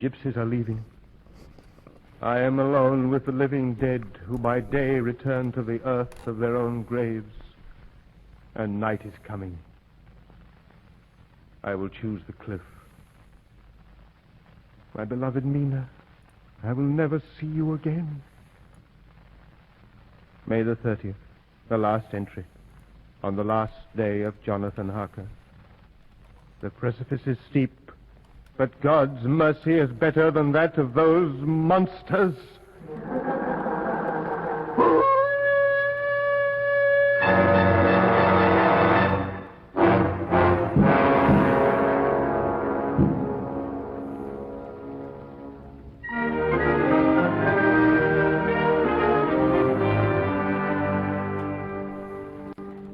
Gypsies are leaving. I am alone with the living dead, who by day return to the earth of their own graves, and night is coming. I will choose the cliff. My beloved Mina, I will never see you again. May the 30th, the last entry, on the last day of Jonathan Harker. The precipice is steep, but God's mercy is better than that of those monsters.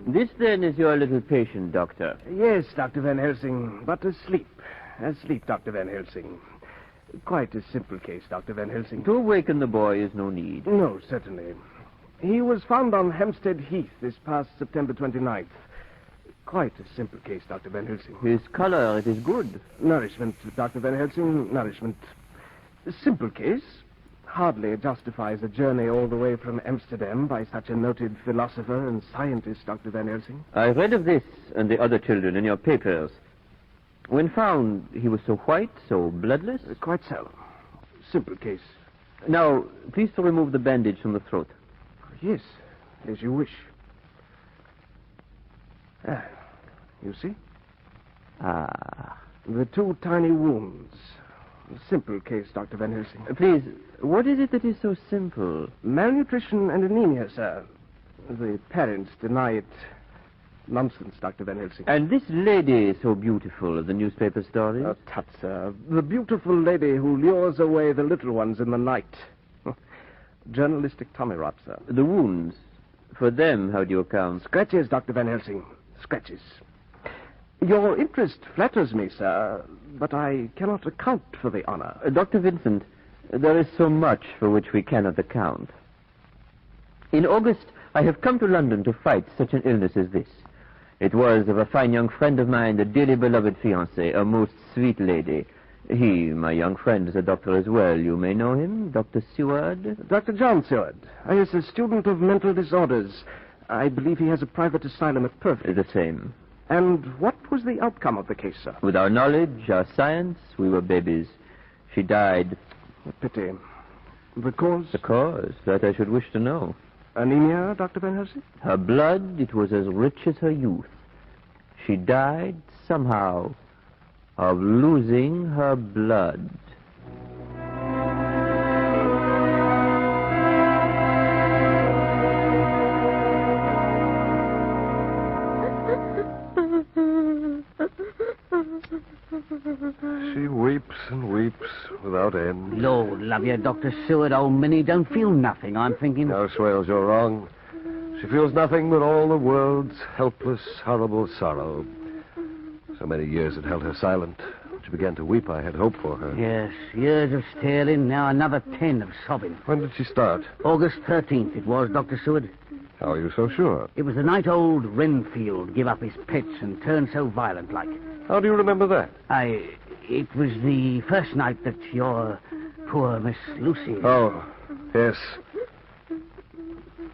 This, then, is your little patient, Doctor. Yes, Dr. Van Helsing, but asleep. Asleep, Dr. Van Helsing. Quite a simple case, Dr. Van Helsing. To awaken the boy is no need. No, certainly. He was found on Hampstead Heath this past September 29th. Quite a simple case, Dr. Van Helsing. His color, it is good. Nourishment, Dr. Van Helsing, nourishment. A simple case. Hardly justifies a journey all the way from Amsterdam by such a noted philosopher and scientist, Dr. Van Helsing. I read of this and the other children in your papers. When found, he was so white, so bloodless? Quite so. Simple case. Now, please to remove the bandage from the throat. Yes, as you wish. Ah, you see? Ah. The two tiny wounds. Simple case, Dr. Van Helsing. Please, what is it that is so simple? Malnutrition and anemia, sir. The parents deny it. Nonsense, Dr. Van Helsing. And this lady so beautiful of the newspaper stories? Oh, tut, sir. The beautiful lady who lures away the little ones in the night. Journalistic tommy rot, sir. The wounds. For them, how do you account? Scratches, Dr. Van Helsing. Scratches. Your interest flatters me, sir, but I cannot account for the honor. Dr. Vincent, there is so much for which we cannot account. In August, I have come to London to fight such an illness as this. It was of a fine young friend of mine, a dearly beloved fiancée, a most sweet lady. He, my young friend, is a doctor as well. You may know him, Dr. Seward. Dr. John Seward. He is a student of mental disorders. I believe he has a private asylum at Perth. The same. And what was the outcome of the case, sir? With our knowledge, our science, we were babies. She died. A pity. The cause? The cause? That I should wish to know. Anemia, Dr. Van Helsing? Her blood, it was as rich as her youth. She died, somehow, of losing her blood. She weeps and weeps without end. Lord love you, Dr. Seward, old Minnie don't feel nothing, I'm thinking. No, Swales, you're wrong. She feels nothing but all the world's helpless, horrible sorrow. So many years had held her silent. When she began to weep, I had hope for her. Yes, years of staring, now another 10 of sobbing. When did she start? August 13th it was, Dr. Seward. How are you so sure? It was the night old Renfield give up his pets and turned so violent like. How do you remember that? It was the first night that your poor Miss Lucy... Oh, yes.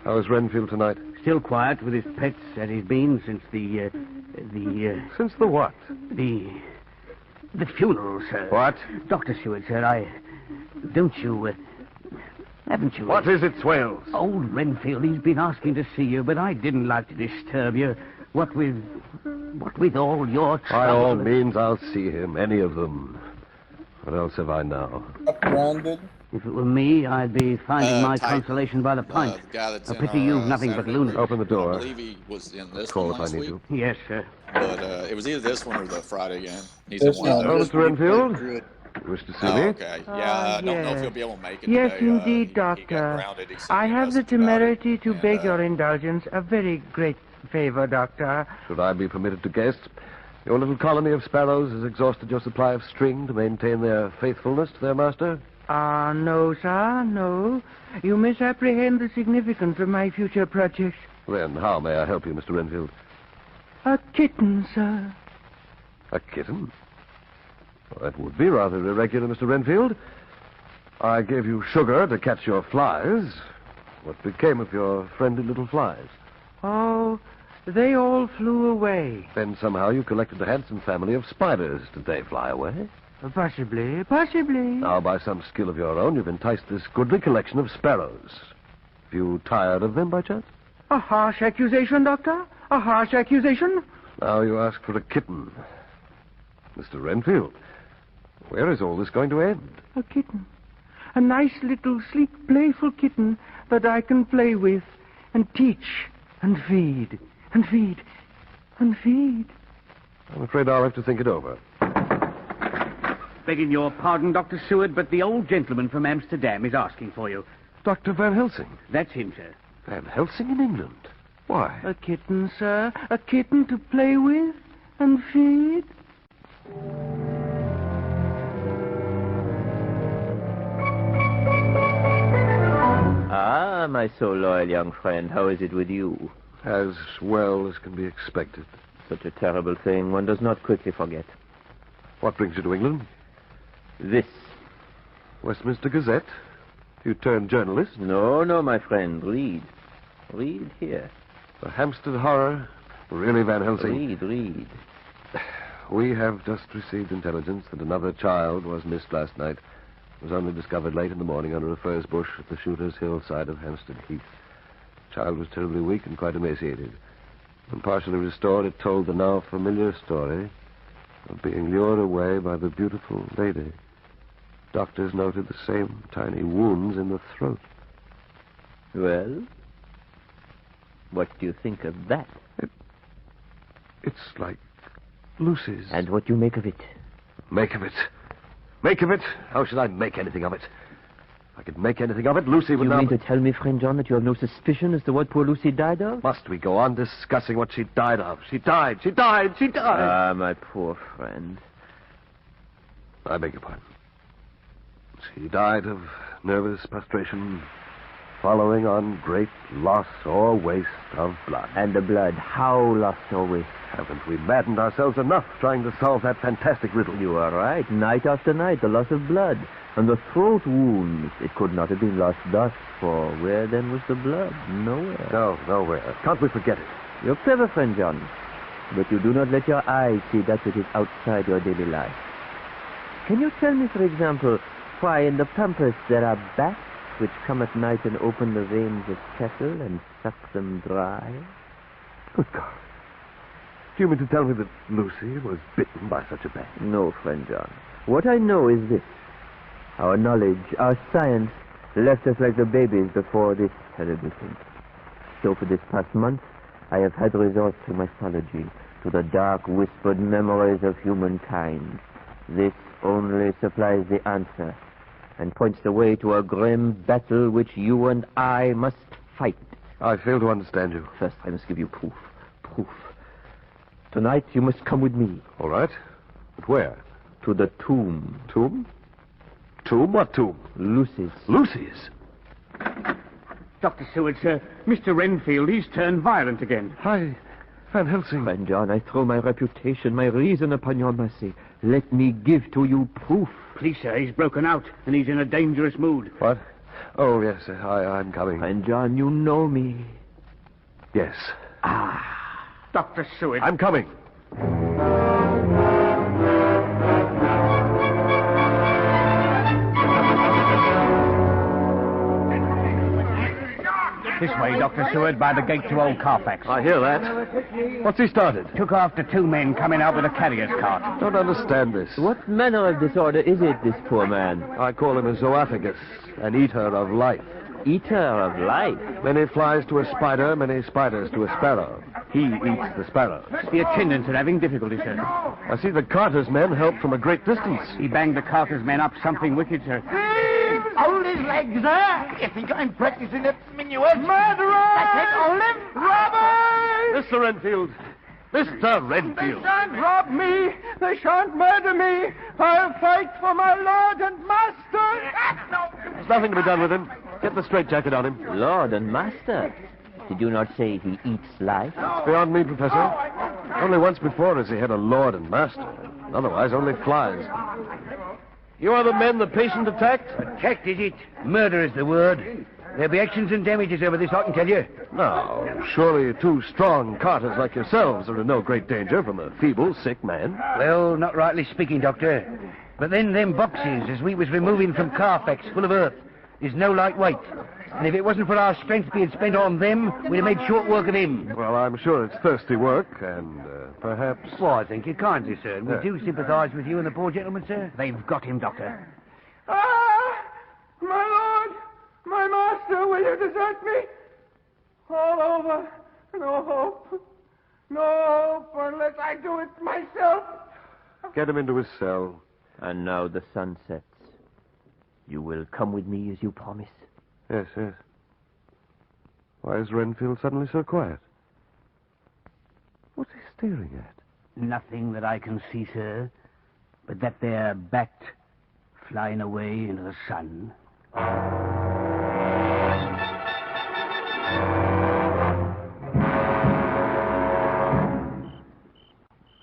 How is Renfield tonight? Still quiet with his pets as he's been since the Since the what? The funeral, sir. What? Dr. Seward, sir, don't you... haven't you... What is it, Swales? Old Renfield, he's been asking to see you, but I didn't like to disturb you. What with all your trouble... By all means, I'll see him, any of them. What else have I now? Grounded. If it were me, I'd be finding my Type. consolation by the pint. The guy that's A in pity our, you've nothing but Saturday lunacy. group. Open the door. I believe he was in this Call one if I last need week. to. Yes, sir. But it was either this one or the Friday game. He's This in one of one. Oh, those. Mr. Renfield? Wish to see Oh, me? okay. Yeah, I don't know if he'll be able to make it Yes, today. indeed, He got Doctor. grounded. He sent I me a have the message about it, temerity to and, beg your indulgence. A very great favor, Doctor. Should I be permitted to guess? Your little colony of sparrows has exhausted your supply of string to maintain their faithfulness to their master? No, sir, no. You misapprehend the significance of my future projects. Then how may I help you, Mr. Renfield? A kitten, sir. A kitten? Well, that would be rather irregular, Mr. Renfield. I gave you sugar to catch your flies. What became of your friendly little flies? Oh, they all flew away. Then somehow you collected a handsome family of spiders. Did they fly away? Possibly. Now, by some skill of your own, you've enticed this goodly collection of sparrows. Have you tired of them, by chance? A harsh accusation, Doctor. A harsh accusation. Now you ask for a kitten. Mr. Renfield, where is all this going to end? A kitten. A nice little, sleek, playful kitten that I can play with and teach and feed and feed and feed. I'm afraid I'll have to think it over. Begging your pardon, Dr. Seward, but the old gentleman from Amsterdam is asking for you. Dr. Van Helsing? That's him, sir. Van Helsing in England? Why? A kitten, sir. A kitten to play with and feed. Ah, my so loyal young friend, how is it with you? As well as can be expected. Such a terrible thing one does not quickly forget. What brings you to England? This. Westminster Gazette? You turned journalist? No, my friend. Read. Read here. The Hampstead Horror? Really, Van Helsing? Read. We have just received intelligence that another child was missed last night. It was only discovered late in the morning under a furze bush at the Shooter's Hill side of Hampstead Heath. The child was terribly weak and quite emaciated. When partially restored, it told the now familiar story of being lured away by the beautiful lady. Doctors noted the same tiny wounds in the throat. Well, what do you think of that? It's like Lucy's. And what do you make of it? Make of it? Make of it? How should I make anything of it? If I could make anything of it, Lucy would You not... mean to tell me, friend John, that you have no suspicion as to what poor Lucy died of? Must we go on discussing what she died of? She died! Ah, my poor friend. I beg your pardon. She died of nervous prostration following on great loss or waste of blood. And the blood, how lost or waste? Haven't we maddened ourselves enough trying to solve that fantastic riddle? You are right. Night after night, the loss of blood. And the throat wounds. It could not have been lost thus, for where then was the blood? Nowhere. No, nowhere. Can't we forget it? You're clever, friend John. But you do not let your eyes see that which is outside your daily life. Can you tell me, for example, why in the pampas there are bats which come at night and open the veins of cattle and suck them dry? Good God. Do you mean to tell me that Lucy was bitten by such a bat? No, friend John. What I know is this. Our knowledge, our science, left us like the babies before this terrible thing. So for this past month, I have had resort to mythology, to the dark whispered memories of humankind. This only supplies the answer, and points the way to a grim battle which you and I must fight. I fail to understand you. First, I must give you proof. Tonight, you must come with me. All right. But where? To the tomb. Tomb? Tomb? What tomb? Lucy's. Lucy's? Dr. Seward, sir, Mr. Renfield, he's turned violent again. Hi, Van Helsing. Friend John, I throw my reputation, my reason upon your mercy. Let me give to you proof. Please, sir, he's broken out, and he's in a dangerous mood. What? Oh, yes, I'm coming. Friend John, you know me. Yes. Dr. Seward. I'm coming. This way, Dr. Seward, by the gate to Old Carfax. I hear that. What's he started? Took after two men coming out with a carrier's cart. Don't understand this. What manner of disorder is it, this poor man? I call him a zoophagus, an eater of life. Eater of life? Many flies to a spider, many spiders to a sparrow. He eats the sparrows. The attendants are having difficulty, sir. I see the carter's men help from a great distance. He banged the carter's men up something wicked, sir. Hold his legs there. You think I'm practicing a minuet? Murderer! That's it, hold him. Robbers! Mr. Renfield. Mr. Renfield. They shan't rob me. They shan't murder me. I'll fight for my lord and master. There's nothing to be done with him. Get the straitjacket on him. Lord and master. Did you not say he eats life? It's beyond me, Professor. Only once before has he had a lord and master. Otherwise, only flies. You are the men the patient attacked? Attacked, is it? Murder is the word. There'll be actions and damages over this, I can tell you. Now, surely two strong carters like yourselves are in no great danger from a feeble, sick man. Well, not rightly speaking, Doctor. But then them boxes, as we was removing from Carfax, full of earth, is no lightweight. And if it wasn't for our strength being spent on them, we'd have made short work of him. Well, I'm sure it's thirsty work, and perhaps... Well, I thank you kindly, sir. And we do sympathise with you and the poor gentleman, sir. They've got him, Doctor. Ah! My lord! My master, will you desert me? All over. No hope. No hope unless I do it myself. Get him into his cell. And now the sun sets. You will come with me as you promised. Yes, yes. Why is Renfield suddenly so quiet? What's he staring at? Nothing that I can see, sir, but that there bat flying away into the sun.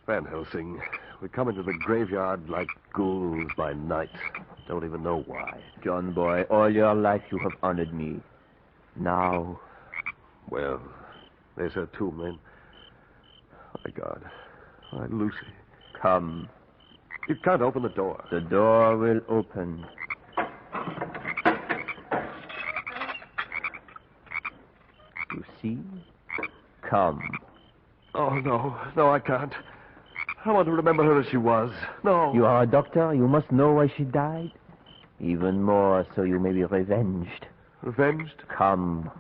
Van Helsing, we come into the graveyard like ghouls by night. Don't even know why. John boy, all your life you have honored me. Now... Well, there's her tomb, then. My God. My Lucy. Come. You can't open the door. The door will open. You see? Come. Oh, no. No, I can't. I want to remember her as she was. No. You are a doctor. You must know why she died. Even more so you may be revenged. Revenged? Come.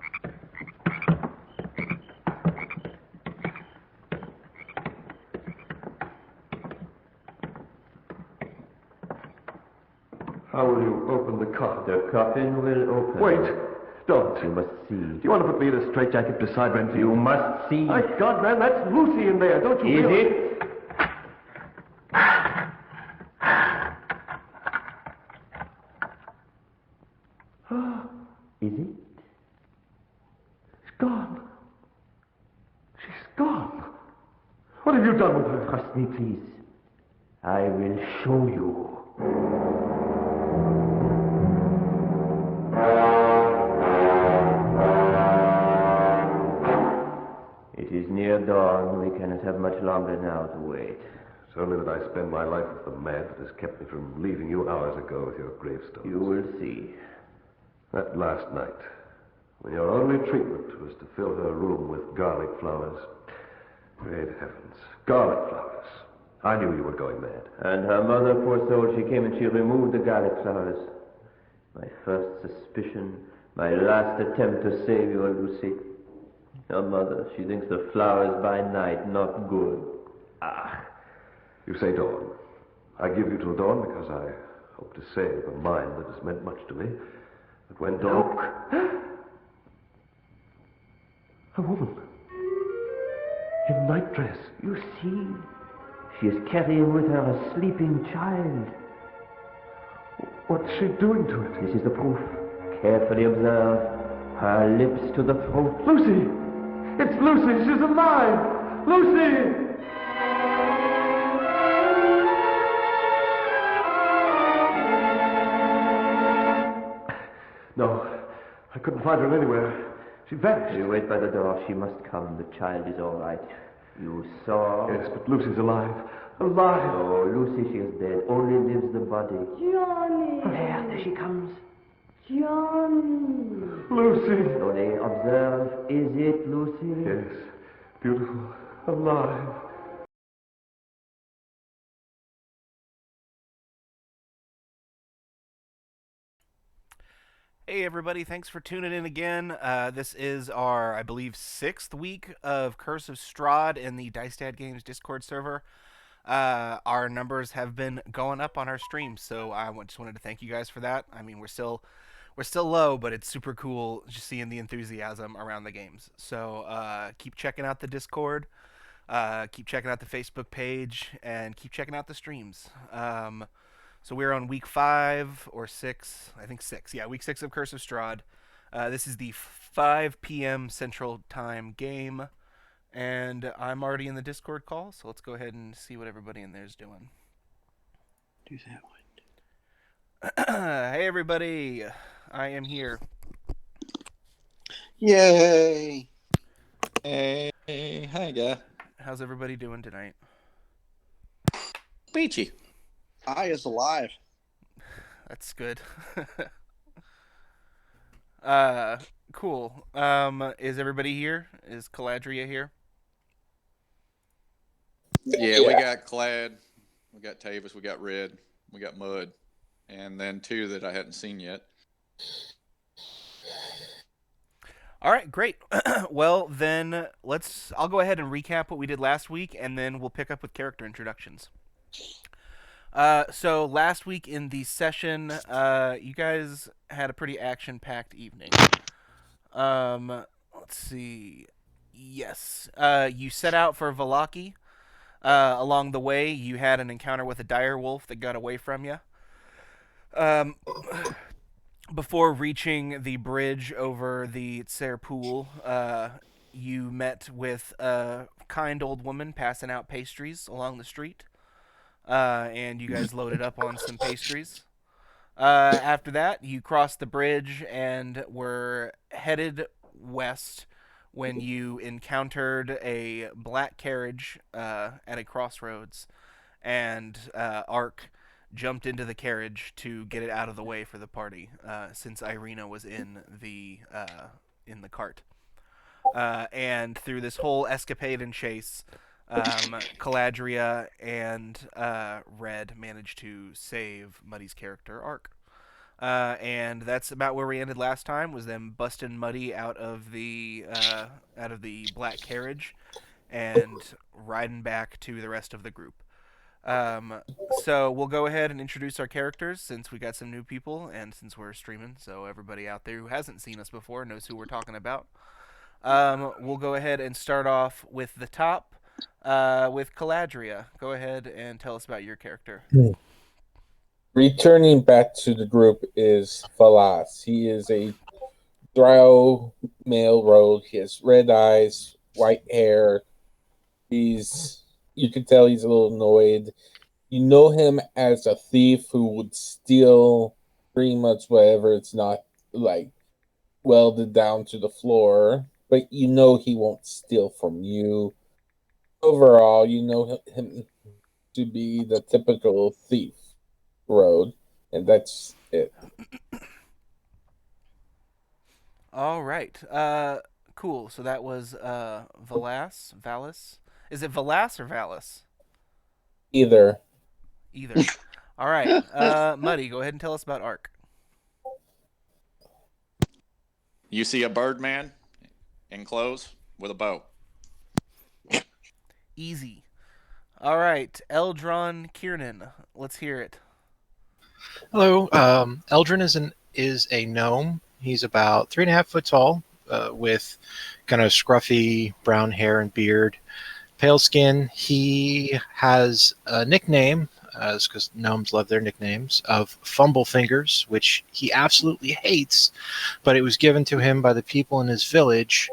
How will you open the coffin? The coffin will open. Wait. Don't. You must see. Do you want to put me in a straitjacket beside Renfield? You must see. My God, man, that's Lucy in there. Don't you Is realize... it? Is it? She's gone. She's gone. What have you done with her? Trust me, please. I will show you. It is near dawn. We cannot have much longer now to wait. It's only that I spend my life with the mad that has kept me from leaving you hours ago with your gravestones. You will see. That last night, when your only treatment was to fill her room with garlic flowers. Great heavens. Garlic flowers. I knew you were going mad. And her mother, poor soul, she came and she removed the garlic flowers. My first suspicion, my last attempt to save you, Lucy. Your mother, she thinks the flowers by night not good. Ah. You say dawn. I give you till dawn because I hope to save a mind that has meant much to me. But when dawn... A woman. In nightdress. You see, she is carrying with her a sleeping child. What's she doing to it? This is the proof. Carefully observe. Her lips to the throat. Lucy! It's Lucy! She's alive! Lucy! No, I couldn't find her anywhere. She vanished. You wait by the door. She must come. The child is all right. You saw... Yes, but Lucy's alive. Alive! Oh, Lucy, she is dead. Only lives the body. Johnny! There she comes. Johnny! Lucy! Slowly observe. Is it Lucy? Yes, beautiful. Alive. Hey everybody, thanks for tuning in again. This is our, I believe, 6th week of Curse of Strahd in the DiceDad Games Discord server. Our numbers have been going up on our streams, so I just wanted to thank you guys for that. I mean, we're still low, but it's super cool just seeing the enthusiasm around the games. So keep checking out the Discord, keep checking out the Facebook page, and keep checking out the streams. So we're on week 5 or 6, I think 6. Yeah, week 6 of Curse of Strahd. This is the 5 p.m. Central Time game, and I'm already in the Discord call, so let's go ahead and see what everybody in there is doing. Do that one. Hey everybody, I am here. Yay! Hey, hi, guy. How's everybody doing tonight? Peachy. I is alive. That's good. uh, cool. Is everybody here? Is Caladria here? Yeah, we got Clad, we got Tavis, we got Red, we got Mud, and then two that I hadn't seen yet. All right, great. Well, then I'll go ahead and recap what we did last week, and then we'll pick up with character introductions. So last week in the session, you guys had a pretty action-packed evening. Let's see. Yes. You set out for Valaki. Along the way, you had an encounter with a dire wolf that got away from you. Before reaching the bridge over the Tser Pool, you met with a kind old woman passing out pastries along the street. And you guys loaded up on some pastries. After that, you crossed the bridge and were headed west when you encountered a black carriage at a crossroads, and Ark jumped into the carriage to get it out of the way for the party, since Irina was in the cart. And through this whole escapade and chase, Caladria and Red managed to save Muddy's character Ark. And that's about where we ended last time. Was them busting Muddy out of the black carriage and riding back to the rest of the group. So we'll go ahead and introduce our characters since we got some new people and since we're streaming, so everybody out there who hasn't seen us before knows who we're talking about. We'll go ahead and start off with the top, with Caladria. Go ahead and tell us about your character. Returning back to the group is Falas. He is a drow male rogue. He has red eyes, white hair. You can tell he's a little annoyed. You know him as a thief who would steal pretty much whatever it's not like welded down to the floor, but you know he won't steal from you. Overall, you know him to be the typical thief road, and that's it. All right. Cool. So that was Valis. Is it Valas or Valis? Either. All right. Muddy, go ahead and tell us about Ark. You see a birdman in clothes with a bow. Easy. All right. Eldron Kiernan, let's hear it. Hello. Eldrin is a gnome. He's about 3.5 foot tall, with kind of scruffy brown hair and beard, pale skin. He has a nickname, because gnomes love their nicknames, of Fumble Fingers, which he absolutely hates, but it was given to him by the people in his village.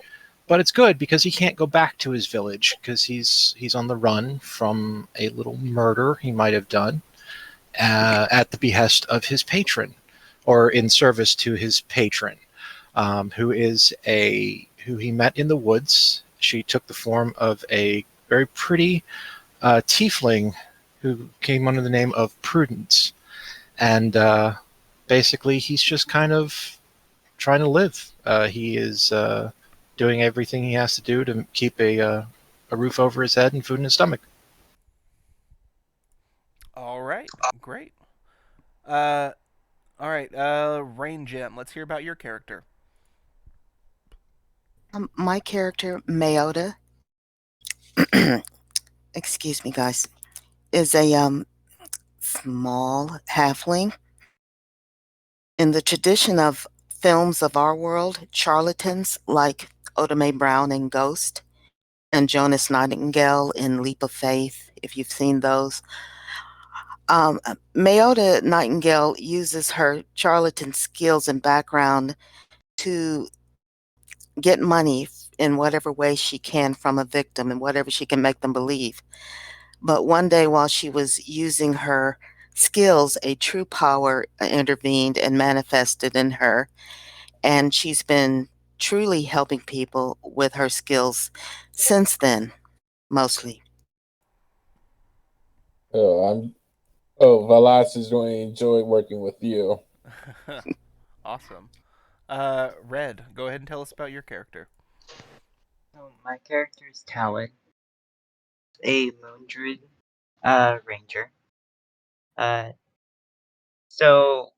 But it's good because he can't go back to his village because he's on the run from a little murder he might have done at the behest of his patron, or in service to his patron, who he met in the woods. She took the form of a very pretty tiefling who came under the name of Prudence, and basically he's just kind of trying to live. He is doing everything he has to do to keep a roof over his head and food in his stomach. All right, great. All right, Rain Gem, let's hear about your character. My character, Mayota, excuse me, guys, is a small halfling. In the tradition of films of our world, charlatans like Oda Mae Brown in Ghost and Jonas Nightingale in Leap of Faith, if you've seen those. Mayota Nightingale uses her charlatan skills and background to get money in whatever way she can from a victim and whatever she can make them believe. But one day while she was using her skills, a true power intervened and manifested in her, and she's been truly helping people with her skills since then, mostly. Valas is going to enjoy working with you. Awesome. Red, go ahead and tell us about your character. So my character is Talon, a moon druid ranger. So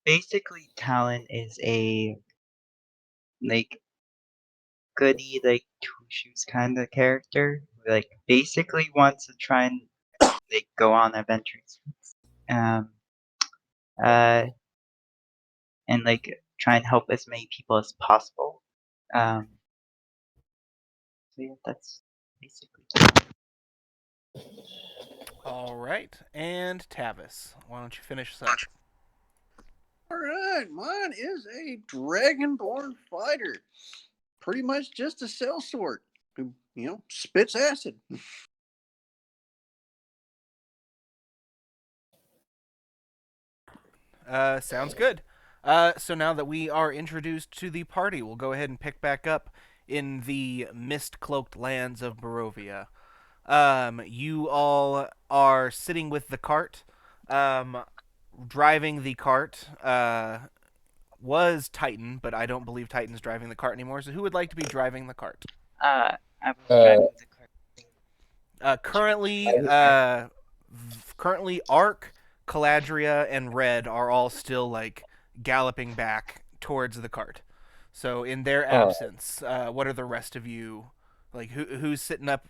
basically Talon is a like goody two shoes kind of character who basically wants to try and go on adventures. Um uh and try and help as many people as possible. So yeah, that's basically All right, and Tavis, why don't you finish us up? All right, mine is a dragonborn fighter. Pretty much just a sellsword who, spits acid. Sounds good. So now that we are introduced to the party, we'll go ahead and pick back up in the mist-cloaked lands of Barovia. You all are sitting with the cart. Driving the cart was Titan, but I don't believe Titan's driving the cart anymore. So who would like to be driving the cart? I was driving the car. Currently, Ark, Caladria, and Red are all still galloping back towards the cart. So in their absence, what are the rest of you like? Who's sitting up?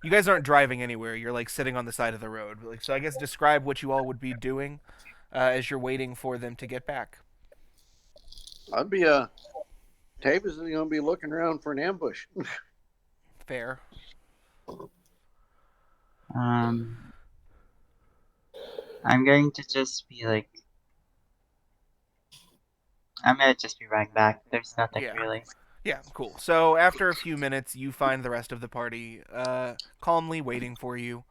You guys aren't driving anywhere. You're sitting on the side of the road. So I guess describe what you all would be doing as you're waiting for them to get back. I'd be Tavis is going to be looking around for an ambush. Fair. I'm going to just be I'm gonna just be running back. There's nothing really. Yeah, cool. So after a few minutes, you find the rest of the party calmly waiting for you.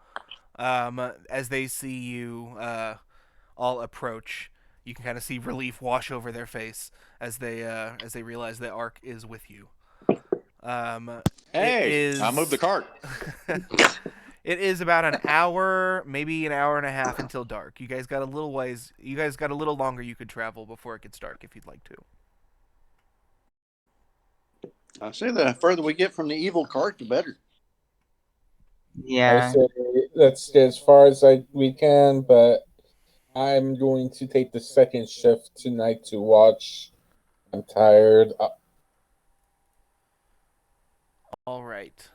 As they see you all approach, you can kind of see relief wash over their face as they realize that Ark is with you. Hey, I moved the cart. It is about an hour, maybe an hour and a half until dark. You guys got a little ways. You guys got a little longer you could travel before it gets dark if you'd like to. I say the further we get from the evil cart, the better. Yeah. I say let's get as far as we can, but I'm going to take the second shift tonight to watch. I'm tired. All right.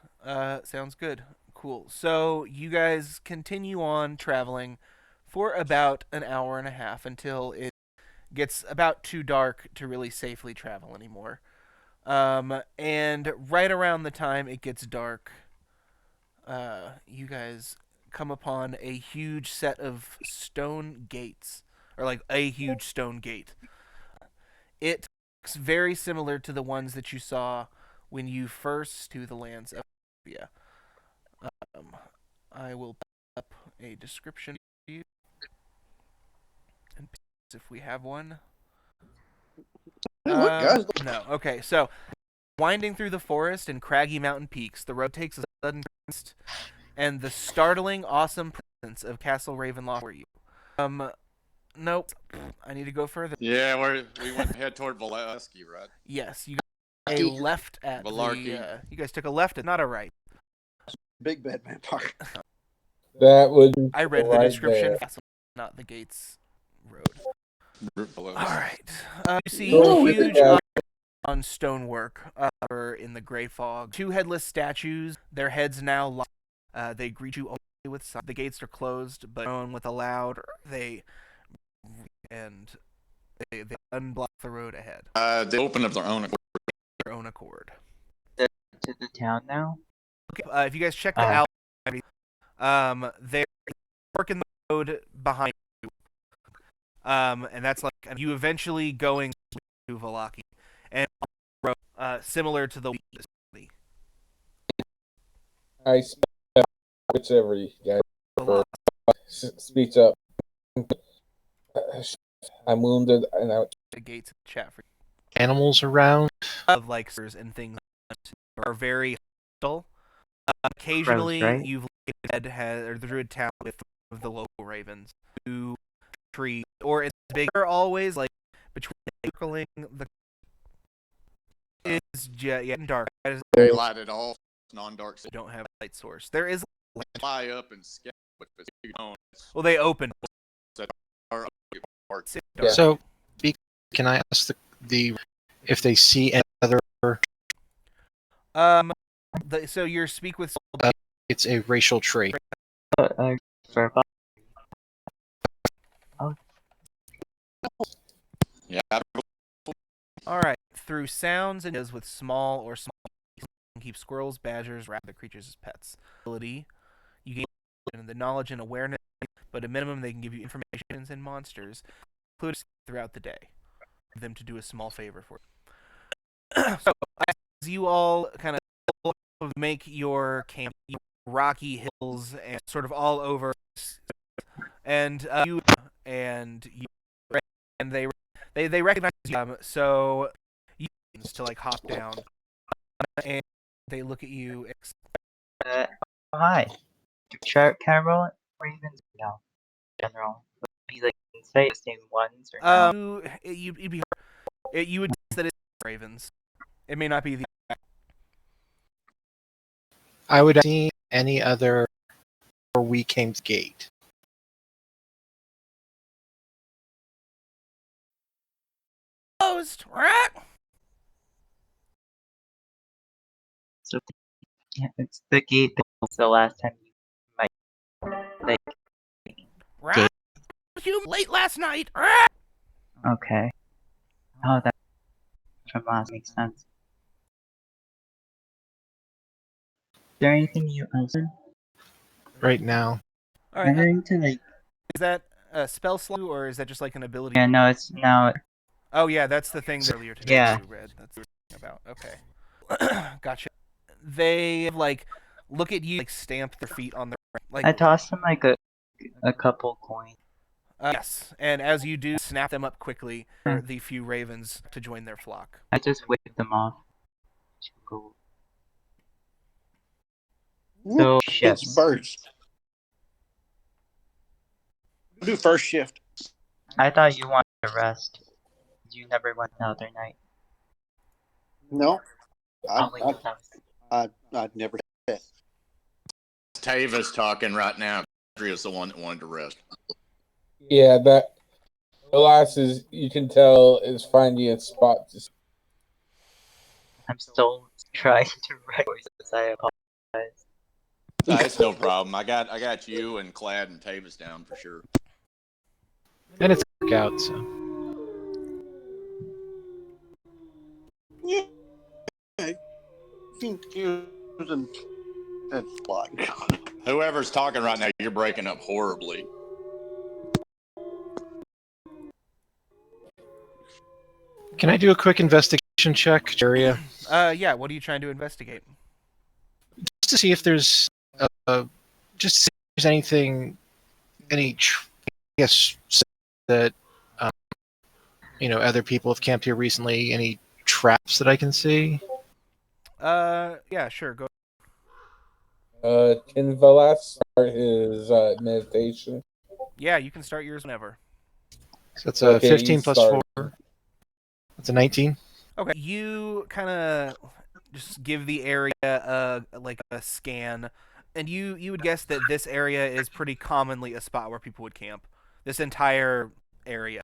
Sounds good. Cool. So you guys continue on traveling for about an hour and a half until it gets about too dark to really safely travel anymore. And right around the time it gets dark, you guys come upon a huge set of stone gates, or a huge stone gate. It looks very similar to the ones that you saw when you first to the lands of Arabia. I will put up a description for you, and if we have one. Hey, look, guys. No. Okay, so winding through the forest and craggy mountain peaks, the road takes a sudden twist, and the startling, awesome presence of Castle Ravenloft for you. Nope. I need to go further. Yeah, we went head toward Valesky, right? Yes, you got a left at Valarki. you guys took a left and not a right. Big Bad Man Park. That would. I read the description, not the gates road. All right. You see huge on stonework in the gray fog. Two headless statues, their heads now locked. They greet you only with signs. The gates are closed, but with a loud they unblock the road ahead. They open of their own accord. They're to the town now. Okay, if you guys check the out, they're working the road behind you. And that's you eventually going to Valaki, and similar to the. I spell whichever you guys prefer. speaks up. I'm wounded, and I The gates chat for Animals around. of like and things are very hostile. Occasionally, right? you've or the druid town with the local ravens who trees, or it's bigger always like between circling the is getting dark. Daylight at all, non-dark. Don't have a light source. There is Fly up and scout, but if you don't, well, they open. So, can I ask the if they see any other? So your speak with. It's a racial trait. Yeah. All right. Through sounds and with small or small, you can keep squirrels, badgers, rabbit creatures as pets. Ability, you gain the knowledge and awareness, but at minimum they can give you information and monsters, including throughout the day, for them to do a small favor for you. So as you all kind of make your camp, rocky hills and sort of all over, and you and they recognize you. So you to like hop down, and they look at you. Hi. Can I roll ravens? No. General. Would it be like say the same ones or no? You'd be you would guess that it's ravens. It may not be the. I would see any other before we came to gate. Closed, right? So yeah, it's the gate that was the last time you might like Right. You late last night. Right? Okay. Oh, that from last makes sense. Is there anything you answer? Right now. All right. To like. Is that a spell slot or is that just like an ability? Yeah, no, it's now. Oh yeah, that's the thing that earlier today Yeah. you read. That's what you're about. Okay. Gotcha. They like look at you, like stamp their feet on the like. I tossed him like a couple coins. Yes, and as you do, snap them up quickly for the few ravens to join their flock. I just waved them off. Cool. So It's first. We'll do first shift. I thought you wanted to rest. You never went the other night. No, I'd never said that. Tava's talking right now. Andrea's the one that wanted to rest. Yeah, that Alas is, you can tell, is finding a spot to. I'm still trying to write voices. I apologize. That's no problem. I got you and Clad and Tavis down for sure. And it's work out, so. Yeah. Confusing. That's like. Whoever's talking right now, you're breaking up horribly. Can I do a quick investigation check, area? Yeah. What are you trying to investigate? Just to see if there's, just to see if there's anything, I guess that, other people have camped here recently. Any traps that I can see? Yeah, sure. Go. Can Velas start his meditation? Yeah, you can start yours whenever. So that's a 15 plus 4. That's a 19. Okay, you kind of just give the area like a scan, and you would guess that this area is pretty commonly a spot where people would camp. This entire area.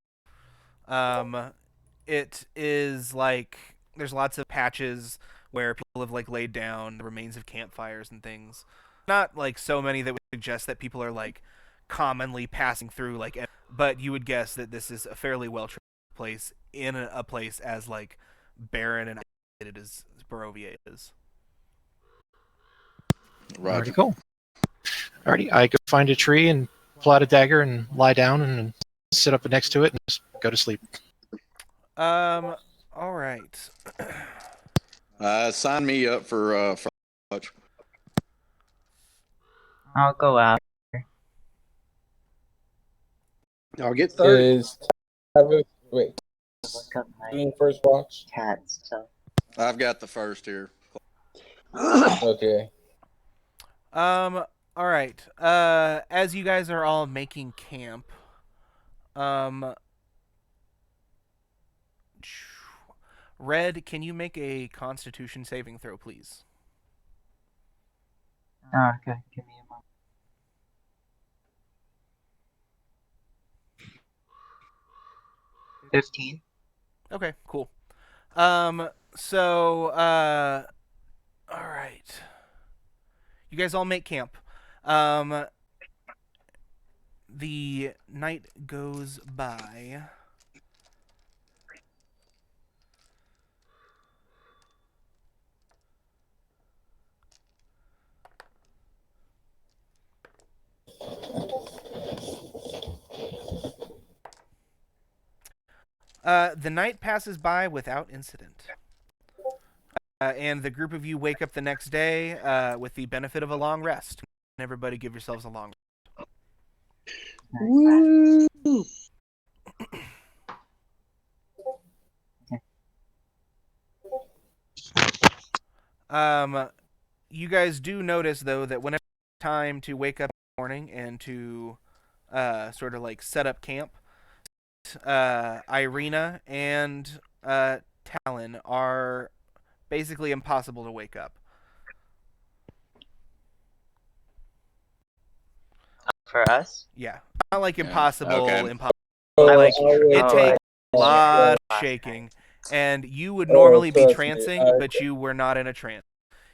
It is like there's lots of patches where people have like laid down the remains of campfires and things. Not like so many that would suggest that people are like commonly passing through like, but you would guess that this is a fairly well trained place in a place as like barren and isolated as Barovia is. Alrighty, cool. Alrighty, I go find a tree and pull out a dagger and lie down and sit up next to it and just go to sleep. All right. Sign me up for I'll go out. I'll get third. Is wait, Look up my doing first watch? cat stuff. I've got the first here. Okay. All right. As you guys are all making camp, Red, can you make a Constitution saving throw, please? Oh, okay, give me a moment. $15. Okay, cool. So, all right. You guys all make camp. The night goes by. The night passes by without incident. And the group of you wake up the next day with the benefit of a long rest. Everybody give yourselves a long Woo! You guys do notice, though, that whenever it's time to wake up in the morning and to sort of like set up camp, Irina and Talon are basically impossible to wake up. For us? Yeah. Not like Yeah, impossible, okay. impossible. Like, it Oh, takes a lot of last shaking. And you would Oh, normally be trust me, trancing, but you were not in a trance.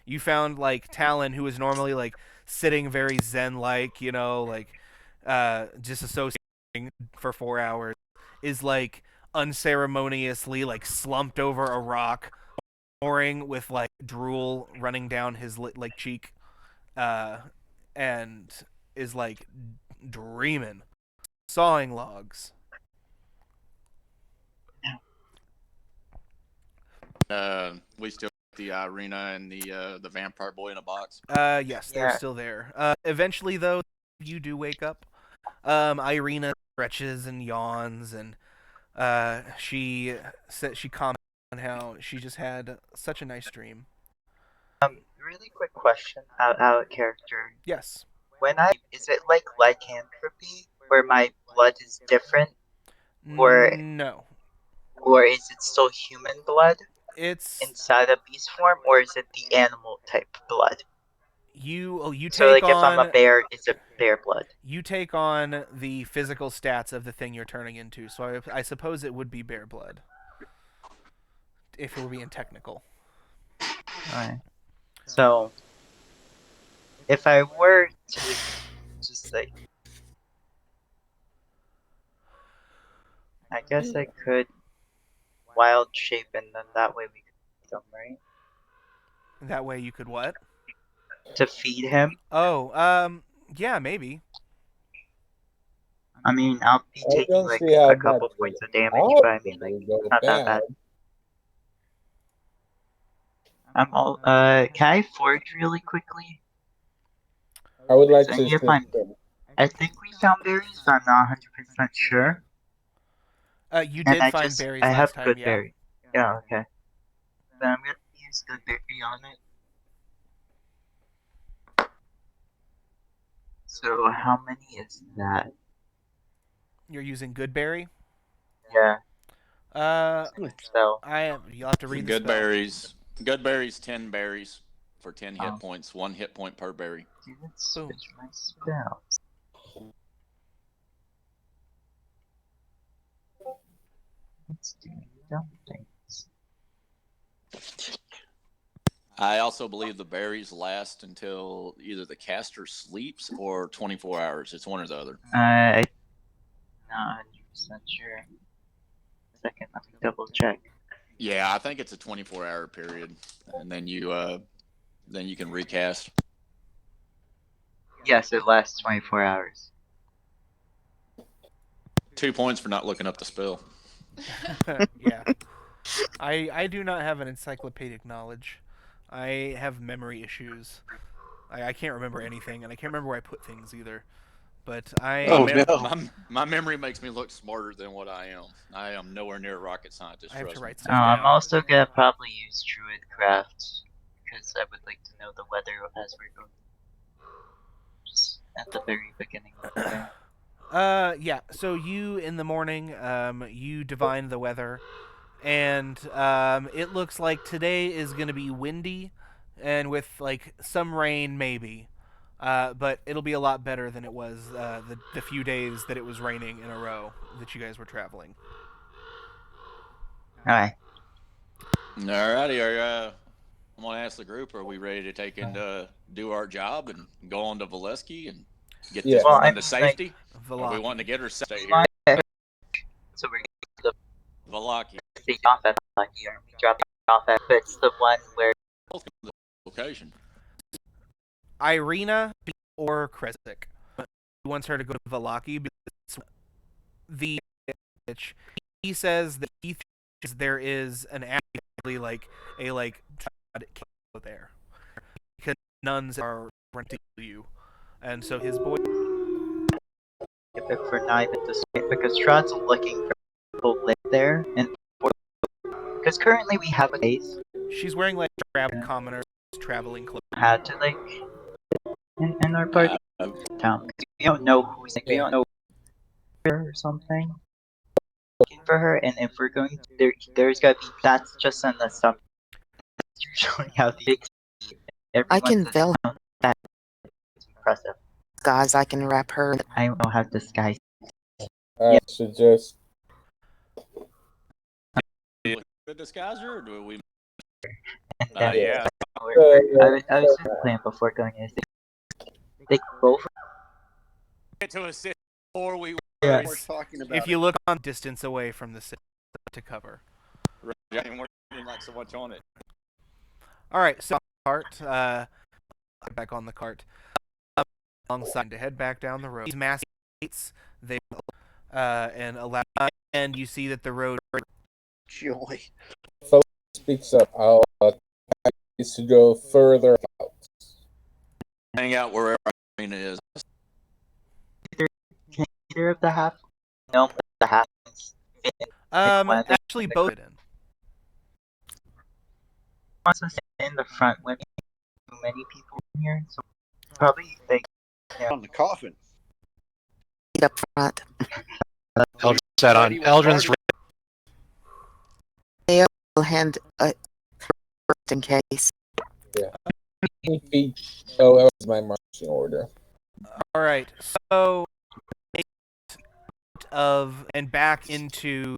You found, like, Talon, who is normally, like, sitting very zen-like, you know, like, disassociating for 4 hours, is, like, unceremoniously, like, slumped over a rock, snoring with, like, drool running down his, like, cheek, and is, like, dreaming, sawing logs. We still got the Irina and the vampire boy in a box. Yes, they're Yeah. still there. Eventually, though, you do wake up. Irina stretches and yawns, and she comments on how she just had such a nice dream. Really quick question out of character. Yes. Is it like lycanthropy, where my blood is different, or No. or is it still human blood It's inside a beast form, or is it the animal type blood? you So take like if I'm a on bear, it's a bear blood. you take on the physical stats of the thing you're turning into. So I suppose it would be bear blood, if we're being technical. Alright. So if I were to just like, I guess I could wild shape, and then that way we could feed him, right? That way you could what? To feed him. Oh, yeah, maybe. I mean, I'll be I taking don't like see how a couple that points could of damage, but I mean, like, possibly go it's not that bad. bad. I'm all. Can I forge really quickly? I would like So to if assist them. I think we found berries, but I'm not 100% sure. You And did find berries I last have time, good yeah. berry. Yeah, okay. Then I'm gonna use good berry on it. So how many is that? You're using good berry? Yeah. You'll have to read the Good spell. berries. Good berries, 10 berries for 10 hit Oh. points. 1 hit point per berry. Didn't switch my spells. Let's do dumb things. I also believe the berries last until either the caster sleeps or 24 hours. It's one or the other. I'm not 100% sure. Second, let me double check. Yeah, I think it's a 24-hour period, and then you can recast. Yes, it lasts 24 hours. 2 points for not looking up the spell. Yeah. I do not have an encyclopedic knowledge. I have memory issues. I can't remember anything, and I can't remember where I put things either. but I My, am. my memory makes me look smarter than what I am. I am nowhere near a rocket scientist. I have to Trust me. write stuff down. I'm also gonna probably use Druidcraft because I would like to know the weather as we're going. Just at the very beginning of the day. Yeah. So you in the morning, you divine the weather, and it looks like today is going to be windy, and with like some rain maybe. But it'll be a lot better than it was the few days that it was raining in a row that you guys were traveling. Alright. Alrighty, I'm gonna ask the group: are we ready to take and do our job and go on to Valesky and get this woman to safety? Or we want to get her stay here? So we're going to Valaki. the off at Valaki, or we drop off at it's the one where Location. Irina or Kresik. He wants her to go to Valaki because the bitch. He says that he thinks there is an actually like a there because nuns are renting you, and so his boy. for Nive at this point because Strahd's looking for people live there and because currently we have a base. She's wearing like Strahd commoners traveling clothes. Had to like in our party town. We don't know who's like, we don't know her or something. Looking for her, and if we're going to, there's gotta be that's just in the stuff. Usually how the big. I can veil that. It's impressive. Guys, I can wrap her. I don't have disguise. I suggest. The disguiser, or do we? And then, Yeah. I was just playing before going in. They both Get to a city before we Yes. were talking about. If you look on distance away from the city to cover. Right, and we're like so much on it. All right, so cart. Back on the cart. Alongside to head back down the road. These massive gates, they and allow, and you see that the road. Joy. Fellow speaks up. I'll is to go further out. Hang out wherever Irina is. either of the half. No, the half. Actually, both. Wants to stay in the front when too many people in here, so probably like on the coffin. Up front. Eldrin sat on Eldrin's. They will hand a first in case. Yeah. Oh, that was my marching order. All right, so of and back into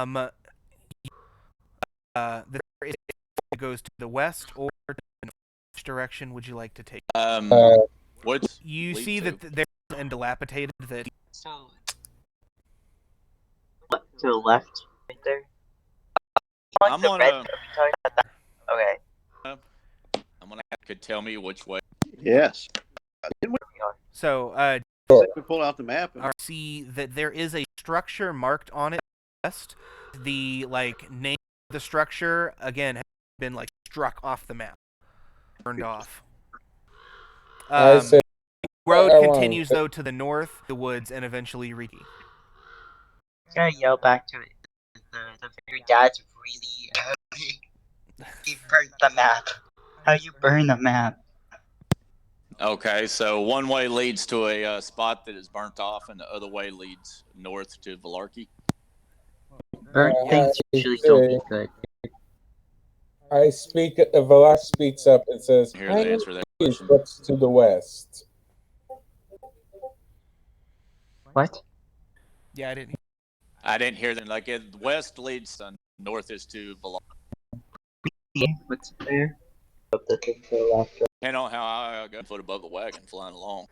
the goes to the west or to the north. Which direction would you like to take? What's you see that they're and dilapidated that. So to the left, right there. I'm gonna. Okay. I'm gonna. Could tell me which way. Yes. So, we pull out the map. And see that there is a structure marked on it west. The name of the structure again has been struck off the map, burned off. Road continues though to the north, the woods, and eventually Riki. I'm gonna yell back to it. Your dad's really he burned the map. How you burn the map? Okay, so one way leads to a spot that is burnt off, and the other way leads north to Valarki. Burnt things usually don't be good. I speak. Valak speaks up and says, Here they answer that question. What's to the west? What? Yeah, I didn't hear them. West leads to north is to Valarki. What's there? Up the thing to the left. Depending on how I got a foot above the wagon flying along.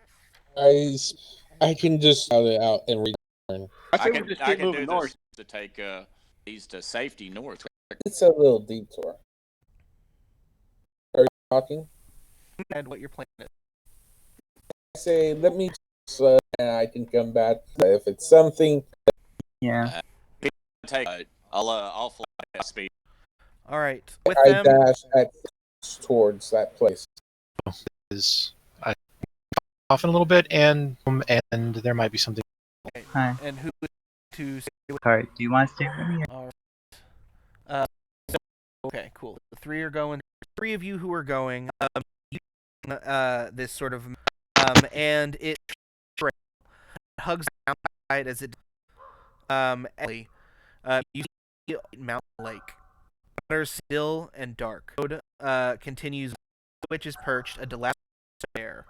I can just shout it out and return. I can just keep moving north to take these to safety north. It's a little detour. Are you talking? And what your plan is? I say, let me and I can come back if it's something. Yeah. I'll fly at speed. All right. With I dash towards that place. off in a little bit, and there might be something. Hi. And who to stay with? Alright, do you want to stay with me? All right. Okay, cool. The three are going. Three of you who are going. This sort of, and it hugs outside as it. You see Mount Lake. Water still and dark. Road continues. Which is perched a dilapidated bear.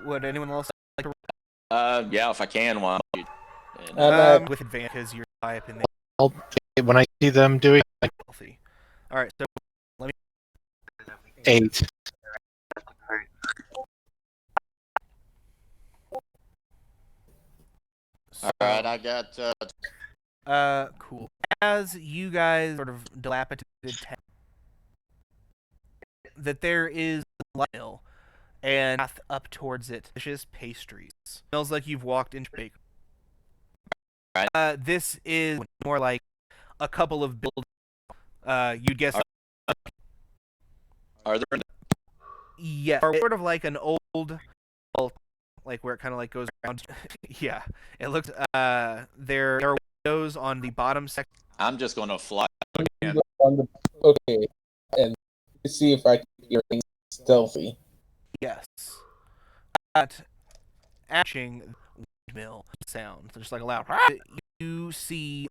Would anyone else like to? Yeah, if I can, why don't you? With advantage, because you're high up in the. When I see them doing healthy. All right, so let me. 8. All right, I got. Cool. As you guys sort of dilapidated town, that there is a light mill, and path up towards it, delicious pastries. Smells like you've walked into a bakery. This is more like a couple of buildings. You'd guess. Are there? Yeah, or sort of like an old, like where it kind of like goes around. Yeah, it looks. There are windows on the bottom section. I'm just gonna fly again. Okay, and see if I can hear things stealthy. Yes. At ashing windmill sound, just like a loud. You see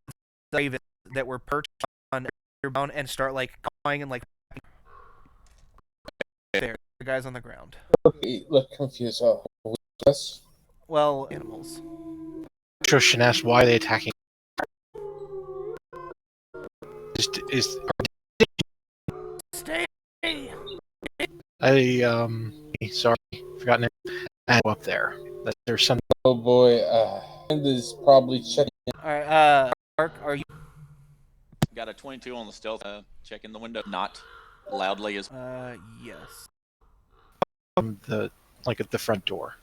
ravens that were perched on your bone and start like cawing and like. There, the guys on the ground. Okay, look confused. Yes. Well, animals. Trishan asked why are they attacking. Stay. Sorry, forgotten it. And up there. There's some. Oh boy, and is probably checking. All right, Mark, are you? Got a 22 on the stealth. Checking the window, not loudly as. Yes. At the front door.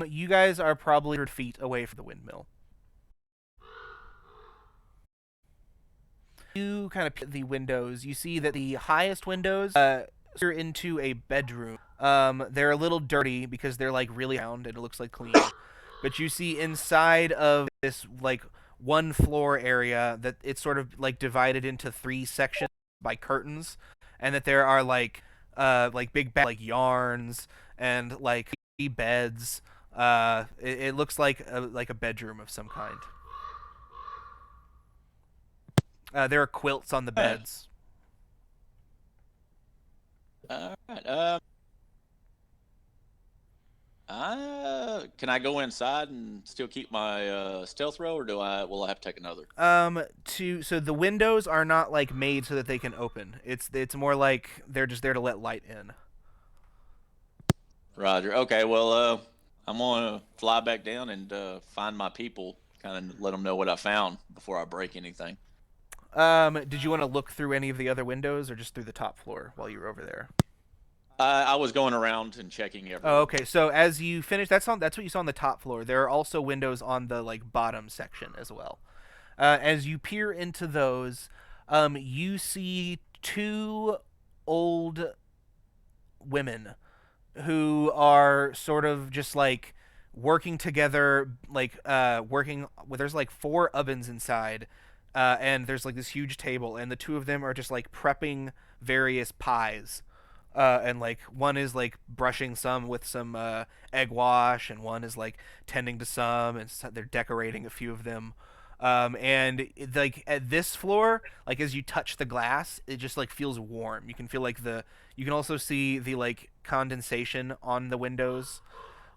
You guys are probably 100 feet away from the windmill. You kind of peek at the windows. You see that the highest windows are into a bedroom. They're a little dirty because they're like really round and it looks like clean. But you see inside of this like one floor area that it's sort of like divided into 3 sections by curtains, and that there are like big like yarns and like beds. It looks like a bedroom of some kind. There are quilts on the beds. All right. Can I go inside and still keep my stealth roll, or will I have to take another? So the windows are not like made so that they can open. It's more like they're just there to let light in. Roger. Okay. Well, I'm gonna fly back down and find my people. Kind of let them know what I found before I break anything. Did you want to look through any of the other windows, or just through the top floor while you were over there? I was going around and checking everything. Oh, okay. So as you finish, that's what you saw on the top floor. There are also windows on the like bottom section as well. As you peer into those, you see 2 old women who are sort of just like working together, like working. Well, there's like 4 ovens inside, and there's like this huge table, and the 2 of them are just like prepping various pies. And like one is like brushing some with some egg wash, and one is like tending to some, and they're decorating a few of them. And like at this floor, like as you touch the glass, it just like feels warm. You can feel like you can also see the like condensation on the windows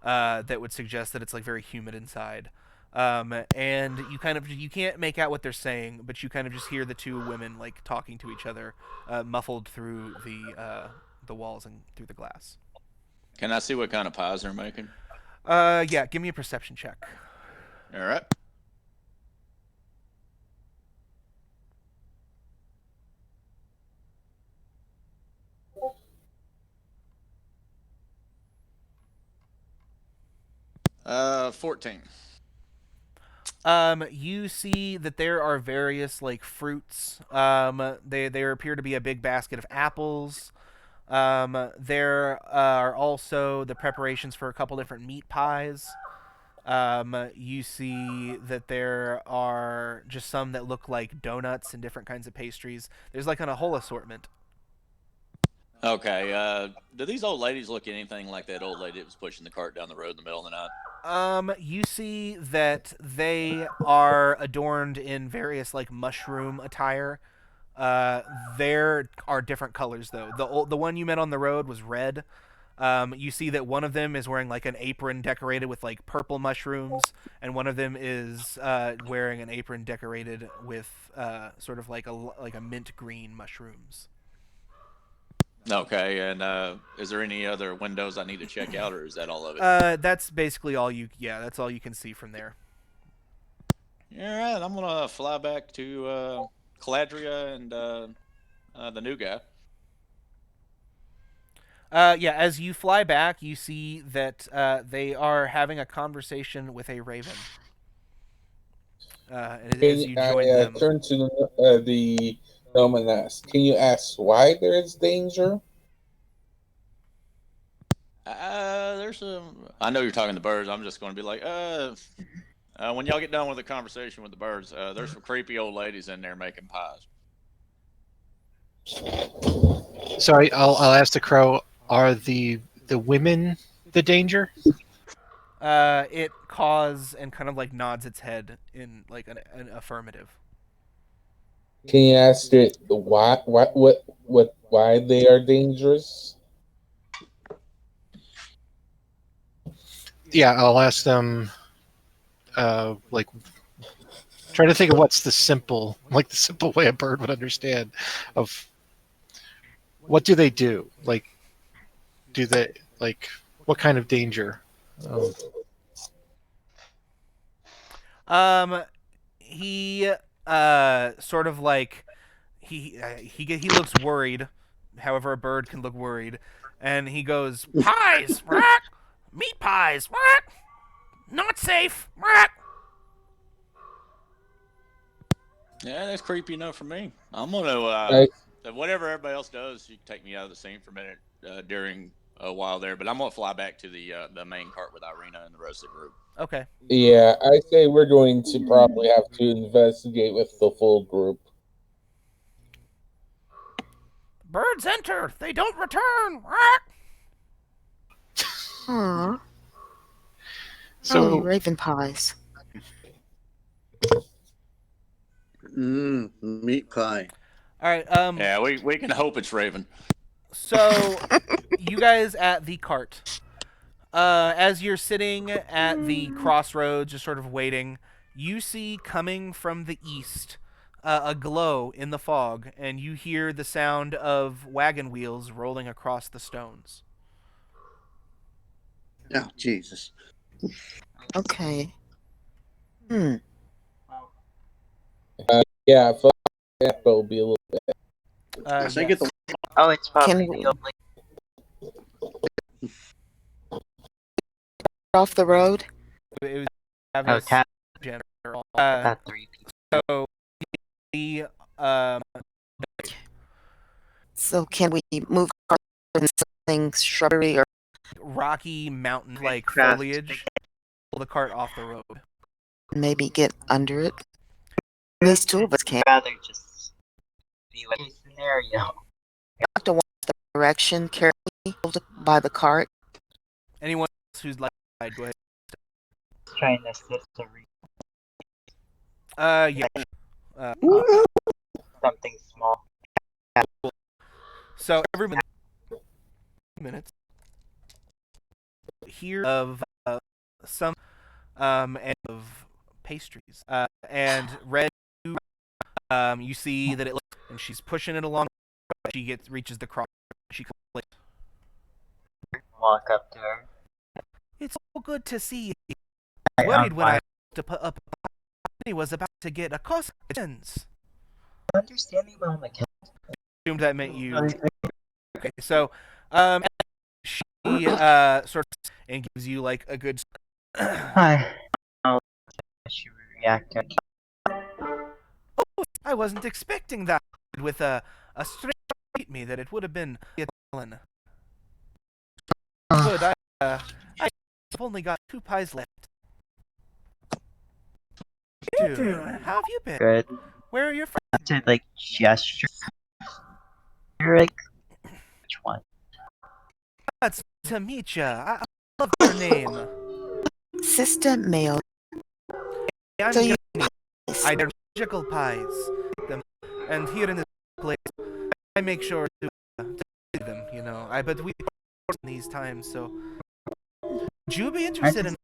that would suggest that it's like very humid inside. And you can't make out what they're saying, but you kind of just hear the 2 women like talking to each other, muffled through the walls and through the glass. Can I see what kind of pies they're making? Yeah, give me a perception check. All right. Uh, 14. You see that there are various like fruits. There appear to be a big basket of apples. There are also the preparations for a couple different meat pies. You see that there are just some that look like donuts and different kinds of pastries. There's like a whole assortment. Okay. Do these old ladies look anything like that old lady that was pushing the cart down the road in the middle of the night? You see that they are adorned in various like mushroom attire. There are different colors though. The one you met on the road was red. You see that one of them is wearing like an apron decorated with like purple mushrooms, and one of them is wearing an apron decorated with sort of like a mint green mushrooms. Okay, and is there any other windows I need to check out, or is that all of it? That's basically all you. Yeah, that's all you can see from there. All right, I'm gonna fly back to Caladria and the new guy. Yeah, as you fly back, you see that they are having a conversation with a raven. As you join them, turn to the gnome and ask, can you ask why there is danger? There's some. I know you're talking to birds. I'm just going to be like, when y'all get done with the conversation with the birds, there's some creepy old ladies in there making pies. Sorry, I'll ask the crow. Are the women the danger? It caws and kind of like nods its head in like an affirmative. Can you ask it why they are dangerous? Yeah, I'll ask them. Like, trying to think of what's the simple way a bird would understand of what do they do? Like, do they like what kind of danger? He sort of like he looks worried. However, a bird can look worried, and he goes, "Pies, meat pies, not safe." Yeah, that's creepy enough for me. I'm gonna whatever everybody else does, you can take me out of the scene for a minute during a while there, but I'm gonna fly back to the main cart with Irina and the rest of the group. Okay. Yeah, I say we're going to probably have to investigate with the full group. Birds enter, they don't return. Aww. So raven pies. Meat pie. All right. Yeah, we can hope it's Raven. So, you guys at the cart. As you're sitting at the crossroads, just sort of waiting, you see coming from the east a glow in the fog, and you hear the sound of wagon wheels rolling across the stones. Oh, Jesus. Okay. Yeah, that will be a little bit. Yes. Oh, it's probably Can we- the only. Off the road? It was Oh, tap. general. About 3 people. So, the So can we move something shrubbery or rocky mountain like foliage, pull the cart off the road. maybe get under it? At least two of us can. I'd rather just be like a scenario. You have to watch the direction carefully by the cart. Anyone else who's like, go ahead. Trying to assist the Yeah. something small. So every minutes here of some and of pastries and red. You see that it looks, and she's pushing it along. She reaches the cross. She Walk up to her. It's so good to see you. Worried when I to put up. He was about to get a questions. Understand me well, McKenna. Assumed that meant you. Okay, so she sort of and gives you like a good. Hi. How she react? Oh, I wasn't expecting that. With a strange me that it would have been Talon. Good. I've only got 2 pies left. Dude, how have you been? Good. Where are your friends? To like gesture. You're like, which one? It's to meet ya. I love your name. Sister Mail. I'm So you I do magical pies. Them. And here in this place, I make sure to do them, you know. But we in these times, so would you be interested in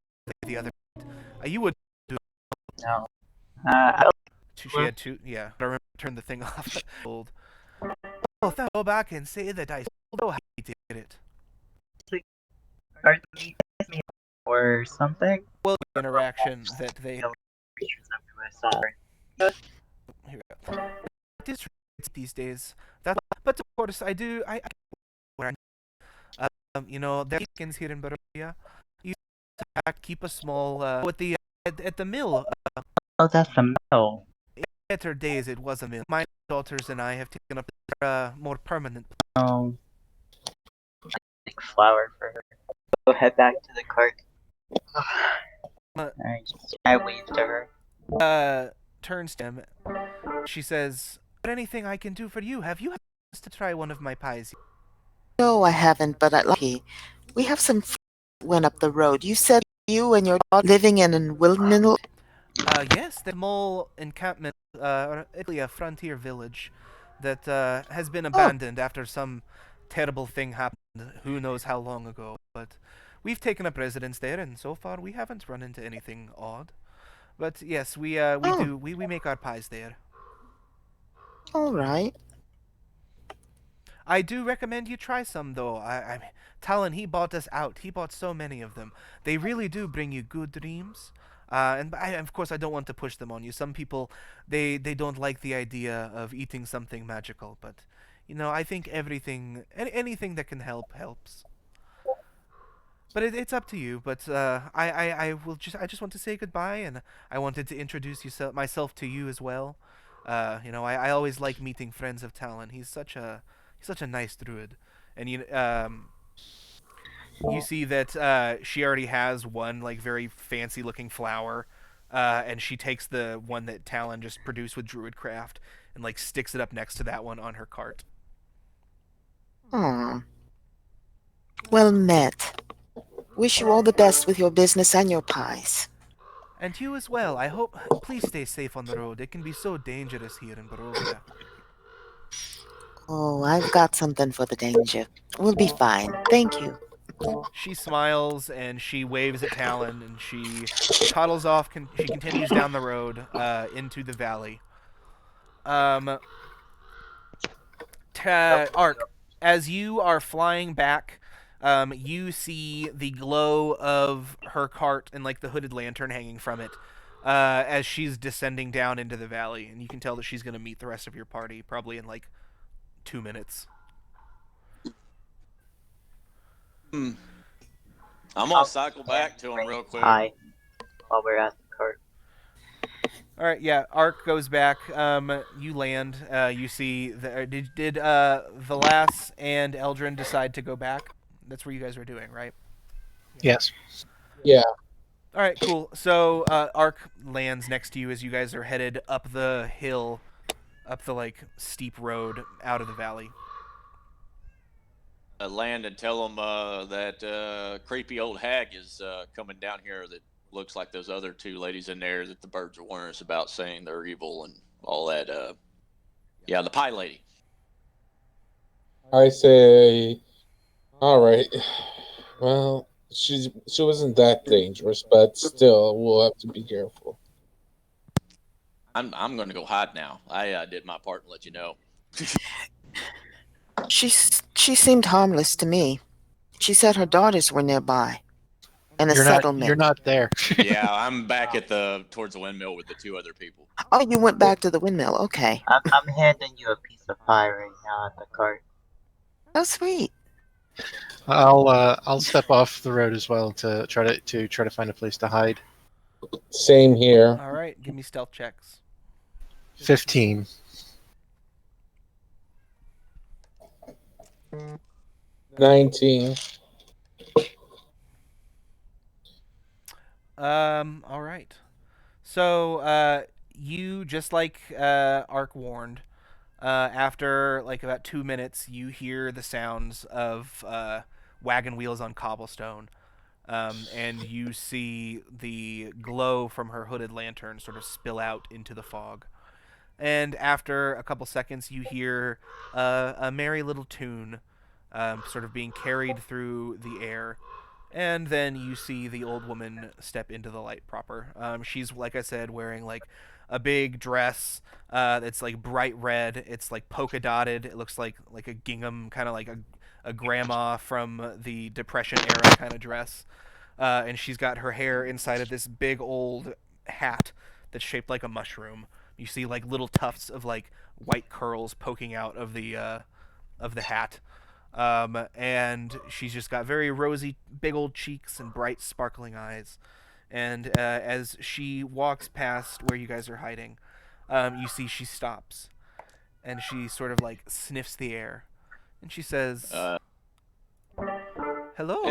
the other? You would do. No. I don't. She had 2. Yeah. I remember turn the thing off. Old. Oh, go back and say that I know how he did it. Are you guys me or something? Well, interaction that they. Here we go. These days. That, but of course, I do. You know, there are chickens here in Barovia. You have to keep a small with the at the mill. Oh, that's the mill. In better days, it was a mill. My daughters and I have taken up more permanent. Oh, like flour for her. Go head back to the cart. I waved to her. Turns to him. She says, "Anything I can do for you? Have you had a chance to try one of my pies?" No, I haven't, but I'd like. We have some went up the road. You said you and your daughter living in a wilderness. Yes, the mole encampment, Italy, a frontier village that has been abandoned after some terrible thing happened. Who knows how long ago? But we've taken up residence there, and so far we haven't run into anything odd. But yes, we do we make our pies there. All right. I do recommend you try some, though. I mean, Talon, he bought us out. He bought so many of them. They really do bring you good dreams. And of course, I don't want to push them on you. Some people, they don't like the idea of eating something magical. But, you know, I think anything that can help helps. But it's up to you. But I just want to say goodbye, and I wanted to introduce myself to you as well. You know, I always like meeting friends of Talon. He's such a nice druid, and you see that she already has one like very fancy looking flower, and she takes the one that Talon just produced with Druidcraft and like sticks it up next to that one on her cart. Aw. Well met. Wish you all the best with your business and your pies. And you as well. I hope. Please stay safe on the road. It can be so dangerous here in Barovia. Oh, I've got something for the danger. We'll be fine. Thank you. She smiles and she waves at Talon and she toddles off. She continues down the road into the valley. Ark, as you are flying back, you see the glow of her cart and like the hooded lantern hanging from it as she's descending down into the valley, and you can tell that she's going to meet the rest of your party probably in like 2 minutes. I'm gonna cycle back to him real quick. Hi. While we're at the cart. All right, yeah. Ark goes back. You land. You see did Velas and Eldrin decide to go back? That's where you guys were doing, right? Yes. Yeah. All right, cool. So Ark lands next to you as you guys are headed up the hill, up the like steep road out of the valley. Land and tell them that creepy old hag is coming down here that looks like those other 2 ladies in there that the birds are warning us about, saying they're evil and all that. Yeah, the pie lady. I say, all right. Well, she wasn't that dangerous, but still, we'll have to be careful. I'm going to go hide now. I did my part and let you know. She seemed harmless to me. She said her daughters were nearby. In a settlement. You're not there. Yeah, I'm back at towards the windmill with the 2 other people. Oh, you went back to the windmill. Okay. I'm handing you a piece of pie right now at the cart. Oh, sweet. I'll step off the road as well to try to find a place to hide. Same here. All right, give me stealth checks. 15. 19. All right. So, you just like Ark warned. After like about 2 minutes, you hear the sounds of wagon wheels on cobblestone, and you see the glow from her hooded lantern sort of spill out into the fog. And after a couple seconds, you hear a merry little tune, sort of being carried through the air. And then you see the old woman step into the light proper. She's, like I said, wearing like a big dress that's like bright red. It's like polka dotted. It looks like a gingham, kind of like a grandma from the Depression era kind of dress. And she's got her hair inside of this big old hat that's shaped like a mushroom. You see like little tufts of like white curls poking out of the hat. And she's just got very rosy, big old cheeks and bright, sparkling eyes. And as she walks past where you guys are hiding, you see she stops, and she sort of like sniffs the air, and she says, "Hello."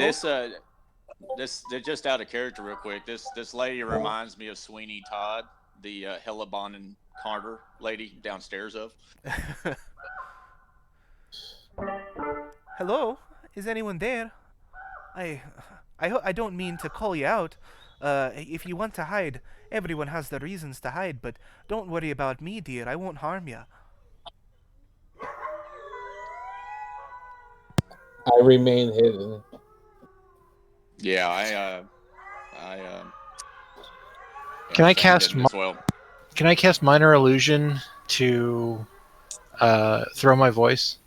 This just out of character, real quick. This lady reminds me of Sweeney Todd, the Hellebon and Carter lady downstairs of. Hello, is anyone there? I don't mean to call you out. If you want to hide, everyone has their reasons to hide, but don't worry about me, dear. I won't harm you. I remain hidden. Yeah, Can I cast? as well. Can I cast minor illusion to throw my voice?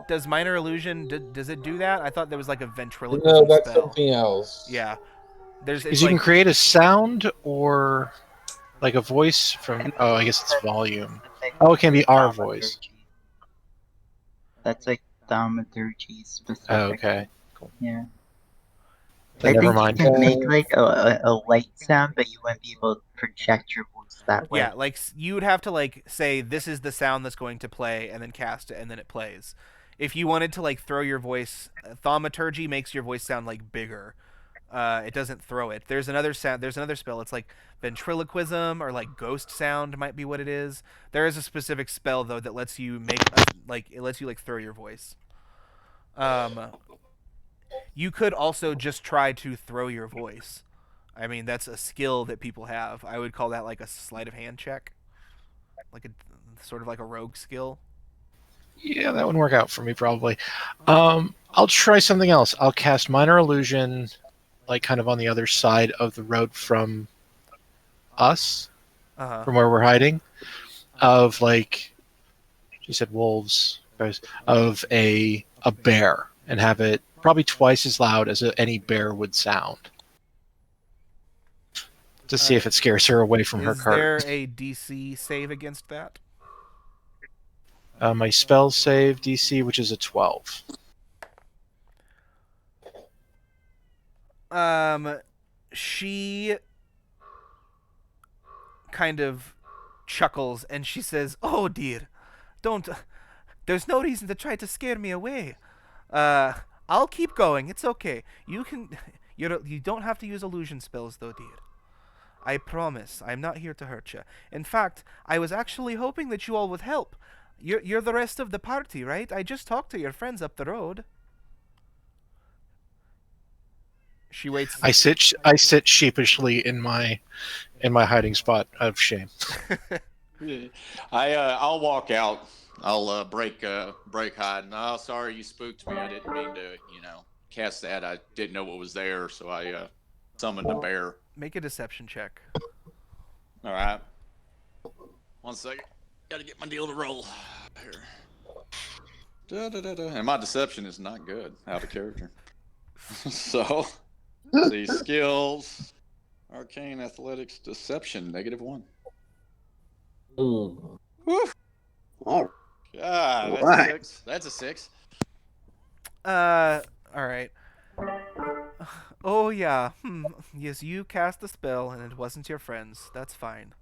Does minor illusion does it do that? I thought there was like a ventriloquism No, that's spell. something else. Yeah, Because you can create a sound or like a voice from. Oh, I guess it's volume. Oh, it can be our voice. That's like thaumaturgy specific. Oh, okay. Cool. Yeah. Then never mind. You can make like a light sound, but you wouldn't be able to project your voice that way. Yeah, like you would have to like say this is the sound that's going to play, and then cast it, and then it plays. If you wanted to like throw your voice, thaumaturgy makes your voice sound like bigger. It doesn't throw it. There's another sound. There's another spell. It's like ventriloquism or like ghost sound might be what it is. There is a specific spell though that lets you make like it lets you like throw your voice. You could also just try to throw your voice. I mean, that's a skill that people have. I would call that like a sleight of hand check, like a sort of like a rogue skill. Yeah, that would work out for me probably. I'll try something else. I'll cast minor illusion, like kind of on the other side of the road from us, from where we're hiding, of like you said, wolves, guys, of a bear, and have it probably twice as loud as any bear would sound. To see if it scares her away from her cart. Is there a DC save against that? My spell save DC, which is a 12. She kind of chuckles and she says, "Oh dear, don't. There's no reason to try to scare me away. I'll keep going. It's okay. You can. You don't have to use illusion spells, though, dear. I promise. I'm not here to hurt you. In fact, I was actually hoping that you all would help. You're the rest of the party, right? I just talked to your friends up the road." She waits. I sit sheepishly in my hiding spot of shame. I'll walk out. I'll break hide. No, sorry, you spooked me. I didn't mean to, cast that. I didn't know what was there, so I summoned a bear. Make a deception check. All right. 1 second. Gotta get my deal to roll. Here. And my deception is not good. Out of character. So, the skills, arcane, athletics, deception, -1. Ooh. Whew. Oh. God, that's a 6. That's a 6. All right. Oh yeah. Yes, you cast the spell and it wasn't your friends. That's fine.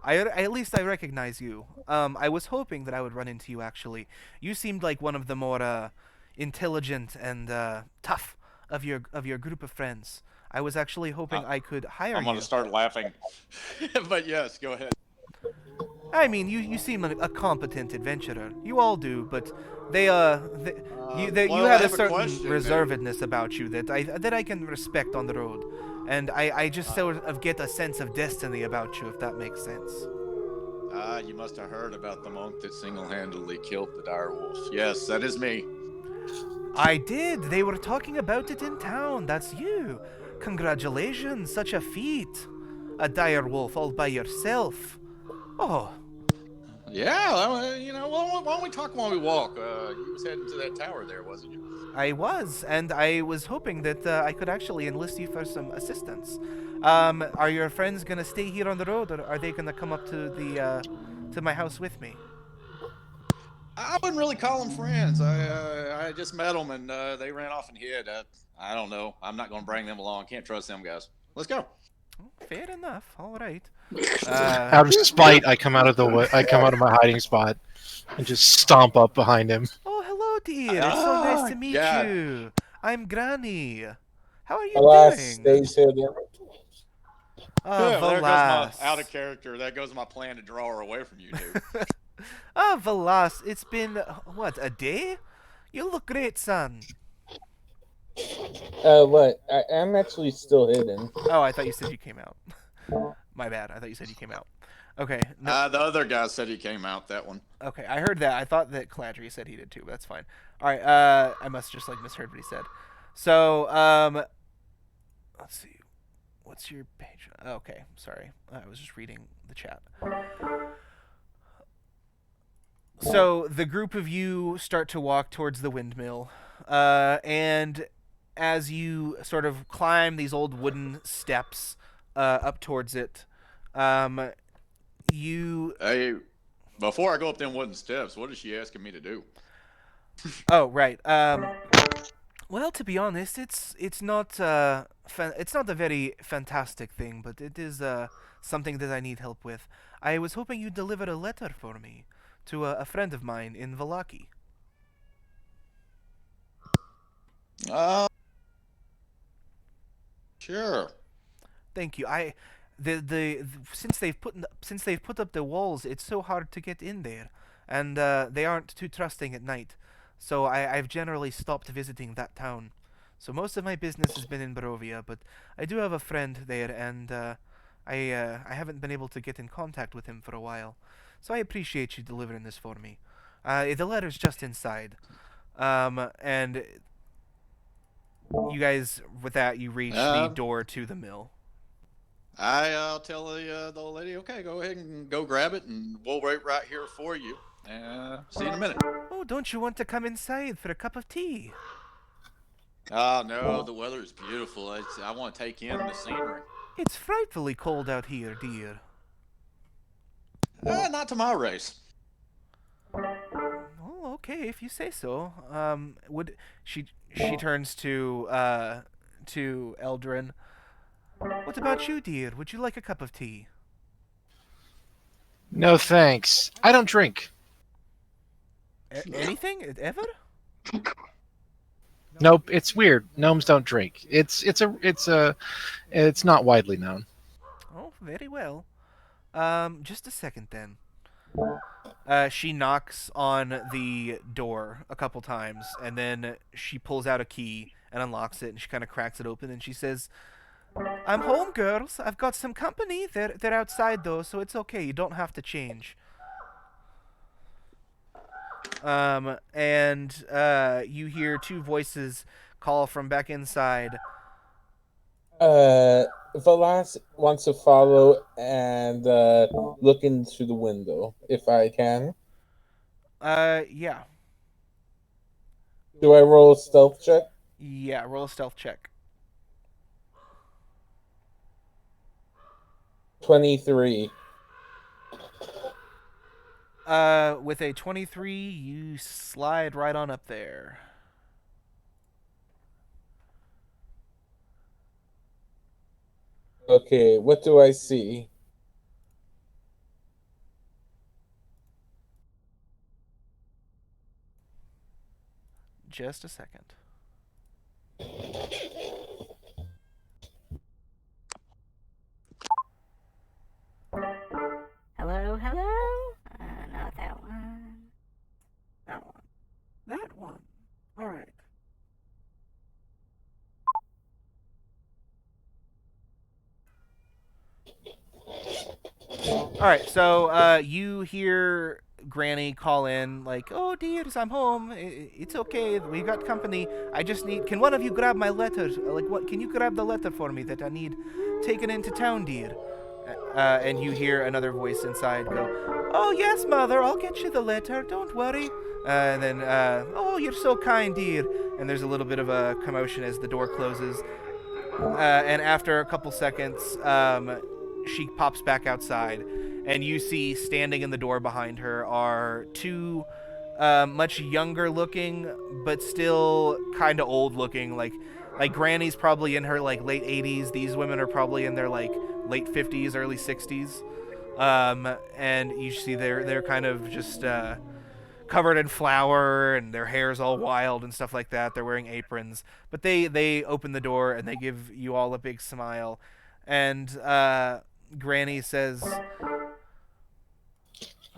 At least I recognize you. I was hoping that I would run into you. Actually, you seemed like one of the more intelligent and tough of your group of friends. I was actually hoping I could hire I'm you. going to start laughing. But yes, go ahead. I mean, you seem like a competent adventurer. You all do, but you Well, I had a have a certain question. reservedness about you that I can respect on the road, and I just sort of get a sense of destiny about you, if that makes sense. You must have heard about the monk that single-handedly killed the dire wolf. Yes, that is me. I did. They were talking about it in town. That's you. Congratulations, such a feat. A dire wolf all by yourself. Oh, Yeah, well, why don't we talk while we walk? You was heading to that tower there, wasn't you? I was, and I was hoping that I could actually enlist you for some assistance. Are your friends gonna stay here on the road, or are they gonna come up to the to my house with me? I wouldn't really call them friends. I just met them and they ran off and hid. I don't know. I'm not going to bring them along. Can't trust them guys. Let's go. Fair enough. All right. Out of spite, I come out of my hiding spot and just stomp up behind him. Oh, hello, dear. It's so nice to meet you. I'm Granny. How are you Alas, doing? stays hidden. Ah, There goes my Valas. out of character. That goes my plan to draw her away from you two. Ah, Valas. It's been what, a day? You look great, son. What? I am actually still hidden. Oh, I thought you said you came out. My bad. I thought you said you came out. Okay. No. The other guy said he came out. That one. Okay, I heard that. I thought that Cladry said he did too, but that's fine. All right. I must just like misheard what he said. So, let's see. What's your page? Okay, sorry. I was just reading the chat. So the group of you start to walk towards the windmill, and as you sort of climb these old wooden steps up towards it, you. Hey, before I go up them wooden steps, what is she asking me to do? Oh, right. Well, to be honest, it's not it's not a very fantastic thing, but it is something that I need help with. I was hoping you'd deliver a letter for me to a friend of mine in Valaki. Sure. Thank you. Since they've put up the walls, it's so hard to get in there, and they aren't too trusting at night. So I've generally stopped visiting that town. So most of my business has been in Barovia, but I do have a friend there, and I haven't been able to get in contact with him for a while. So I appreciate you delivering this for me. The letter's just inside, and you guys, with that, you reach the door to the mill. I'll tell the old lady, okay, go ahead and go grab it, and we'll wait right here for you. See you in a minute. Oh, don't you want to come inside for a cup of tea? Oh, no, the weather is beautiful. I want to take in the scenery. It's frightfully cold out here, dear. Not to my race. Oh, okay, if you say so. Would she turns to Eldrin. What about you, dear? Would you like a cup of tea? No thanks. I don't drink. Anything? Ever? Nope, it's weird. Gnomes don't drink. It's not widely known. Oh, very well. Just a second then. She knocks on the door a couple times, and then she pulls out a key and unlocks it, and she kind of cracks it open, and she says, "I'm home, girls. I've got some company. They're outside though, so it's okay. You don't have to change." And you hear two voices call from back inside. Valas wants to follow and look into the window, if I can. Yeah. Do I roll a stealth check? Yeah, roll a stealth check. 23. With a 23, you slide right on up there. Okay, what do I see? just a second. Hello, hello? Not that one. That one. That one. All right. All right, so you hear Granny call in, like, "Oh, dears, I'm home. It's okay. We got company. I just need. Can one of you grab my letter? Like, what? Can you grab the letter for me that I need taken into town, dear?" And you hear another voice inside go, "Oh yes, mother. I'll get you the letter. Don't worry." And then, "Oh, you're so kind, dear." And there's a little bit of a commotion as the door closes. And after a couple seconds, she pops back outside, and you see standing in the door behind her are two much younger looking, but still kind of old looking. Like Granny's probably in her like late 80s. These women are probably in their like late 50s, early 60s. And you see they're kind of just covered in flour, and their hair's all wild and stuff like that. They're wearing aprons, but they open the door and they give you all a big smile. And Granny says,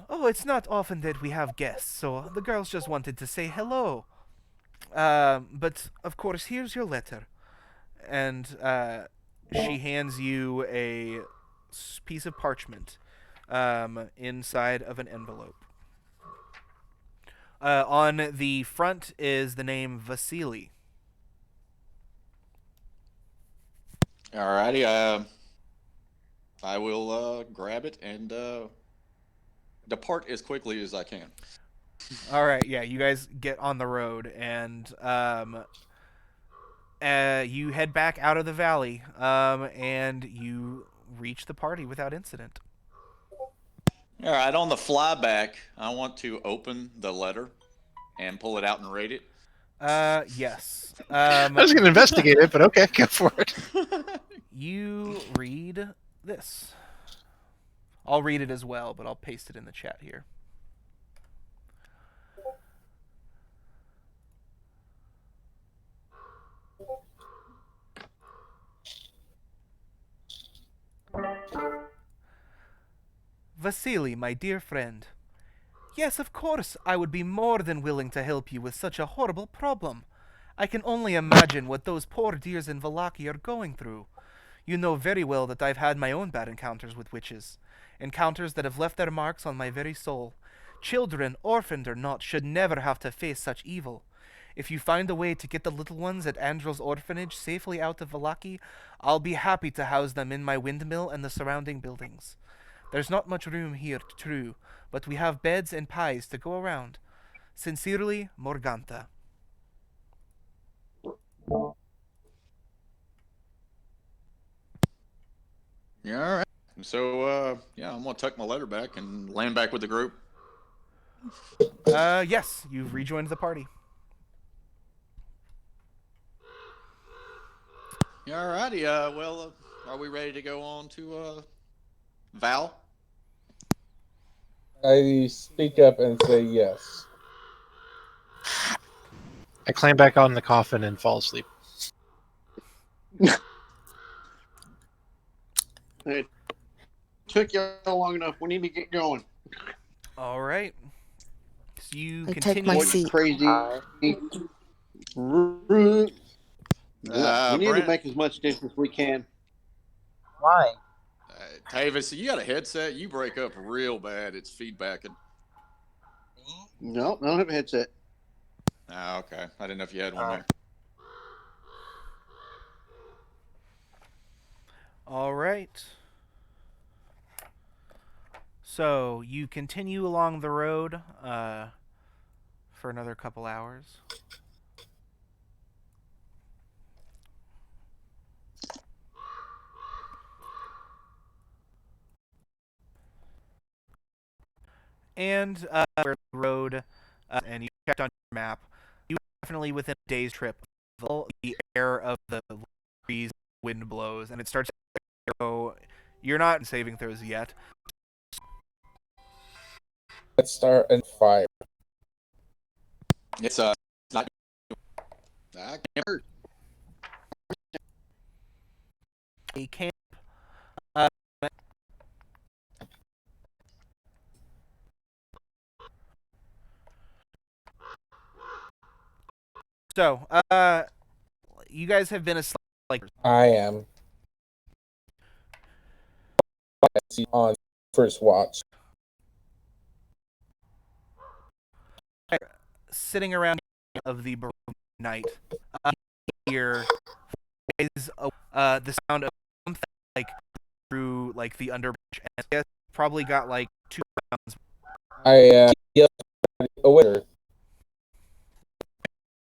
"Oh, it's not often that we have guests, so the girls just wanted to say hello. But of course, here's your letter." And she hands you a piece of parchment inside of an envelope. On the front is the name Vasily. Alrighty, I will grab it and depart as quickly as I can. All right, yeah, you guys get on the road, and you head back out of the valley, and you reach the party without incident. All right, on the flyback, I want to open the letter and pull it out and read it. Yes. I was going to investigate it, but okay, go for it. You read this. I'll read it as well, but I'll paste it in the chat here. Vasily, my dear friend. Yes, of course, I would be more than willing to help you with such a horrible problem. I can only imagine what those poor dears in Vallaki are going through. You know very well that I've had my own bad encounters with witches. Encounters that have left their marks on my very soul. Children, orphaned or not, should never have to face such evil. If you find a way to get the little ones at Andrel's orphanage safely out of Vallaki, I'll be happy to house them in my windmill and the surrounding buildings. There's not much room here, true, but we have beds and pies to go around. Sincerely, Morganta. Yeah, all right. So, yeah, I'm going to tuck my letter back and land back with the group. Yes, you've rejoined the party. Yeah, all righty. Well, are we ready to go on to Val? I speak up and say yes. I climb back on the coffin and fall asleep. It took you long enough. We need to get going. All right. So you I continue. take my seat. Crazy. We need to make as much distance as we can. Why? Tavis, you got a headset? You break up real bad. It's feedbacking. No, I don't have a headset. Ah, okay. I didn't know if you had one there. All right. So you continue along the road for another couple hours. And where the road, and you checked on your map, you are definitely within a day's trip. The air of the breeze, wind blows, and it starts to go. You're not in saving throws yet. Let's start and fire. It's not I can't hurt. A camp. Uh, so, you guys have been asleep. Like I am. On first watch. Sitting around of the night, here is the sound of something like through like the underbrush, and I guess probably got like 2 rounds. I yell a waiter.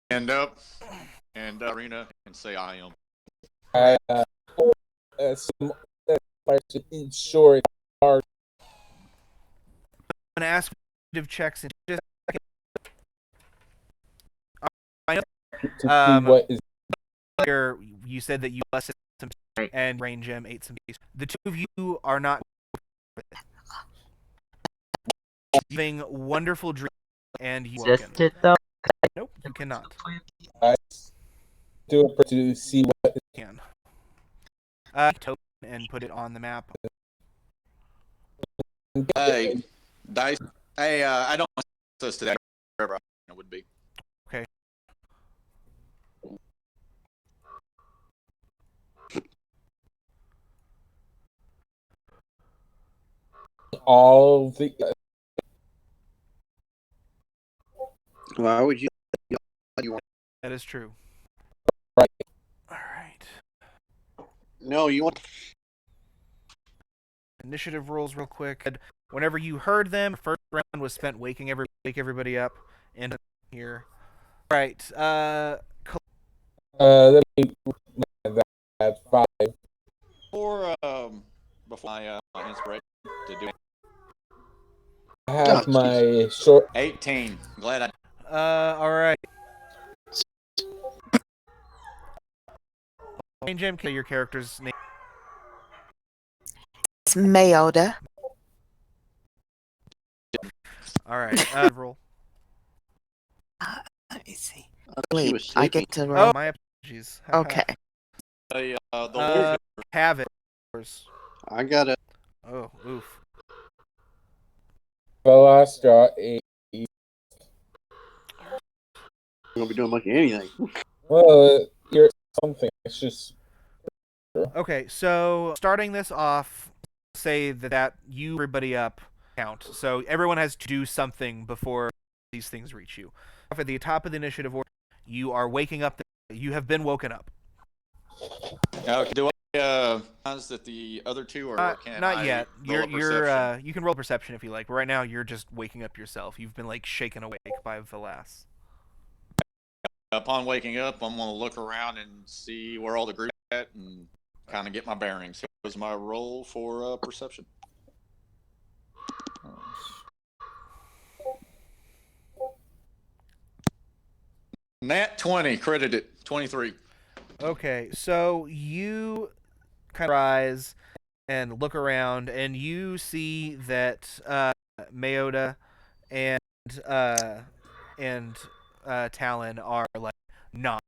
Stand up and arena and say I am. I sure it's hard. I'm gonna ask checks in just a second. I know. To see what is. Here, you said that you busted some and Rain Gem ate some days. The two of you are not having wonderful dreams and you woken. Just it though. Nope, you cannot. I do it to see what you can. Token and put it on the map. Hey, Dice. Hey, I don't want us today. Wherever I would be. Okay. All the. Why would you? That is true. Right. All right. No, you want. Initiative rolls real quick. Whenever you heard them, first round was spent wake everybody up, and here. All right. Let me that 5. Before my inspiration to do. I have my short 18. Glad I. All right. Jim, your character's name. It's Mayota. All right. Roll. Let me see. Wait, I get to roll. Oh, my apologies. Okay. Have it. I got it. Oh, oof. The last draw 8. I'm gonna be doing much of anything. Well, you're something. It's just. Okay, so starting this off, say that you everybody up count. So everyone has to do something before these things reach you. At the top of the initiative order, you are waking up. You have been woken up. Okay. Do I realize that the other two are? Not yet. You can roll perception if you like. But right now, you're just waking up yourself. You've been like shaken awake by Velas. Upon waking up, I'm gonna look around and see where all the group at and kind of get my bearings. What was my roll for perception? Nat 20, credited 23. Okay, so you kind of rise and look around, and you see that Mayota and Talon are like not,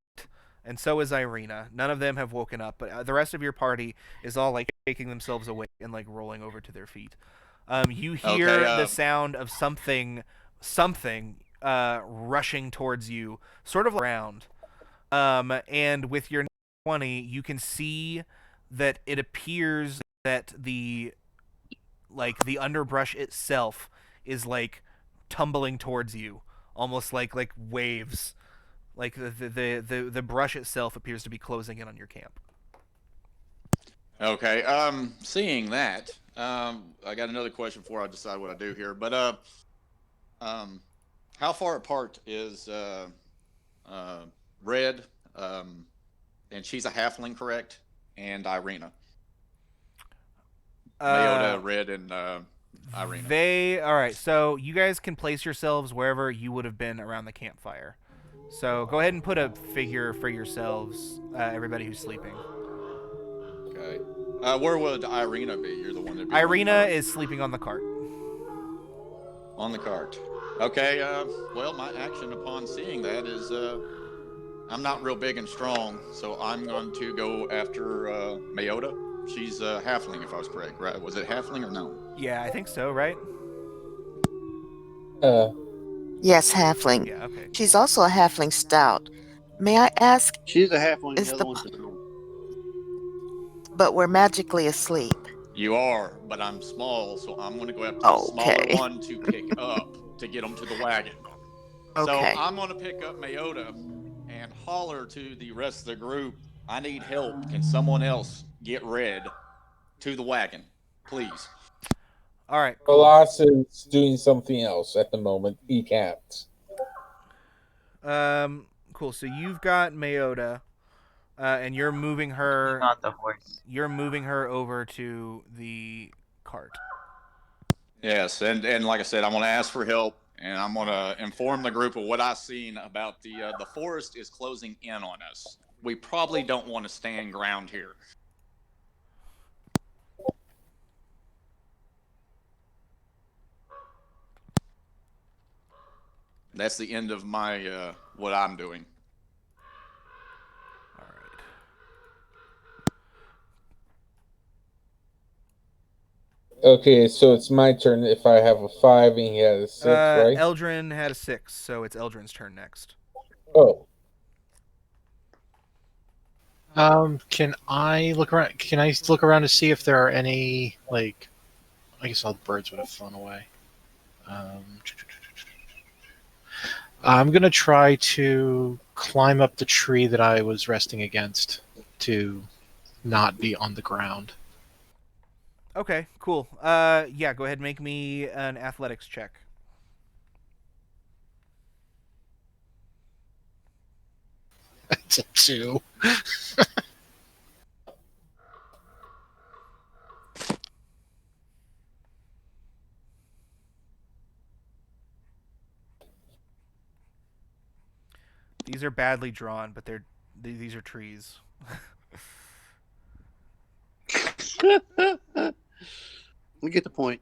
and so is Irina. None of them have woken up, but the rest of your party is all like shaking themselves awake and like rolling over to their feet. You hear the sound of something rushing towards you, sort of around. And with your 20, you can see that it appears that the underbrush itself is like tumbling towards you, almost like waves. Like the brush itself appears to be closing in on your camp. Okay. Seeing that, I got another question before I decide what I do here. But how far apart is Red? And she's a halfling, correct? And Irina. Mayota, Red, and Irina. All right. So you guys can place yourselves wherever you would have been around the campfire. So go ahead and put a figure for yourselves, everybody who's sleeping. Okay. Where would Irina be? You're the one that. Irina is sleeping on the cart. On the cart. Okay. Well, my action upon seeing that is I'm not real big and strong, so I'm going to go after Mayota. She's a halfling, if I was correct, right? Was it halfling or no? Yeah, I think so, right? Yes, halfling. Yeah, okay. She's also a halfling stout. May I ask? She's a halfling. Is The the other one's a gnome. but we're magically asleep. You are, but I'm small, so I'm going to go after the smaller Okay. one to pick up to get them to the wagon. So Okay. I'm going to pick up Mayota and holler to the rest of the group, I need help. Can someone else get Red to the wagon, please? All right, cool. Velas is doing something else at the moment. He can't. Cool. So you've got Mayota, and you're moving her. Not the horse. You're moving her over to the cart. Yes, and like I said, I'm going to ask for help, and I'm going to inform the group of what I've seen about the forest is closing in on us. We probably don't want to stand ground here. That's the end of my what I'm doing. All right. Okay, so it's my turn if I have a 5 and he has a 6, right? Eldrin had a 6, so it's Eldrin's turn next. Oh. Can I look around? Can I look around to see if there are any, like, I guess all the birds would have flown away. I'm gonna try to climb up the tree that I was resting against to not be on the ground. Okay, cool. Yeah, go ahead and make me an athletics check. It's a 2. These are badly drawn, but these are trees. We get the point.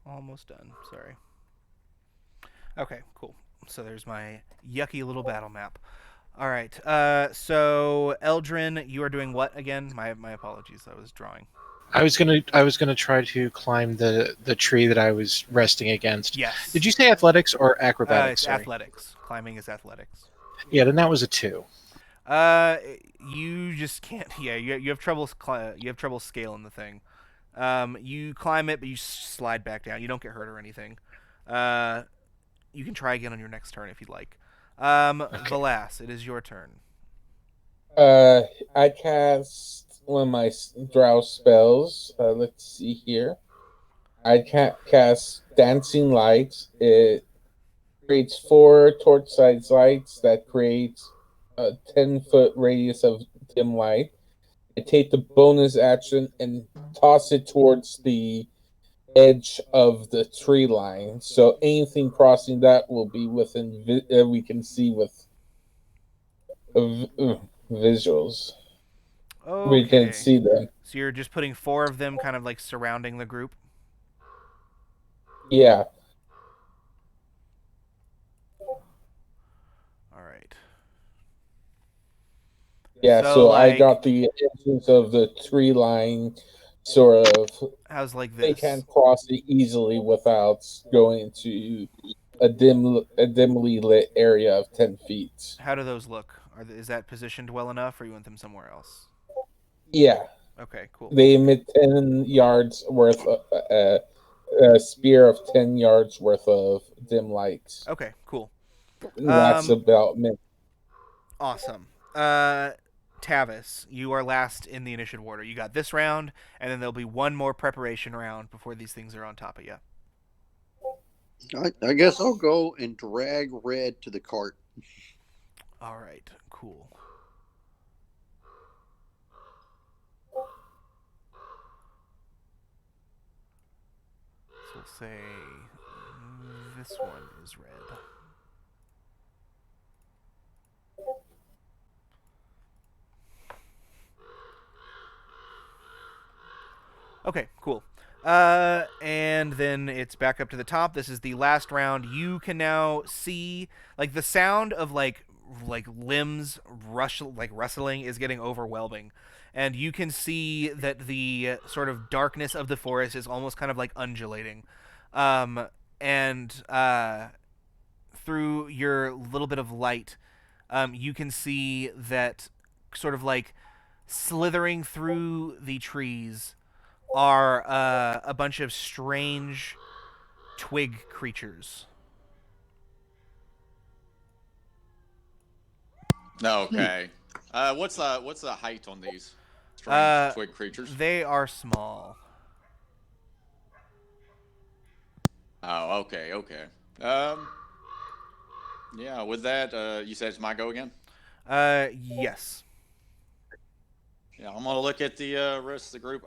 Almost done. Sorry. Okay, cool. So there's my yucky little battle map. All right. So Eldrin, you are doing what again? My apologies. I was drawing. I was gonna try to climb the tree that I was resting against. Yes. Did you say athletics or acrobatics? It's Sorry. athletics. Climbing is athletics. Yeah, then that was a 2. You just can't. Yeah, you have trouble. You have trouble scaling the thing. You climb it, but you slide back down. You don't get hurt or anything. You can try again on your next turn if you'd like. Okay. Velas, it is your turn. I cast one of my drow spells. Let's see here. I cast Dancing Light. It creates 4 torch-sized lights that creates a 10-foot radius of dim light. I take the bonus action and toss it towards the edge of the tree line. So anything crossing that will be within we can see with visuals. Okay. We can see them. So you're just putting 4 of them kind of like surrounding the group? Yeah. All right. Yeah, so like, I got the edges of the tree line sort of. How's like this? They can cross it easily without going to a dimly lit area of 10 feet. How do those look? Is that positioned well enough, or you want them somewhere else? Yeah. Okay, cool. They emit 10 yards worth of a spear of 10 yards worth of dim light. Okay, cool. That's about me. Awesome. Tavis, you are last in the initiative order. You got this round, and then there'll be one more preparation round before these things are on top of you. I guess I'll go and drag Red to the cart. All right, cool. So we'll say this one is red. Okay, cool. And then it's back up to the top. This is the last round. You can now see like the sound of like limbs rustling is getting overwhelming, and you can see that the sort of darkness of the forest is almost kind of like undulating, and through your little bit of light, you can see that sort of like slithering through the trees are a bunch of strange twig creatures. Okay. What's the height on these strange twig creatures? They are small. Oh, okay, okay. Yeah. With that, you said it's my go again. Yes. Yeah, I'm gonna look at the rest of the group.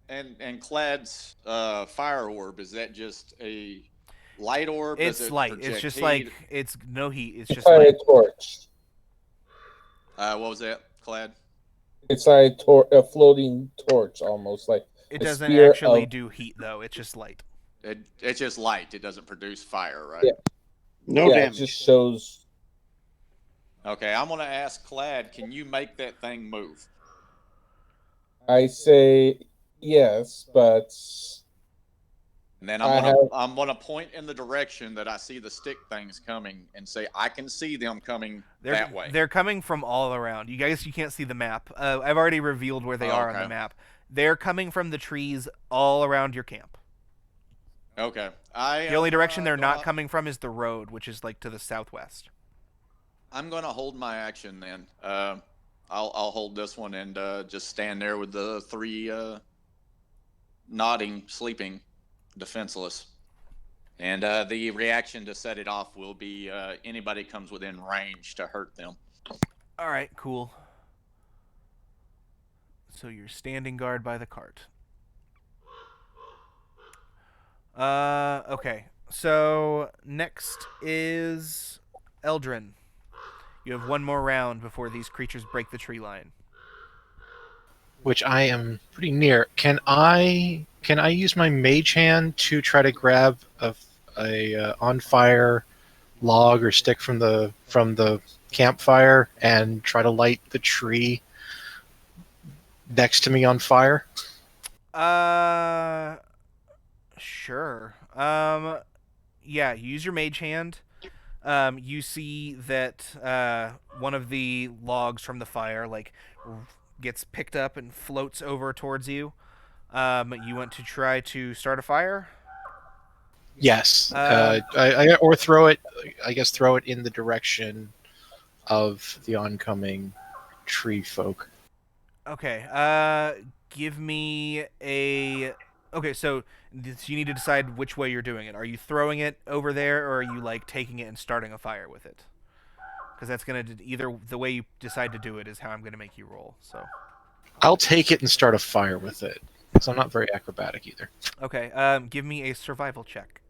And Clad's fire orb, is that just a light orb? Does It's it light. project It's just heat? like it's no heat. It's just like light. a torch. What was that, Clad? It's like a floating torch, almost like It a doesn't spear actually of... do heat though. It's just light. It's just light. It doesn't produce fire, right? Yeah. No yeah, damage. It just shows. Okay, I'm gonna ask Clad. Can you make that thing move? I say yes, but And then I I'm gonna point in the direction that I see the stick things coming, and say I can see them coming that way. They're coming from all around. You can't see the map. I've already revealed where they are on the map. They're coming from the trees all around your camp. Okay. The only direction they're not coming from is the road, which is like to the southwest. I'm gonna hold my action then. I'll hold this one and just stand there with the three nodding, sleeping, defenseless. And the reaction to set it off will be anybody comes within range to hurt them. All right, cool. So you're standing guard by the cart. Okay. So next is Eldrin. You have one more round before these creatures break the tree line. Which I am pretty near. Can I use my mage hand to try to grab a on fire log or stick from the campfire and try to light the tree next to me on fire? Sure. Yeah, use your mage hand. You see that one of the logs from the fire gets picked up and floats over towards you. You want to try to start a fire? Yes. Or throw it. I guess throw it in the direction of the oncoming tree folk. Okay. Give me a. Okay, so you need to decide which way you're doing it. Are you throwing it over there, or are you taking it and starting a fire with it? Because that's gonna either the way you decide to do it is how I'm gonna make you roll. So. I'll take it and start a fire with it, because I'm not very acrobatic either. Okay. Give me a survival check.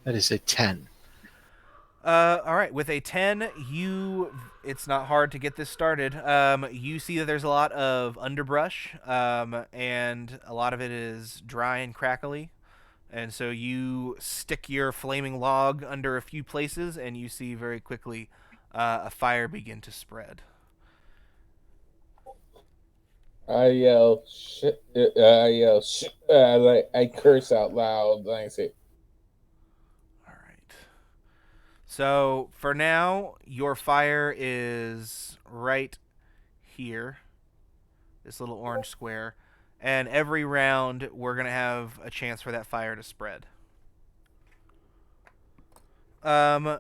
That is a 10. All right. With a 10, it's not hard to get this started. You see that there's a lot of underbrush, and a lot of it is dry and crackly. And so you stick your flaming log under a few places, and you see very quickly a fire begin to spread. I yell shit. I curse out loud. And I say, So for now, your fire is right here, this little orange square, and every round we're gonna have a chance for that fire to spread. So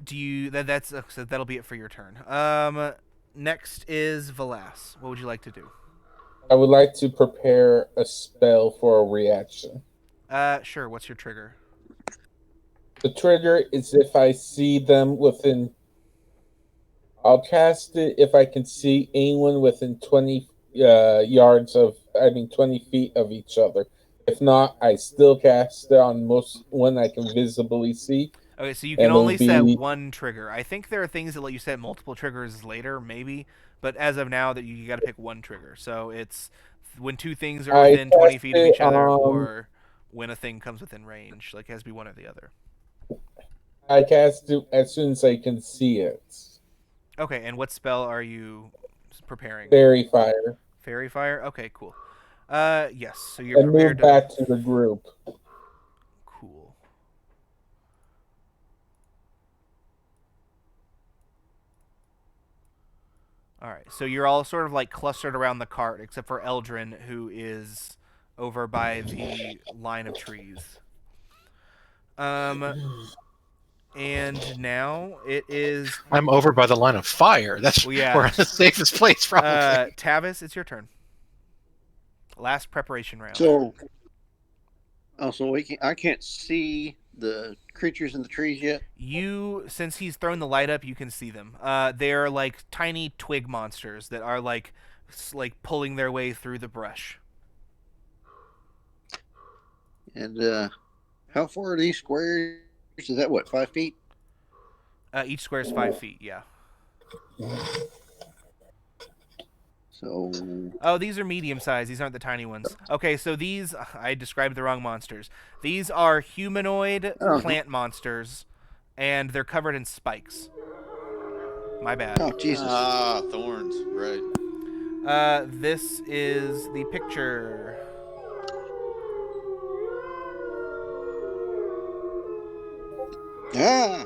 that'll be it for your turn. Next is Velas. What would you like to do? I would like to prepare a spell for a reaction. Sure. What's your trigger? The trigger is if I see them within. I'll cast it if I can see anyone within 20 yards of, 20 feet of each other. If not, I still cast it on most when I can visibly see. Okay, so you can And it'll only set be. one trigger. I think there are things that let you set multiple triggers later, maybe, but as of now, that you got to pick one trigger. So it's when two things are I within 20 cast feet of it, each other, or when a thing comes within range. Like it has to be one or the other. I cast it as soon as I can see it. Okay, and what spell are you preparing? Fairy fire. Fairy fire. Okay, cool. Yes. So you're And prepared move to. back to the group. Cool. All right, so you're all sort of like clustered around the cart, except for Eldrin, who is over by the line of trees. And now it is. I'm over by the line of fire. That's Well, yeah. where I'm the safest place, probably. Tavis, it's your turn. Last preparation round. So I can't see the creatures in the trees yet. Since he's thrown the light up, you can see them. They're like tiny twig monsters that are like pulling their way through the brush. And how far are these squares? Is that what, 5 feet? Each square is 5 feet. Yeah. So. Oh, these are medium sized. These aren't the tiny ones. Okay, so these I described the wrong monsters. These are humanoid plant monsters, and they're covered in spikes. My bad. Oh, Jesus. Ah, thorns. Right. This is the picture. Ah.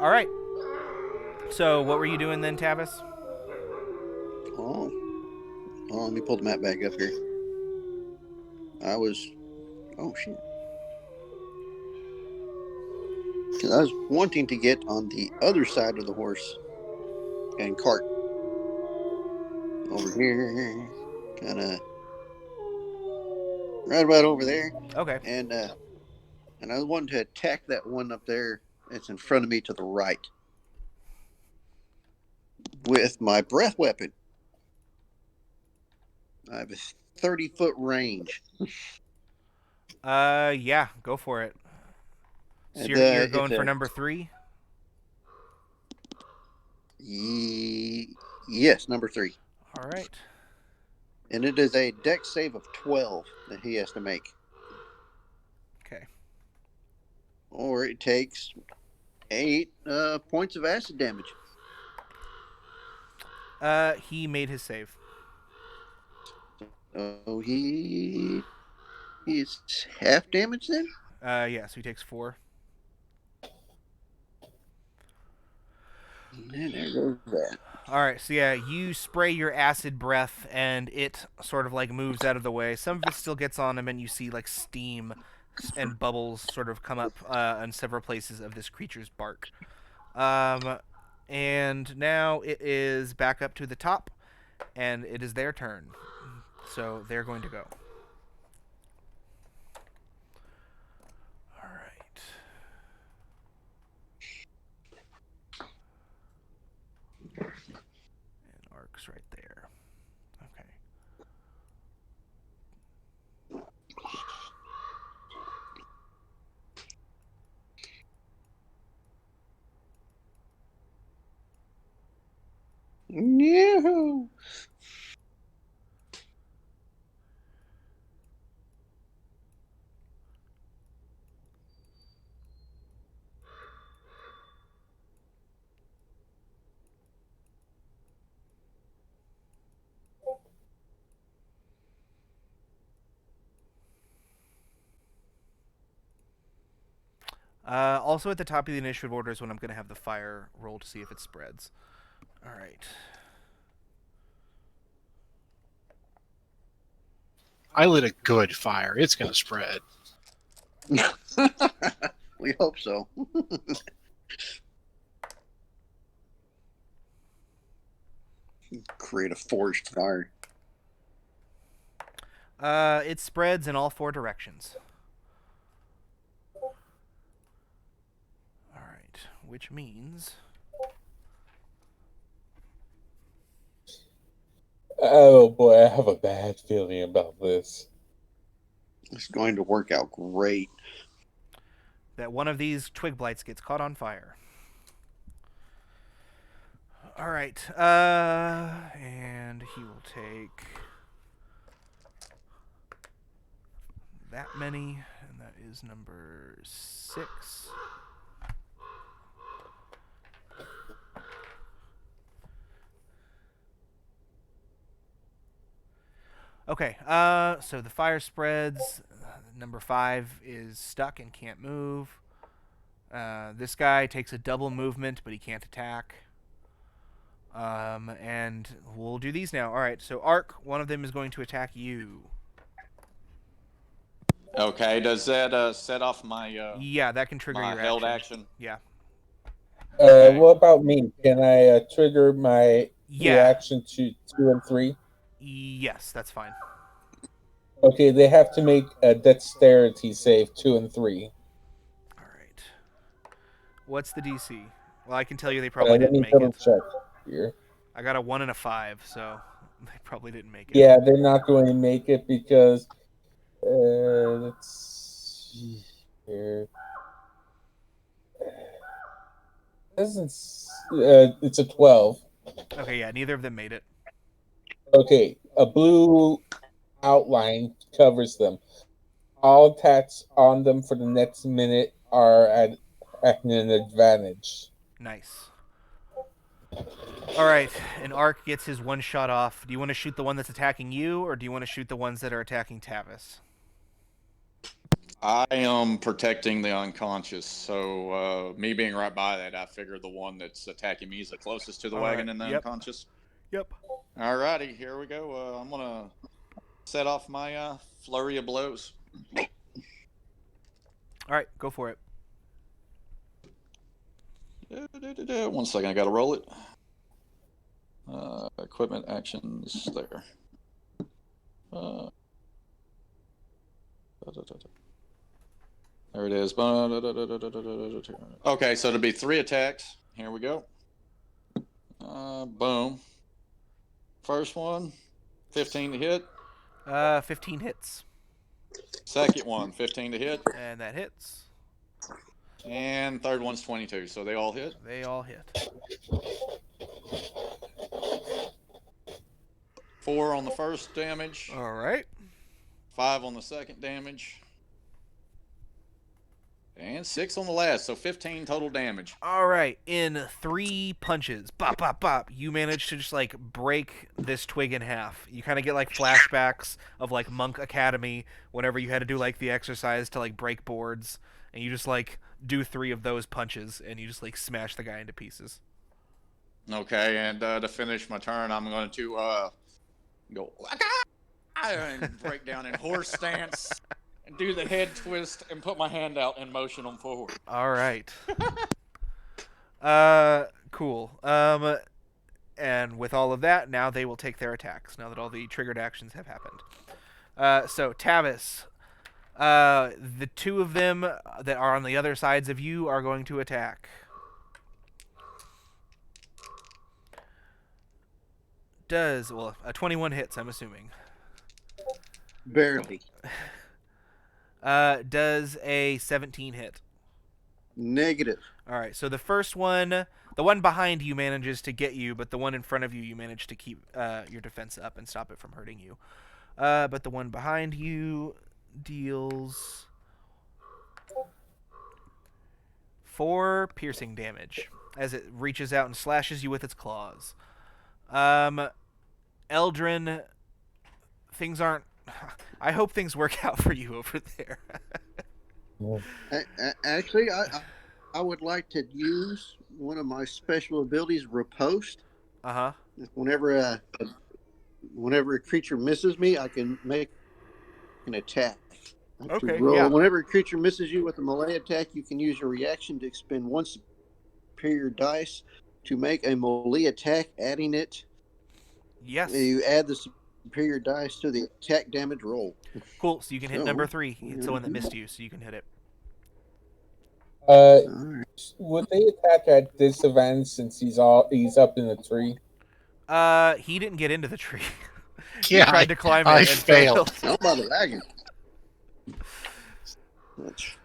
All right. So, what were you doing then, Tavis? Oh, let me pull the map back up here. Oh, shit. Because I was wanting to get on the other side of the horse and cart. Over here. Kind of right about over there. Okay. And I was wanting to attack that one up there that's in front of me to the right with my breath weapon. I have a 30-foot range. Yeah, go for it. So you're going for number 3? Yes, number 3. All right. And it is a dex save of 12 that he has to make. Okay. Or it takes 8 points of acid damage. He made his save. Oh, he's half damage then? Yeah, so he takes 4. And there goes that. All right, so yeah, you spray your acid breath, and it sort of like moves out of the way. Some of it still gets on him, and you see like steam and bubbles sort of come up on several places of this creature's bark. And now it is back up to the top, and it is their turn. So they're going to go. All right. And Ark's right there. Okay. No. Also at the top of the initiative order is when I'm going to have the fire roll to see if it spreads. All right. I lit a good fire. It's going to spread. We hope so. Create a forest fire. It spreads in all 4 directions. All right, which means Oh boy, I have a bad feeling about this. It's going to work out great. that one of these twig blights gets caught on fire. All right, and he will take that many, and that is number 6. Okay, so the fire spreads. Number 5 is stuck and can't move. This guy takes a double movement, but he can't attack. And we'll do these now. All right, so Ark, one of them is going to attack you. Okay, does that set off my yeah, that can trigger my your held action? Yeah. What about me? Can I trigger my reaction to 2 and 3? Yes, that's fine. Okay, they have to make a dexterity save 2 and 3. What's the DC? Well, I can tell you they probably Let didn't me make double it. check here. I got a 1 and a 5, so they probably didn't make it. Yeah, they're not going to make it because let's see here. It's a 12. Okay, yeah, neither of them made it. Okay, a blue outline covers them. All attacks on them for the next minute are at an advantage. Nice. All right, and Ark gets his 1 shot off. Do you want to shoot the one that's attacking you, or do you want to shoot the ones that are attacking Tavis? I am protecting the unconscious, so me being right by that, I figure the one that's attacking me is the closest to the wagon and the unconscious. Yep. Alrighty, here we go. I'm gonna set off my flurry of blows. All right, go for it. 1 second, I gotta roll it. Equipment actions there. There it is. Okay, so it'll be 3 attacks. Here we go. Boom. First one, 15 to hit. 15 hits. Second one, 15 to hit. And that hits. And third one's 22, so they all hit? They all hit. 4 on the first damage. All right. 5 on the second damage. And 6 on the last, so 15 total damage. All right, in 3 punches, bop, bop, bop, you manage to just, like, break this twig in half. You kind of get, like, flashbacks of, like, Monk Academy, whenever you had to do, like, the exercise to, like, break boards, and you just, like, do 3 of those punches, and you just, like, smash the guy into pieces. Okay, and to finish my turn, I'm going to go and break down in horse stance. And do the head twist and put my hand out and motion them forward. All right. Cool. And with all of that, now they will take their attacks, now that all the triggered actions have happened. So, Tavis, the 2 of them that are on the other sides of you are going to attack. Well, a 21 hits, I'm assuming. Barely. Does a 17 hit? Negative. All right, so the first one, the one behind you manages to get you, but the one in front of you, you manage to keep your defense up and stop it from hurting you. But the one behind you deals 4 piercing damage as it reaches out and slashes you with its claws. Eldrin, things aren't... I hope things work out for you over there. Actually, I would like to use one of my special abilities, Riposte. Uh-huh. Whenever a creature misses me, I can make an attack. Okay, yeah. Whenever a creature misses you with a melee attack, you can use your reaction to expend 1 superior dice to make a melee attack, adding it. Yes. You add the Compare your dice to the attack damage roll. Cool. So you can hit number 3. It's the one that missed you, so you can hit it. Would they attack at disadvantage since he's up in the tree? He didn't get into the tree. He Yeah, tried to climb it I and failed. Not by the wagon. That's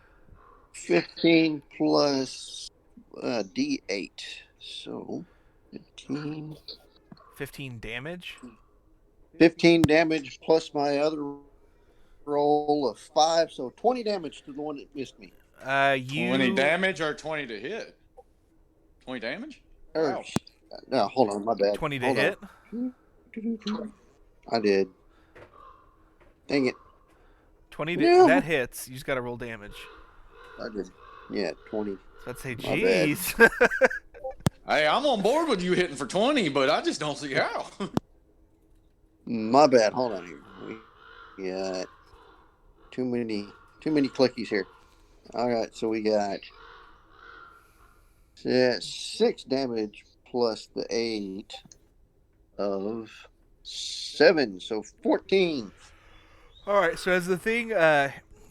15 plus D8. So 15. 15 damage? 15 damage plus my other roll of 5, so 20 damage to the one that missed me. 20 damage or 20 to hit? 20 damage? Wow. No, hold on, my bad. 20 to hold hit? On. I did. Dang it. 20 Yeah. that hits. You just got to roll damage. I did. Yeah, 20. So I'd say, My bad. jeez. Hey, I'm on board with you hitting for 20, but I just don't see how. My bad. Hold on here. We got too many clickies here. All right, so we got 6 damage plus the 8 of 7, so 14. All right, so as the thing,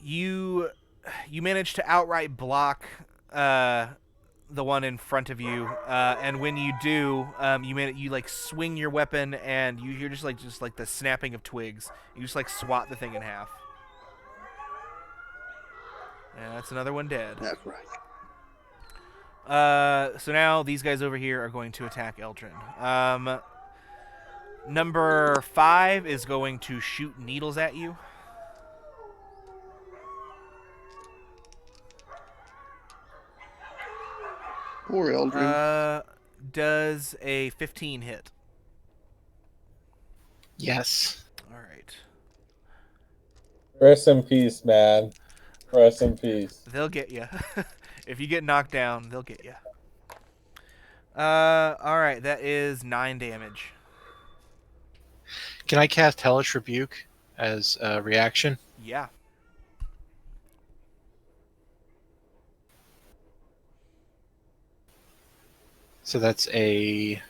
you manage to outright block the one in front of you, and when you do, you like swing your weapon, and you hear just like the snapping of twigs. You just like swat the thing in half. And that's another one dead. That's right. So now these guys over here are going to attack Eldrin. Number 5 is going to shoot needles at you. Poor Eldrin. Does a 15 hit? Yes. All right. Rest in peace, man. Rest in peace. They'll get you. If you get knocked down, they'll get you. All right, that is 9 damage. Can I cast Hellish Rebuke as a reaction? Yeah. So that's a...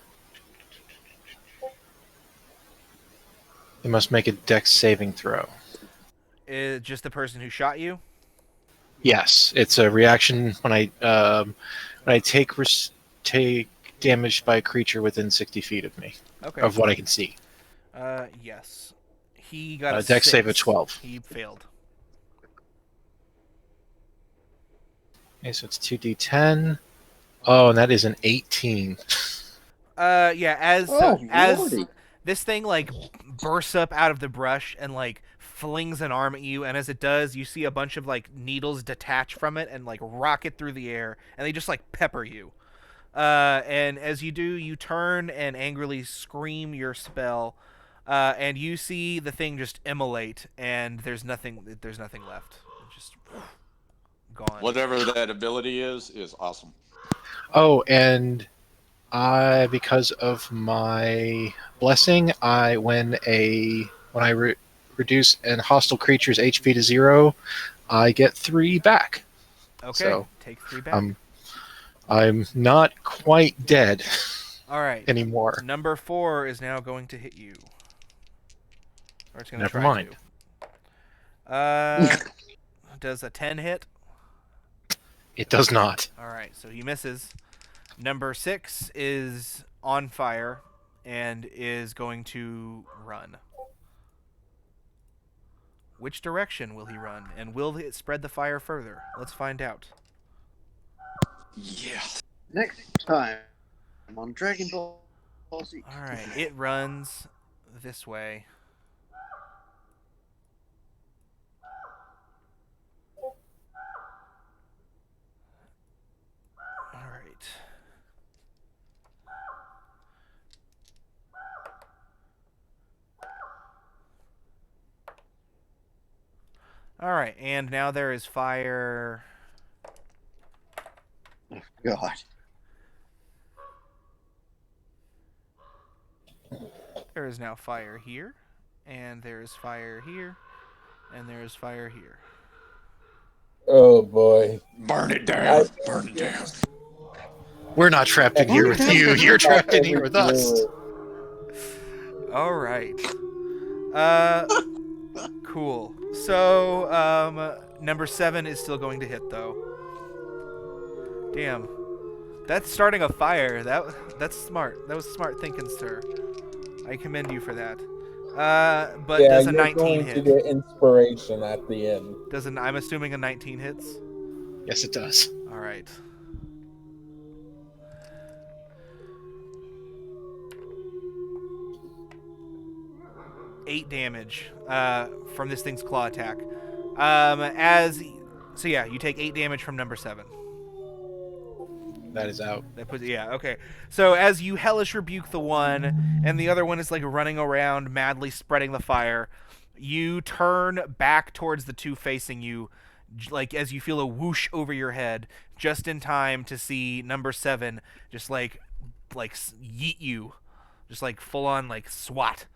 They must make a Dex saving throw. Just the person who shot you? Yes, it's a reaction when I take damage by a creature within 60 feet of me, Okay. of what I can see. Yes. He got a Dex 6. save of 12. He failed. Okay, so it's 2d10. Oh, and that is an 18. Yeah, as Lordy. this thing like bursts up out of the brush and like flings an arm at you, and as it does, you see a bunch of like needles detach from it and like rocket through the air, and they just like pepper you. And as you do, you turn and angrily scream your spell, and you see the thing just immolate, and there's nothing left. It's just gone. Whatever that ability is awesome. Oh, and because of my blessing, when I reduce a hostile creature's HP to 0, I get 3 back. Okay, so, take 3 back. I'm not quite dead. All right. Anymore. Number 4 is now going to hit you. Or it's going to Never try mind. to. Does a 10 hit? It does not. All right, so he misses. Number 6 is on fire and is going to run. Which direction will he run, and will it spread the fire further? Let's find out. Yeah. Next time on Dragon Ball Z. All right, it runs this way. All right. All right, and now there is fire. God. There is now fire here, and there is fire here, and there is fire here. Oh boy. Burn it down. Burn it down. We're not trapped in here with you. You're trapped in here with us. All right. Cool. So, number 7 is still going to hit, though. Damn. That's starting a fire. That's smart. That was smart thinking, sir. I commend you for that. But Yeah, does a you're 19 going hit? to get inspiration at the end. I'm assuming a 19 hits? Yes, it does. All right. Eight damage from this thing's claw attack. So yeah, you take 8 damage from number 7. That is out. Okay. So as you hellish rebuke the one, and the other one is like running around, madly spreading the fire, you turn back towards the two facing you, like as you feel a whoosh over your head, just in time to see number 7 just like yeet you, just like full on like swat.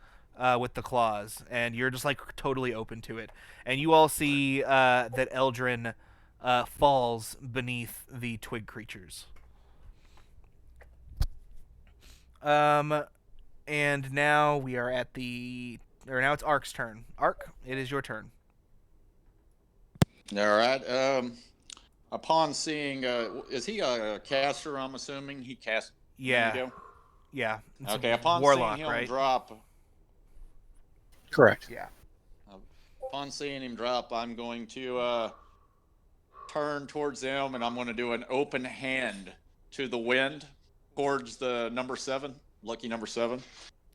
With the claws, and you're just like totally open to it. And you all see that Eldrin falls beneath the twig creatures. And now we are at now it's Ark's turn. Ark, it is your turn. All right. Upon seeing, is he a caster? I'm assuming he cast. Yeah. Yeah. Okay. Upon warlock, seeing him right? drop. Correct. Yeah. Upon seeing him drop, I'm going to turn towards them, and I'm going to do an open hand to the wind towards the number 7, lucky number 7.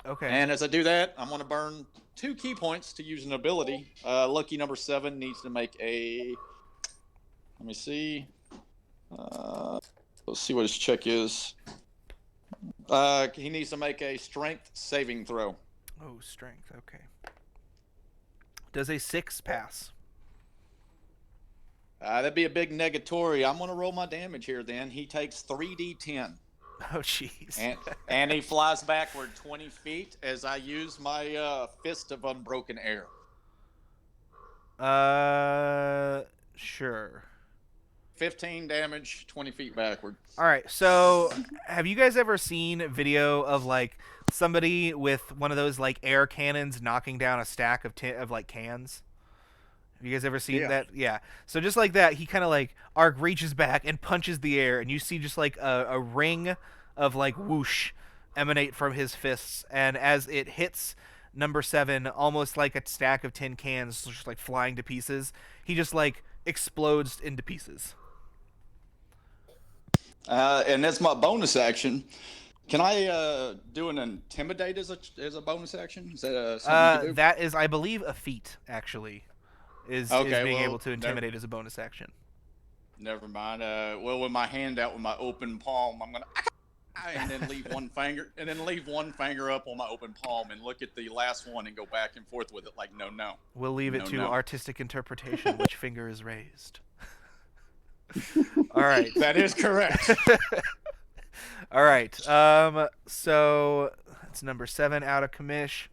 Okay. And as I do that, I'm going to burn 2 key points to use an ability. Lucky number 7 needs to make a. Let me see. Let's see what his check is. He needs to make a strength saving throw. Oh, strength. Okay. Does a 6 pass? That'd be a big negatory. I'm going to roll my damage here then. He takes 3d10. Oh, jeez. and he flies backward 20 feet as I use my Fist of Unbroken Air. Sure. 15 damage, 20 feet backward. All right. So, have you guys ever seen video of like somebody with one of those like air cannons knocking down a stack of like cans? Have you guys ever seen that? Yeah. So just like that, he kind of like Ark reaches back and punches the air, and you see just like a ring of like whoosh emanate from his fists, and as it hits number 7, almost like a stack of tin cans just like flying to pieces, he just like explodes into pieces. And that's my bonus action. Can I do an intimidate as a bonus action? Is that something you can do? That is, I believe, a feat actually. Is being able to intimidate as a bonus action. Never mind. Well, with my hand out with my open palm, I'm gonna and then leave one finger up on my open palm and look at the last one and go back and forth with it like no. We'll leave it to artistic interpretation which finger is raised. All right. That is correct. All right. So that's number 7 out of commish.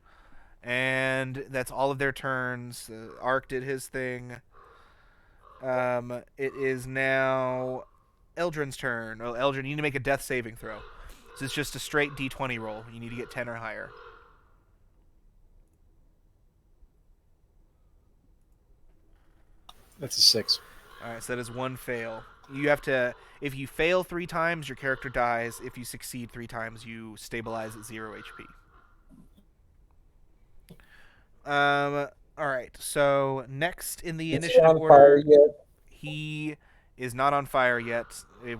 And that's all of their turns. Ark did his thing. It is now Eldrin's turn. Oh, Eldrin, you need to make a death saving throw. So it's just a straight d20 roll. You need to get 10 or higher. That's a 6. All right, so that is 1 fail. You have to, if you fail 3 times, your character dies. If you succeed 3 times, you stabilize at 0 HP. All right. So next in the initiative order, he is not on fire yet.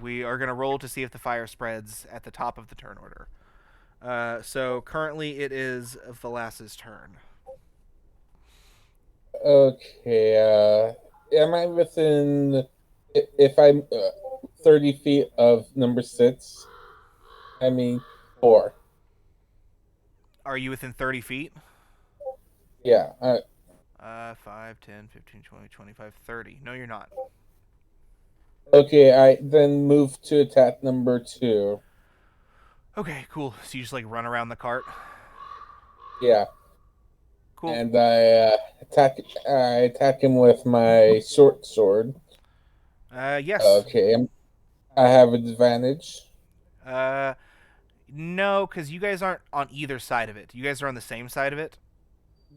We are going to roll to see if the fire spreads at the top of the turn order. So currently it is Velas's turn. Okay. Am I within? If I'm 30 feet of number 6, I mean 4. Are you within 30 feet? Yeah. 5, 10, 15, 20, 25, 30. No, you're not. Okay, I then move to attack number 2. Okay, cool. So you just like run around the cart? Yeah. Cool. And I attack him with my short sword. Yes. Okay. I have advantage. No, because you guys aren't on either side of it. You guys are on the same side of it?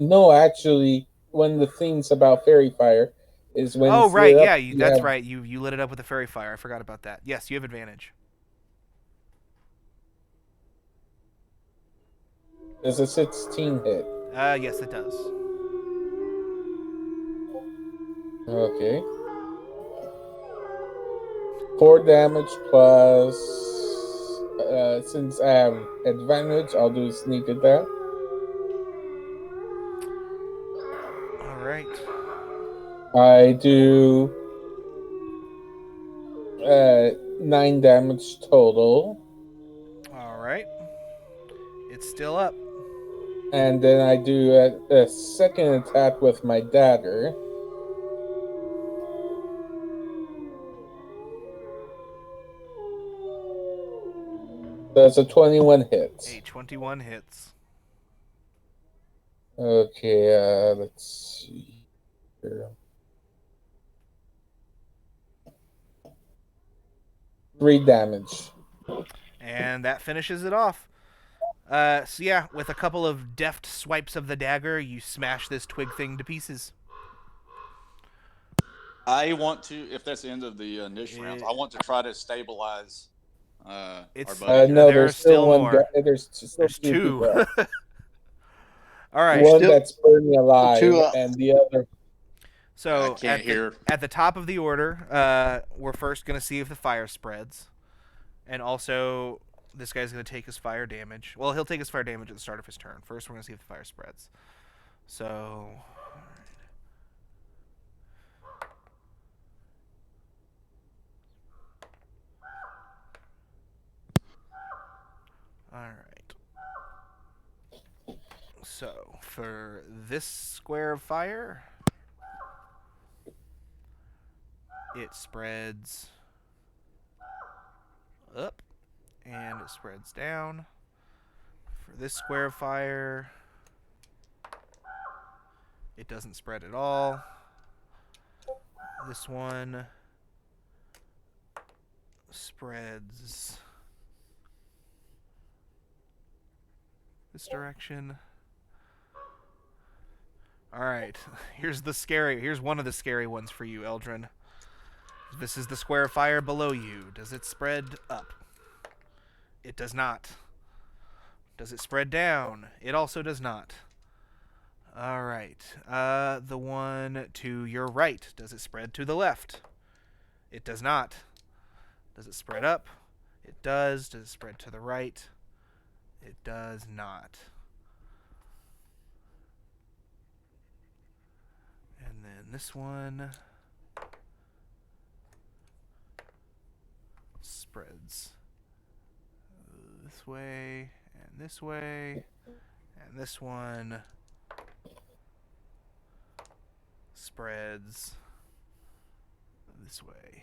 No, actually, one of the things about fairy fire is when Oh, it's right. lit up, Yeah, you that's have right. You lit it up with a fairy fire. I forgot about that. Yes, you have advantage. there's a 16 hit. Yes, it does. Okay. 4 damage plus. Since I have advantage, I'll do a sneak attack. All right. I do 9 damage total. All right. It's still up. And then I do a second attack with my dagger. That's a 21 hit. A 21 hits. Okay, let's see here. 3 damage. And that finishes it off. So yeah, with a couple of deft swipes of the dagger, you smash this twig thing to pieces. I want to, if that's the end of the initial rounds, I want to try to stabilize our buddy. No, there are there's still one. more. There's still two people. All right. One that's burning alive, and the other. So can't hear. At the top of the order, we're first going to see if the fire spreads. And also, this guy's going to take his fire damage. Well, he'll take his fire damage at the start of his turn. First, we're going to see if the fire spreads. So... Alright. So, for this square of fire, it spreads up, and it spreads down. For this square of fire, it doesn't spread at all. This one spreads this direction. Alright, here's one of the scary ones for you, Eldrin. This is the square of fire below you. Does it spread up? It does not. Does it spread down? It also does not. Alright, the one to your right. Does it spread to the left? It does not. Does it spread up? It does. Does it spread to the right? It does not. And then this one spreads this way, and this way, and this one spreads this way.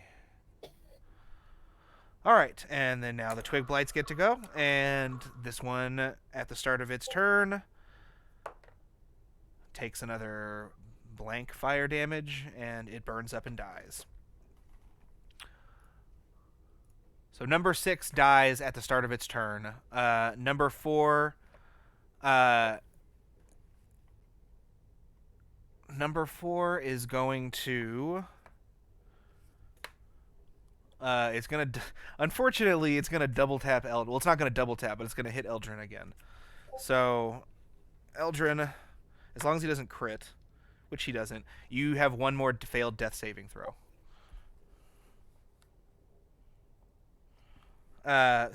Alright, and then now the twig blights get to go, and this one, at the start of its turn, takes another blank fire damage, and it burns up and dies. So number 6 dies at the start of its turn. Number 4... number 4 is going to... unfortunately, it's gonna double tap Eldrin. Well, it's not gonna double tap, but it's gonna hit Eldrin again. So, Eldrin, as long as he doesn't crit, which he doesn't, you have one more failed death saving throw.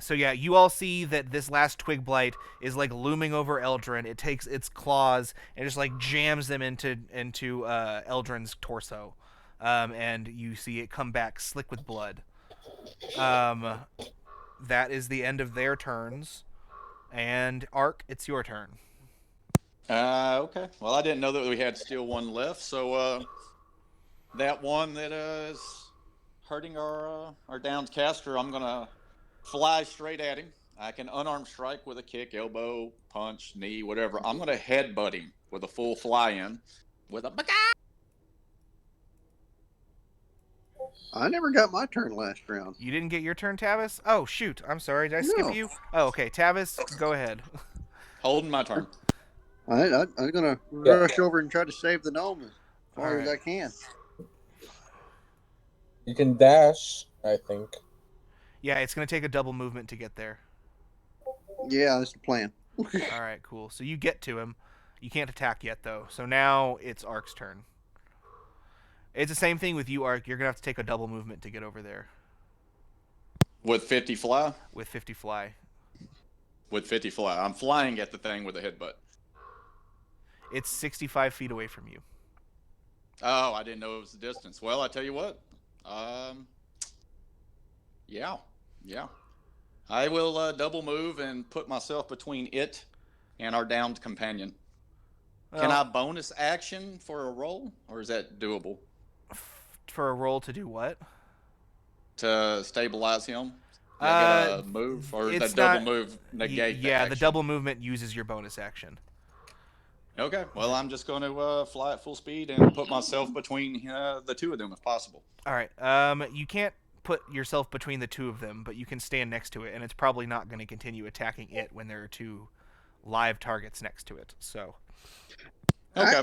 So yeah, you all see that this last twig blight is like looming over Eldrin. It takes its claws and just like jams them into Eldrin's torso, and you see it come back slick with blood. That is the end of their turns. And Ark, it's your turn. Okay. Well, I didn't know that we had still one left, so that one that is hurting our downed caster, I'm gonna fly straight at him. I can unarmed strike with a kick, elbow, punch, knee, whatever. I'm gonna headbutt him with a full fly in with a. I never got my turn last round. You didn't get your turn, Tavis? Oh, shoot. I'm sorry. Did I skip you? Oh, okay. Tavis, go ahead. Holding my turn. I'm gonna rush over and try to save the gnome as far as I can. You can dash, I think. Yeah, it's going to take a double movement to get there. Yeah, that's the plan. All right, cool. So you get to him. You can't attack yet, though. So now it's Ark's turn. It's the same thing with you, Ark. You're going to have to take a double movement to get over there. With 50 fly? With 50 fly. With 50 fly. I'm flying at the thing with a headbutt. It's 65 feet away from you. Oh, I didn't know it was the distance. Well, I tell you what. Yeah. I will double move and put myself between it and our downed companion. Can I bonus action for a roll, or is that doable? For a roll to do what? To stabilize him? Did I get a move, or the double move negate that Yeah, action? the double movement uses your bonus action. Okay, well, I'm just going to fly at full speed and put myself between the two of them if possible. All right. You can't put yourself between the two of them, but you can stand next to it, and it's probably not going to continue attacking it when there are two live targets next to it. So. Okay.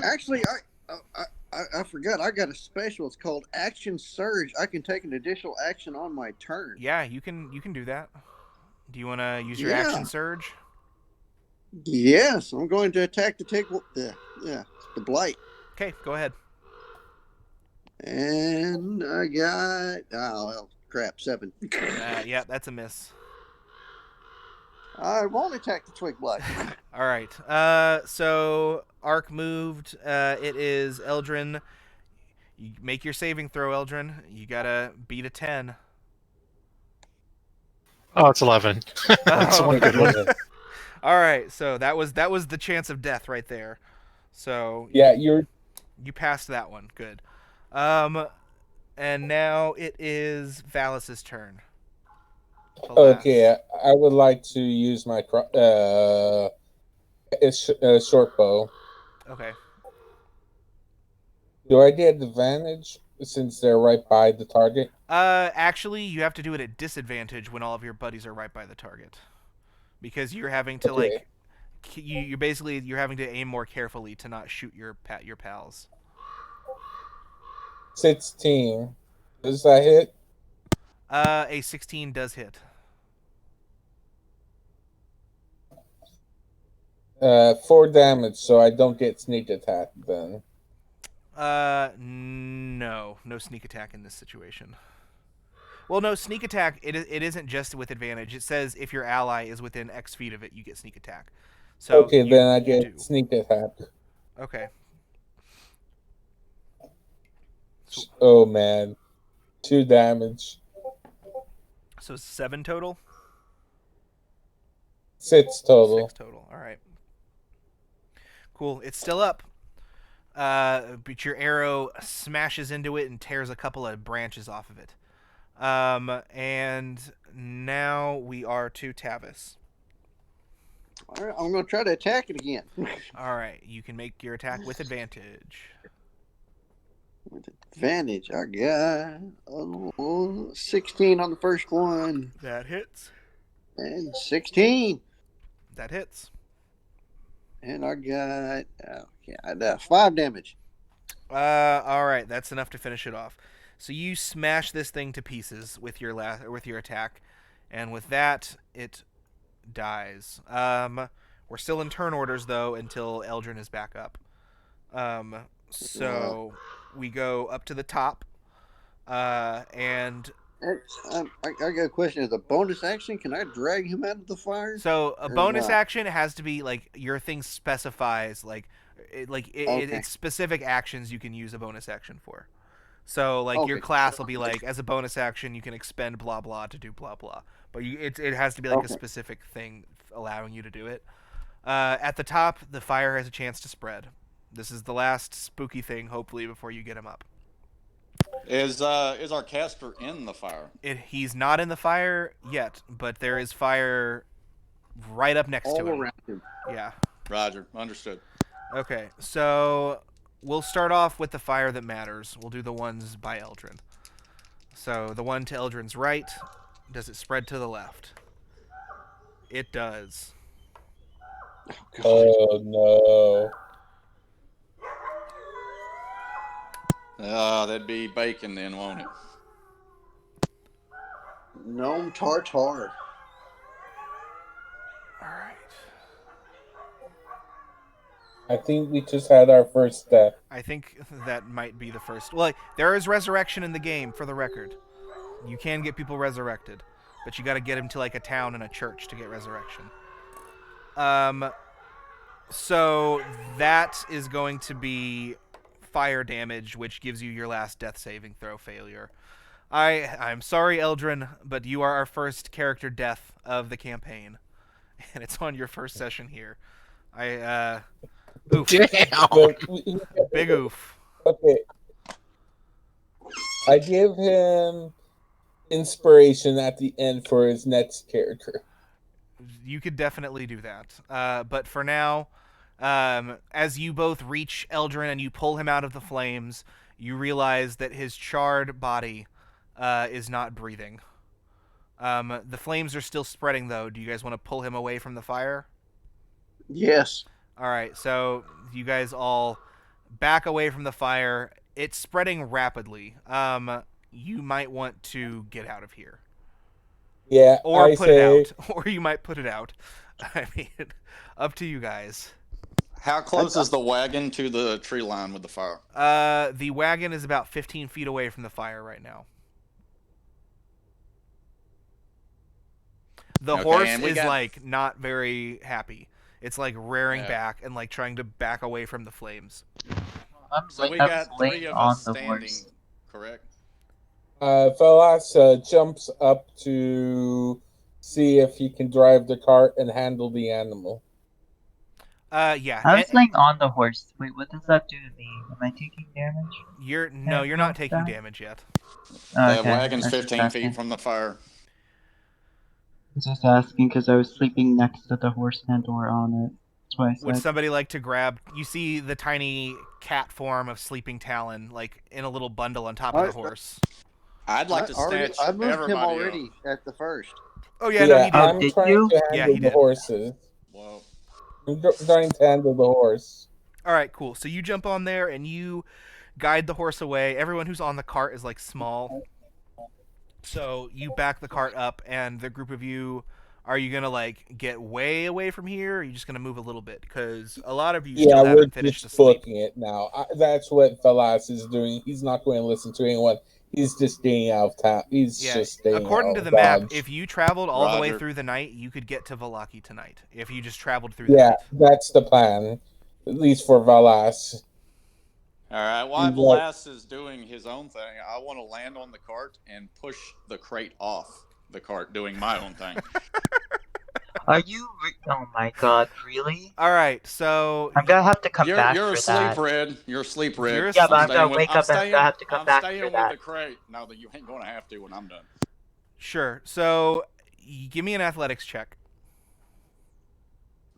I forgot. I got a special. It's called Action Surge. I can take an additional action on my turn. Yeah, you can do that. Do you want to use your Action Surge? Yes, I'm going to attack to take the blight. Okay, go ahead. And I got 7. Yeah, that's a miss. I won't attack the twig blight. All right. So Ark moved. It is Eldrin. You make your saving throw, Eldrin. You gotta beat a 10. Oh, it's 11. That's one good one. All right. So that was the chance of death right there. So yeah, you passed that one. Good. And now it is Valis's turn. Okay, I would like to use my short bow. Okay. Do I get advantage since they're right by the target? Actually, you have to do it at disadvantage when all of your buddies are right by the target, because you're having to you're having to aim more carefully to not shoot your pals. 16. Does that hit? A 16 does hit. 4 damage, so I don't get sneak attack then. No sneak attack in this situation. Well, no, sneak attack, it isn't just with advantage. It says if your ally is within X feet of it, you get sneak attack. So okay, then I get sneak attack. Okay. Oh, man. 2 damage. So 7 total? 6 total. 6 total, all right. Cool, it's still up. But your arrow smashes into it and tears a couple of branches off of it. And now we are to Tavis. All right, I'm going to try to attack it again. All right, you can make your attack with advantage. With advantage, I got 16 on the first one. That hits. And 16. That hits. And I got 5 damage. All right, that's enough to finish it off. So you smash this thing to pieces with your attack, and with that, it dies. We're still in turn orders though until Eldrin is back up. So we go up to the top, and I got a question. As a bonus action, can I drag him out of the fire? So a bonus action has to be like your thing specifies it's specific actions you can use a bonus action for. So like your class will be like, as a bonus action you can expend blah blah to do blah blah, but it has to be like a specific thing allowing you to do it. At the top, the fire has a chance to spread. This is the last spooky thing, hopefully, before you get him up. Is our caster in the fire? He's not in the fire yet, but there is fire right up next to him. All around him. Yeah. Roger. Understood. Okay, so we'll start off with the fire that matters. We'll do the ones by Eldrin. So the one to Eldrin's right, does it spread to the left? It does. Oh no. That'd be bacon then, won't it? Gnome tartar. I think we just had our first death. I think that might be the first. Well, there is resurrection in the game, for the record. You can get people resurrected, but you got to get them to like a town and a church to get resurrection. So that is going to be fire damage, which gives you your last death saving throw failure. I'm sorry, Eldrin, but you are our first character death of the campaign, and it's on your first session here. Oof. Damn. Big oof. Okay. I give him inspiration at the end for his next character. You could definitely do that. But for now, as you both reach Eldrin and you pull him out of the flames, you realize that his charred body is not breathing. The flames are still spreading, though. Do you guys want to pull him away from the fire? Yes. All right, so you guys all back away from the fire. It's spreading rapidly. You might want to get out of here. Yeah, or put it out, or you might put it out. I mean, up to you guys. How close is the wagon to the tree line with the fire? The wagon is about 15 feet away from the fire right now. The horse is like not very happy. It's like rearing back and like trying to back away from the flames. So we got 3 of us standing, correct? Velas jumps up to see if he can drive the cart and handle the animal. Yeah. I was laying on the horse. Wait, what does that do to me? Am I taking damage? You're not taking damage yet. The wagon's 15 feet from the fire. I was just asking because I was sleeping next to the horse and or on it. That's why I said. Would somebody like to grab? You see the tiny cat form of Sleeping Talon, like in a little bundle on top of the horse. I'd like to snatch I moved everybody him already up. at the first. Oh yeah, no, he did. I'm trying to handle the horses. Whoa. I'm trying to handle the horse. All right, cool. So you jump on there and you guide the horse away. Everyone who's on the cart is like small. So you back the cart up, and the group of you, are you gonna like get way away from here? Or are you just gonna move a little bit? Because a lot of you still haven't finished the sleep. Booking it now. That's what Velas is doing. He's not going to listen to anyone. He's just staying out of town. He's just staying according to the map, if you traveled all the way through the night, you could get to Vallaki tonight. If you just traveled through the night. That's the plan. At least for Velas. All right, while Velas is doing his own thing, I want to land on the cart and push the crate off the cart, doing my own thing. Are you? Oh my God! Really? All right, so I'm gonna have to come back You're for that. Red. You're asleep, Red. Yeah, but I'm gonna wake up and I'm gonna have to come back for that. I'm staying with the crate. Now that you ain't gonna have to when I'm done. Sure. So, give me an athletics check.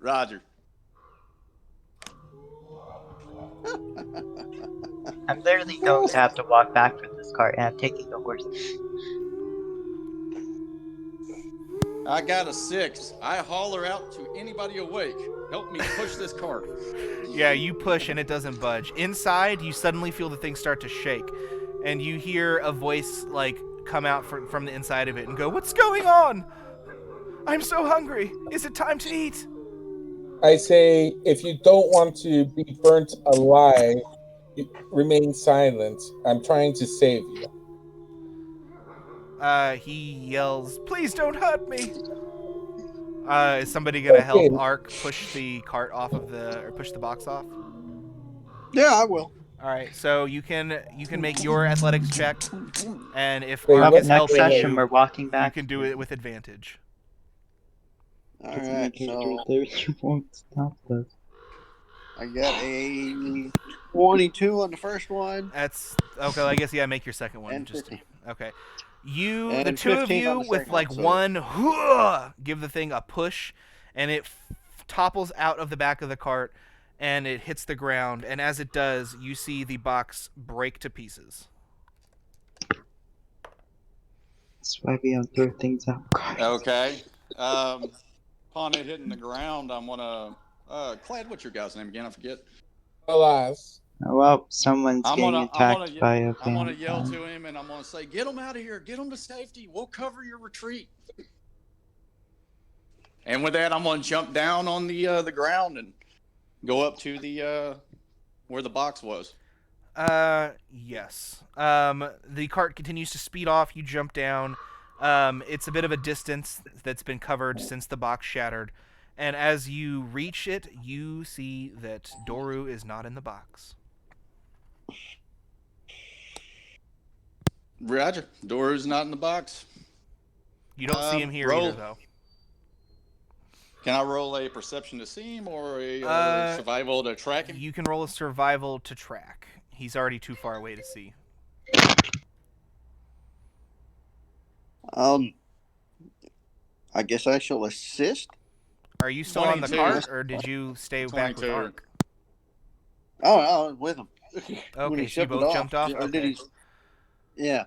Roger. I'm literally going to have to walk back with this cart, and I'm taking the horse. I got a 6. I holler out to anybody awake. Help me push this cart. Yeah, you push and it doesn't budge. Inside, you suddenly feel the thing start to shake, and you hear a voice like come out from the inside of it and go, "What's going on? I'm so hungry. Is it time to eat?" I say, if you don't want to be burnt alive, remain silent. I'm trying to save you. He yells, "Please don't hurt me." Is somebody gonna help Ark push the cart off of push the box off? Yeah, I will. All right, so you can make your athletics check, and if Ark is helping you, we're walking back. You can do it with advantage. All right, so you won't stop this. I got a 22 on the first one. That's okay. I guess make your second one. And just 50. Okay. And The two of 15 on you the with second like one, one, give the thing a push, and it topples out of the back of the cart, and it hits the ground. And as it does, you see the box break to pieces. That's why we don't throw things out. Okay. Upon it hitting the ground, I'm gonna Clad, what's your guy's name again? I forget. Alas. Oh, well, someone's I'm getting gonna, attacked by a I'm gonna vampire. yell to him, and I'm gonna say, "Get him out of here! Get him to safety! We'll cover your retreat." And with that, I'm gonna jump down on the ground and go up to the where the box was. Yes. The cart continues to speed off. You jump down. It's a bit of a distance that's been covered since the box shattered. And as you reach it, you see that Doru is not in the box. Roger. Doru's not in the box. You don't see him here either, though. Can I roll a perception to see him or a survival to track him? You can roll a survival to track. He's already too far away to see. I guess I shall assist. Are you still on the cart, or did you stay back with Ark? Oh, I was with him. Okay, so you both jumped off? Or did he? Yeah.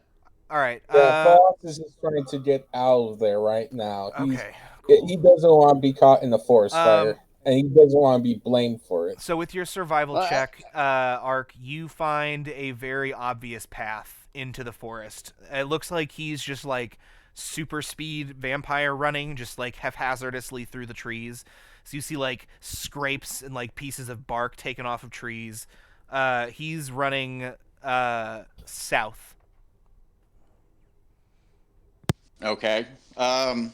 All right. Fox is just trying to get out of there right now. Okay. He doesn't want to be caught in the forest fire, and he doesn't want to be blamed for it. So with your survival check, Ark, you find a very obvious path into the forest. It looks like he's just like super speed vampire running, just like haphazardly through the trees. So you see like scrapes and like pieces of bark taken off of trees. He's running south. Okay. I'm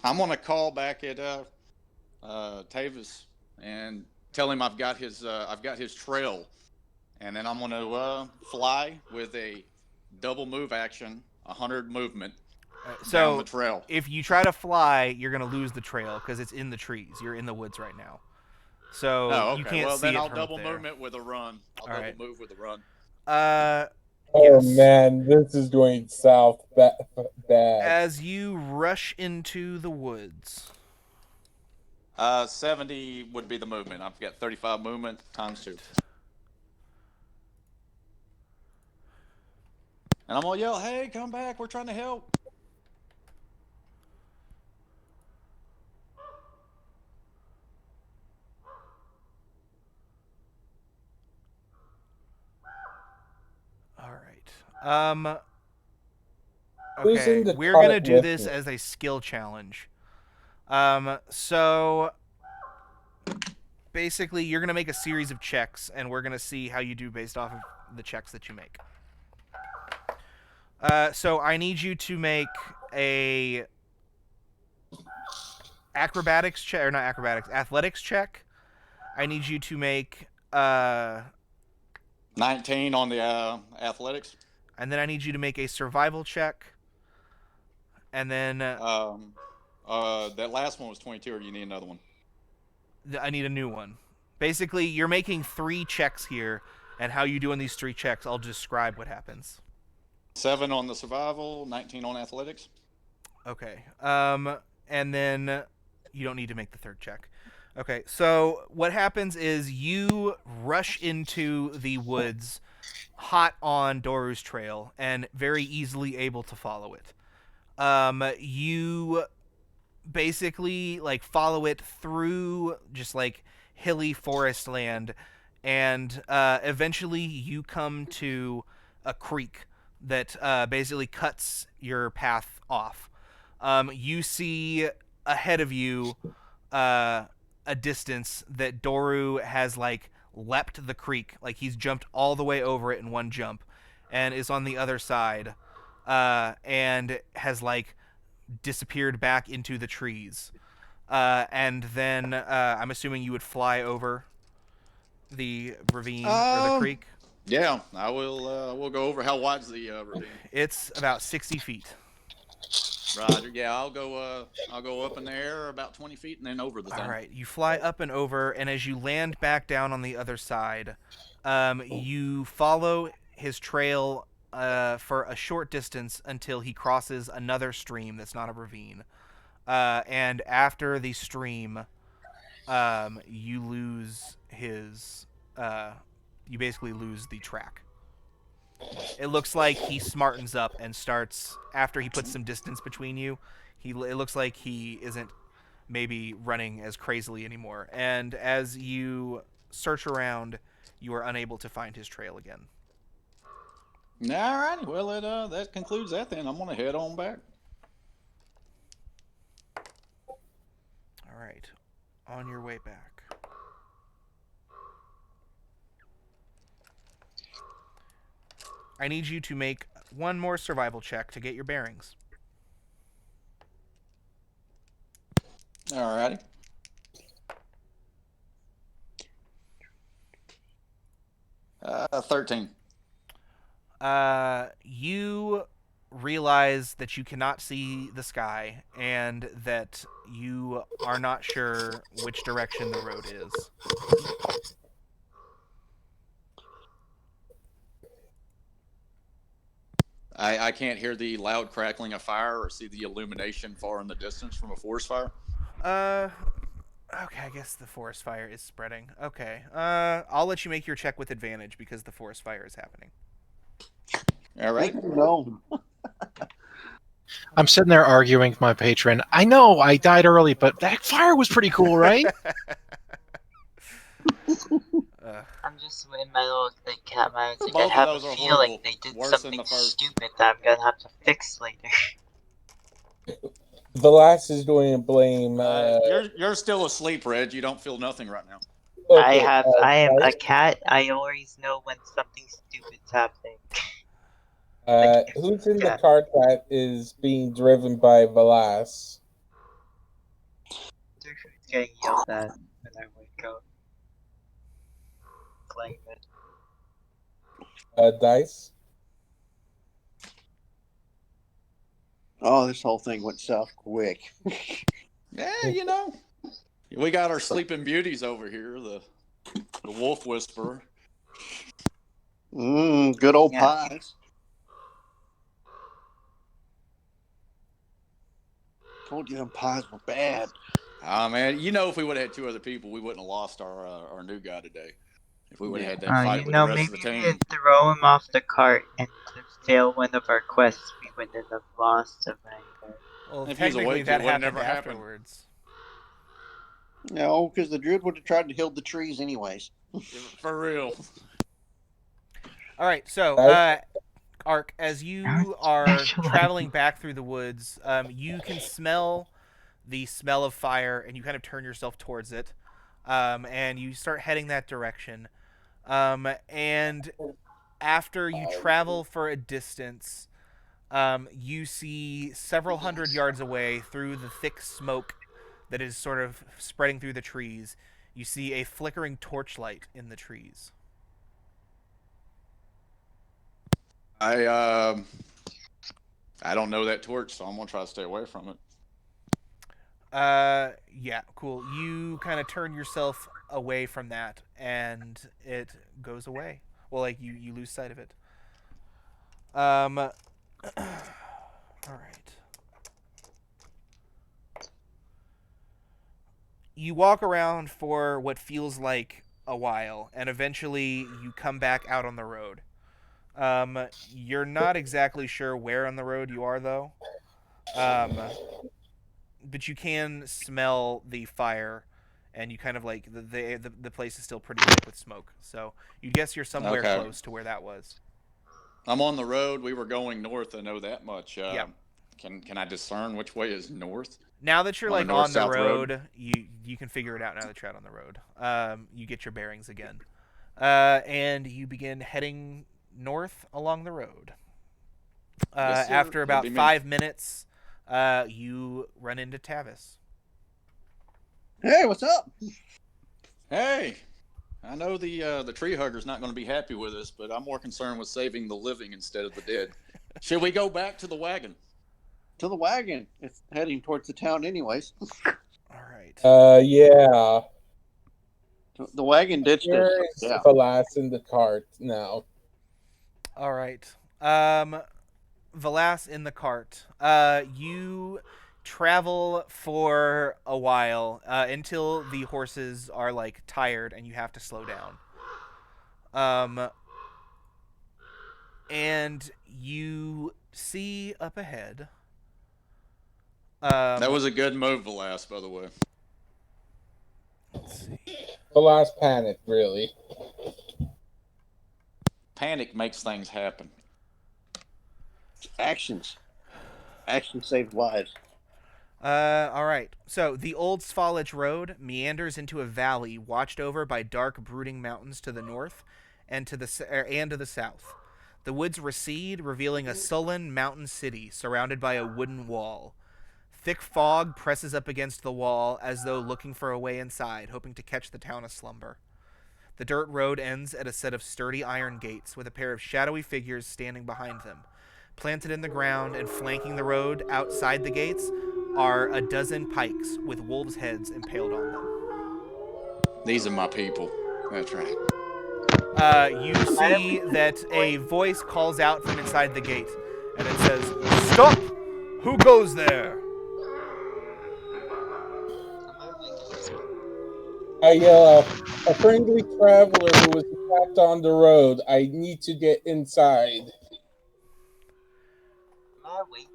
gonna call back at Tavis and tell him I've got his trail, and then I'm gonna fly with a double move action, 100 movement down the trail. If you try to fly, you're gonna lose the trail because it's in the trees. You're in the woods right now, so you can't see then it I'll from double up there. movement with a run. I'll move with a run. Oh man, this is going south bad. As you rush into the woods. 70 would be the movement. I've got 35 movement times 2. And I'm gonna yell, "Hey, come back! We're trying to help." All right. Okay, we're gonna do this as a skill challenge. So basically, you're gonna make a series of checks, and we're gonna see how you do based off of the checks that you make. So I need you to make a athletics check. I need you to make 19 on the athletics. And then I need you to make a survival check. And then that last one was 22, or you need another one? I need a new one. Basically, you're making 3 checks here, and how you do in these 3 checks, I'll describe what happens. 7 on the survival, 19 on athletics. Okay. And then you don't need to make the 3rd check. Okay, so what happens is you rush into the woods hot on Doru's trail and very easily able to follow it. You basically like follow it through just like hilly forest land, and eventually you come to a creek that basically cuts your path off. You see ahead of you a distance that Doru has like leapt the creek, like he's jumped all the way over it in one jump, and is on the other side, and has like disappeared back into the trees. And then I'm assuming you would fly over the ravine or the creek. Yeah, I will. We'll go over. How wide's the ravine? It's about 60 feet. Roger. Yeah, I'll go up in the air about 20 feet and then over the thing. All right, you fly up and over, and as you land back down on the other side, you follow his trail for a short distance until he crosses another stream that's not a ravine. And after the stream, you lose his. You basically lose the track. It looks like he smartens up and starts, after he puts some distance between you, it looks like he isn't maybe running as crazily anymore. And as you search around, you are unable to find his trail again. All righty. Well, that concludes that then. I'm going to head on back. All right. On your way back. I need you to make one more survival check to get your bearings. All righty. Uh, 13. You realize that you cannot see the sky and that you are not sure which direction the road is. I can't hear the loud crackling of fire or see the illumination far in the distance from a forest fire. Okay, I guess the forest fire is spreading. Okay. I'll let you make your check with advantage because the forest fire is happening. All right. No. I'm sitting there arguing with my patron. I know I died early, but that fire was pretty cool, right? I'm just in my little cat mind. Like, I Both of have a those are feeling horrible. they did Worse than something the first. stupid that I'm gonna have to fix later. Velas is going to blame. You're still asleep, Red. You don't feel nothing right now. Okay, I am Dice, a cat. I always know when something stupid's happening. who's in the cart that is being driven by Velas? Who's getting yelled at when I wake up? Claim it. Dice? Oh, this whole thing went south quick. Yeah, you know. We got our sleeping beauties over here, the wolf whisperer. Good old pies. Told you them pies were bad. Ah, man, you know, if we would have had 2 other people, we wouldn't have lost our new guy today. If we would have had that fight with the rest of the maybe team. we throw him off the cart and to fail one of our quests, we wouldn't have lost him either. Well, If he was technically awake, that it would have happened never happened. afterwards. No, because the druid would have tried to heal the trees anyways. For real. All right, so Ark, as you are traveling back through the woods, you can smell the smell of fire, and you kind of turn yourself towards it, and you start heading that direction. And after you travel for a distance, you see several hundred yards away through the thick smoke that is sort of spreading through the trees. You see a flickering torchlight in the trees. I don't know that torch, so I'm gonna try to stay away from it. Yeah, cool. You kind of turn yourself away from that, and it goes away. Well, like you lose sight of it. All right. You walk around for what feels like a while, and eventually you come back out on the road. You're not exactly sure where on the road you are, though. But you can smell the fire, and you kind of like the place is still pretty thick with smoke. So you guess you're somewhere close to where that was. I'm on the road. We were going north. I know that much. Yeah. Can I discern which way is north? Now that you're on like the north, on the south road, you can figure it out now that you're out on the road. You get your bearings again, and you begin heading north along the road. Yes, sir. After about It'll be 5 minutes, you run into Tavis. Hey, what's up? Hey, I know the tree hugger's not going to be happy with us, but I'm more concerned with saving the living instead of the dead. Should we go back to the wagon? To the wagon. It's heading towards the town anyways. All right. Yeah. The wagon ditched Where us. is Velas in the cart now? All right. Velas in the cart. You travel for a while until the horses are like tired and you have to slow down. And you see up ahead That was a good move, Velas, by the way. Let's see. The last panic, really. Panic makes things happen. Actions. Actions save lives. All right. So the old Svalich Road meanders into a valley watched over by dark, brooding mountains to the north and to the south. The woods recede, revealing a sullen mountain city surrounded by a wooden wall. Thick fog presses up against the wall as though looking for a way inside, hoping to catch the town aslumber. The dirt road ends at a set of sturdy iron gates with a pair of shadowy figures standing behind them. Planted in the ground and flanking the road outside the gates are a dozen pikes with wolves' heads impaled on them. These are my people. That's right. You see that a voice calls out from inside the gate, and it says, "Stop! Who goes there?" I yell, a friendly traveler who was attacked on the road. I need to get inside. Am I awake?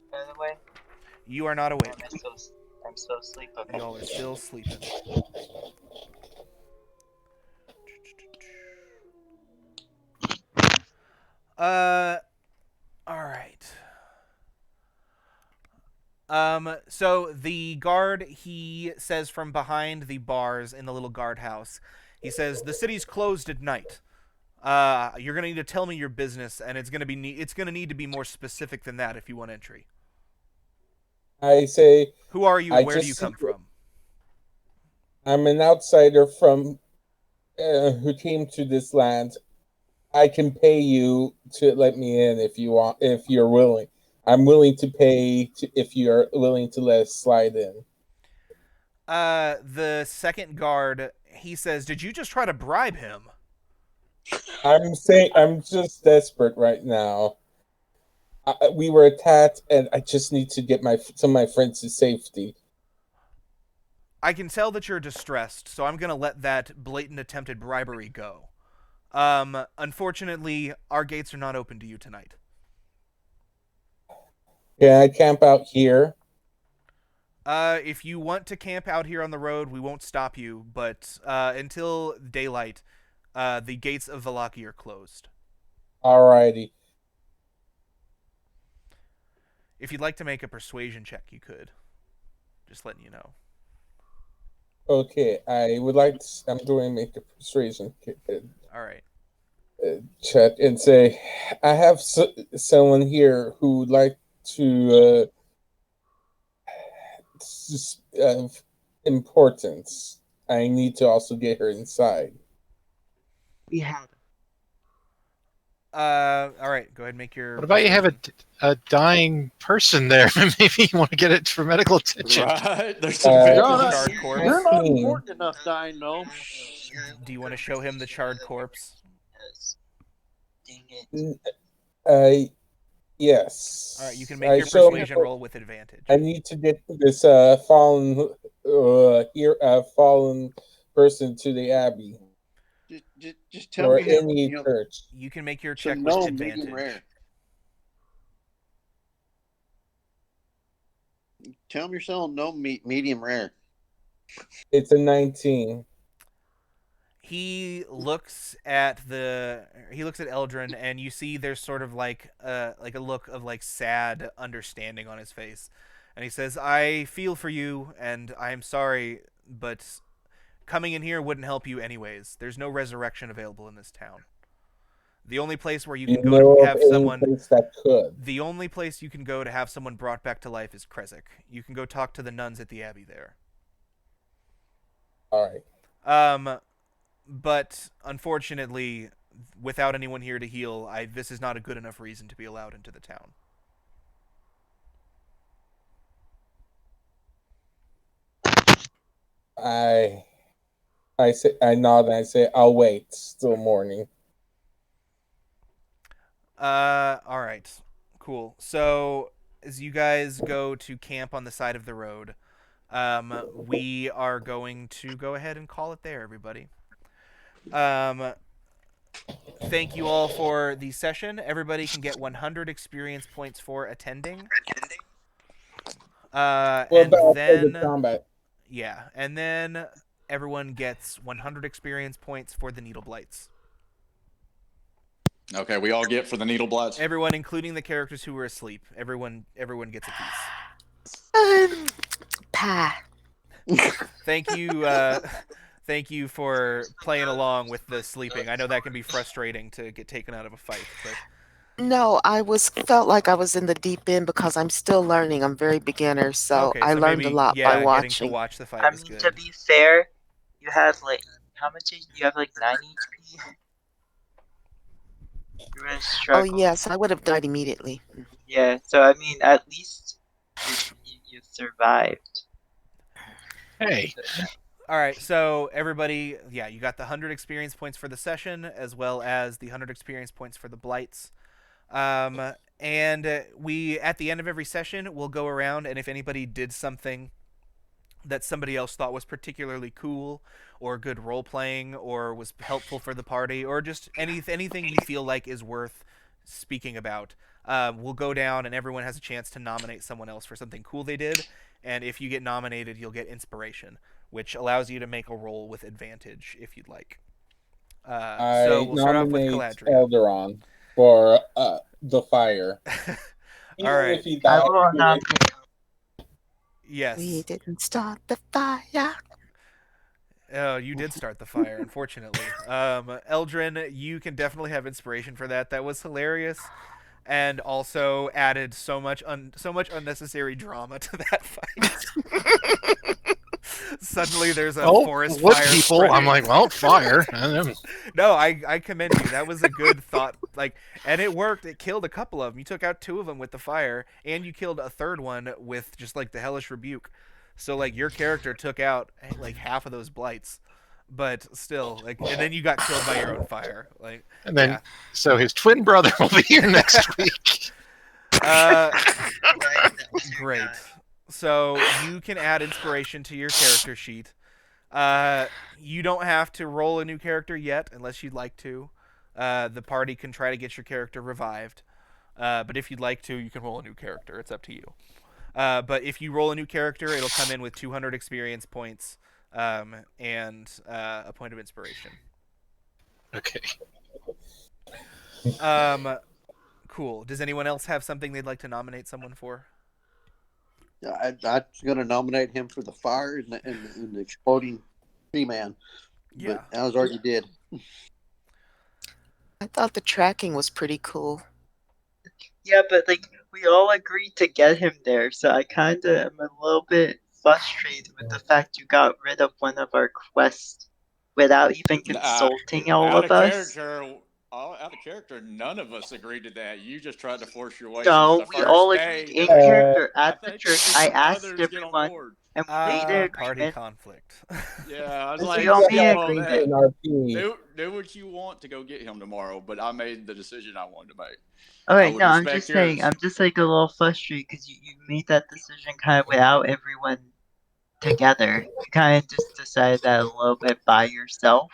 By the way? You are not awake. I'm still asleep. Okay. Y'all are still sleeping. Alright. So the guard, he says from behind the bars in the little guardhouse, he says, "The city's closed at night. You're gonna need to tell me your business, and it's gonna need to be more specific than that if you want entry." I say, "Who are you and where do you come from?" I'm an outsider from who came to this land. I can pay you to let me in if you want, if you're willing. I'm willing to pay if you're willing to let us slide in. The second guard, he says, "Did you just try to bribe him?" I'm just desperate right now. We were attacked, and I just need to get some of my friends to safety. I can tell that you're distressed, so I'm gonna let that blatant attempted bribery go. Unfortunately, our gates are not open to you tonight. Can I camp out here? If you want to camp out here on the road, we won't stop you, but until daylight, the gates of Vallaki are closed. Alrighty. If you'd like to make a persuasion check, you could. Just letting you know. Okay, I'm doing make a persuasion Alright. Check and say, I have someone here who would like to importance. I need to also get her inside. We have. All right. Go ahead and make your. What about you have a dying person there? Maybe you want to get it for medical attention. Right? There's some charred corpse. You're not important enough, dying, no. Do you want to show him the charred corpse? Dang it. Yes. All right. You can make your persuasion roll with advantage. I need to get this fallen person to the abbey. Just tell me any church. You can make your check with advantage. Medium rare. Tell him you're selling no meat, medium rare. It's a 19. He looks at Eldrin, and you see there's sort of like a look of like sad understanding on his face, and he says, "I feel for you, and I'm sorry, but coming in here wouldn't help you anyways. There's no resurrection available in this town. The only place where you can go to have someone the only place you can go to have someone brought back to life is Kresik. You can go talk to the nuns at the abbey there." All right. But unfortunately, without anyone here to heal, this is not a good enough reason to be allowed into the town. I nod and I say, I'll wait. It's still morning. All right. Cool. So, as you guys go to camp on the side of the road, we are going to go ahead and call it there, everybody. Thank you all for the session. Everybody can get 100 experience points for attending. Well, And for the then combat. yeah, and then everyone gets 100 experience points for the needle blights. Okay, we all get for the needle blights. Everyone, including the characters who were asleep. Everyone gets a piece. Pie. Thank you. Thank you for playing along with the sleeping. I know that can be frustrating to get taken out of a fight, but No, felt like I was in the deep end because I'm still learning. I'm very beginner, so okay. I So learned a maybe lot by getting to watching. watch the fight I was mean, good. to be fair, you have like how much? You have like 9 HP. You're gonna Oh struggle. yes, I would have died immediately. Yeah. So I mean, at least you survived. Hey. All right, so everybody, yeah, you got the 100 experience points for the session, as well as the 100 experience points for the blights. And we, at the end of every session, we'll go around, and if anybody did something that somebody else thought was particularly cool, or good role playing, or was helpful for the party, or just anything you feel like is worth speaking about, we'll go down, and everyone has a chance to nominate someone else for something cool they did. And if you get nominated, you'll get inspiration, which allows you to make a roll with advantage if you'd like. So I we'll start off with nominate Caladria. Elderon for the fire. Even All right. if he dies, Yes. We didn't start the fire. Oh, you did start the fire, unfortunately. Eldrin, you can definitely have inspiration for that. That was hilarious, and also added so much unnecessary drama to that fight. Suddenly, there's a forest look, fire. people. Spreading. I'm like, well, fire. No, I commend you. That was a good thought. And it worked. It killed a couple of them. You took out 2 of them with the fire, and you killed a third one with just like the hellish rebuke. So your character took out like half of those blights, but still and then you got killed by your own fire. And then, so his twin brother will be here next week. Great. So you can add inspiration to your character sheet. You don't have to roll a new character yet, unless you'd like to. The party can try to get your character revived. But if you'd like to, you can roll a new character. It's up to you. But if you roll a new character, it'll come in with 200 experience points and a point of inspiration. Okay. Cool. Does anyone else have something they'd like to nominate someone for? I was going to nominate him for the fire and the exploding tree man. Yeah. But I was already did. I thought the tracking was pretty cool. Yeah, but we all agreed to get him there, so I kind of am a little bit frustrated with the fact you got rid of one of our quests without even consulting all of us. Out of character, none of us agreed to that. You just tried to force your way. No, since the we first all day. agreed in character at the think church. I asked others get on everyone, board. and we made an Party agreement. conflict. Yeah, I was We like, all made an well, agreement. do what you want to go get him tomorrow, but I made the decision I wanted to make. Alright, no, I'm just saying, I'm just a little frustrated because you made that decision kind of without everyone together. You kind of just decided that a little bit by yourself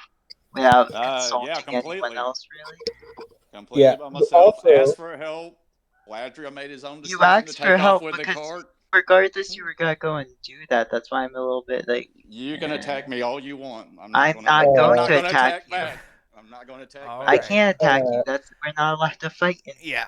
without consulting anyone else, really. Completely by myself. Asked for help. Ladria made his own decision You asked to for take help off with the because cart. regardless you were gonna go and do that. That's why I'm a little bit You can attack me all you want. I'm not going to attack you. Back. I'm not going to attack back. I can't attack you. We're not allowed to fight in yeah.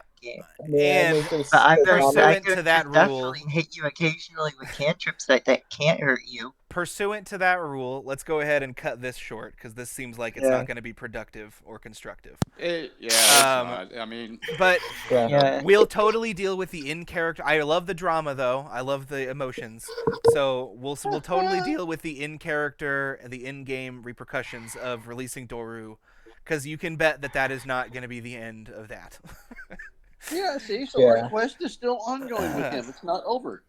And but I'm pursuant to that rule, definitely hit you occasionally with cantrips that can't hurt you. Pursuant to that rule, let's go ahead and cut this short because this seems like it's not going to be productive or constructive. It's not. I mean, but Yeah. we'll totally deal with the in-character. I love the drama though. I love the emotions. So we'll totally deal with the in-character and the in-game repercussions of releasing Doru, because you can bet that is not going to be the end of that. Yeah, see, so our quest is still ongoing with him. It's not over.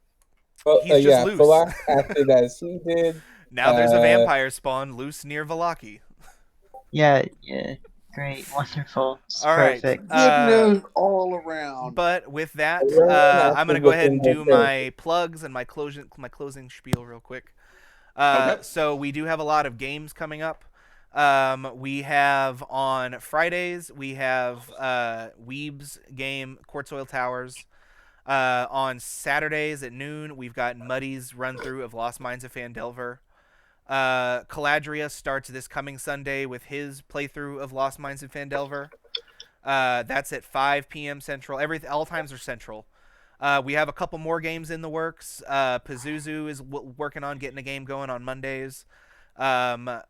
Well, He's just loose. Falak acted as he did. Now there's a vampire spawn loose near Vallaki. Yeah, great, wonderful, all perfect. Good news all around. But with that, I'm gonna go ahead and do my plugs and my closing spiel real quick. So we do have a lot of games coming up. We have on Fridays we have Weeb's game Quartz Oil Towers. On Saturdays at noon, we've got Muddy's run through of Lost Mines of Phandelver. Caladria starts this coming Sunday with his playthrough of Lost Mines of Phandelver. That's at 5 p.m. Central. All times are Central. We have a couple more games in the works. Pazuzu is working on getting a game going on Mondays. So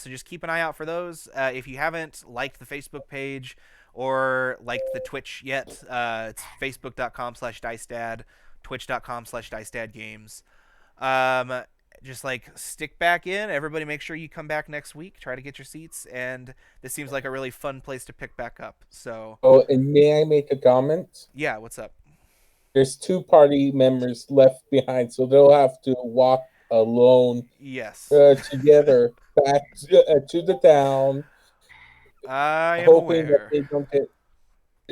just keep an eye out for those. If you haven't liked the Facebook page or liked the Twitch yet, it's facebook.com/DiceDad, twitch.com/DiceDadGames. Just stick back in. Everybody make sure you come back next week. Try to get your seats, and this seems like a really fun place to pick back up. So. Oh, and may I make a comment? Yeah, what's up? There's 2 party members left behind, so they'll have to walk alone. Yes. Together back to the town. I am hoping aware. that they don't get.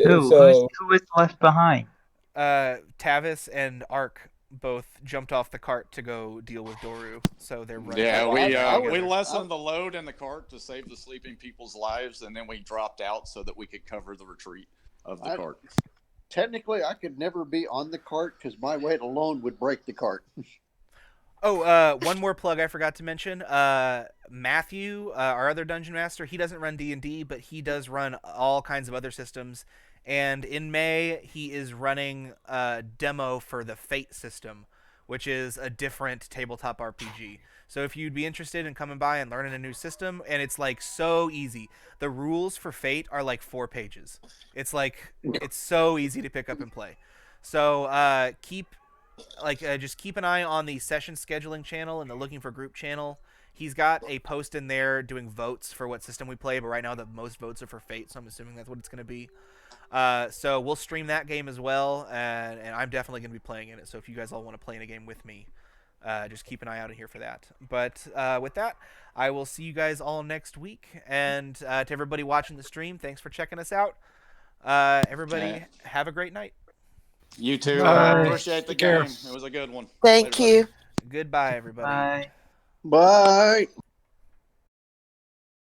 Who is left behind? Tavis and Ark both jumped off the cart to go deal with Doru, so they're running. Yeah, we lessened the load in the cart to save the sleeping people's lives, and then we dropped out so that we could cover the retreat of the cart. Technically, I could never be on the cart because my weight alone would break the cart. One more plug I forgot to mention. Matthew, our other dungeon master, he doesn't run D&D, but he does run all kinds of other systems. And in May, he is running a demo for the Fate system, which is a different tabletop RPG. So if you'd be interested in coming by and learning a new system, and it's so easy. The rules for Fate are 4 pages. It's so easy to pick up and play. So just keep an eye on the session scheduling channel and the looking for group channel. He's got a post in there doing votes for what system we play, but right now the most votes are for Fate, so I'm assuming that's what it's going to be. So we'll stream that game as well, and I'm definitely going to be playing in it. So if you guys all want to play in a game with me, just keep an eye out in here for that. But with that, I will see you guys all next week. And to everybody watching the stream, thanks for checking us out. Everybody, have a great night. You too. Appreciate the game. It was a good one. Thank you. Goodbye, everybody. Bye. Bye.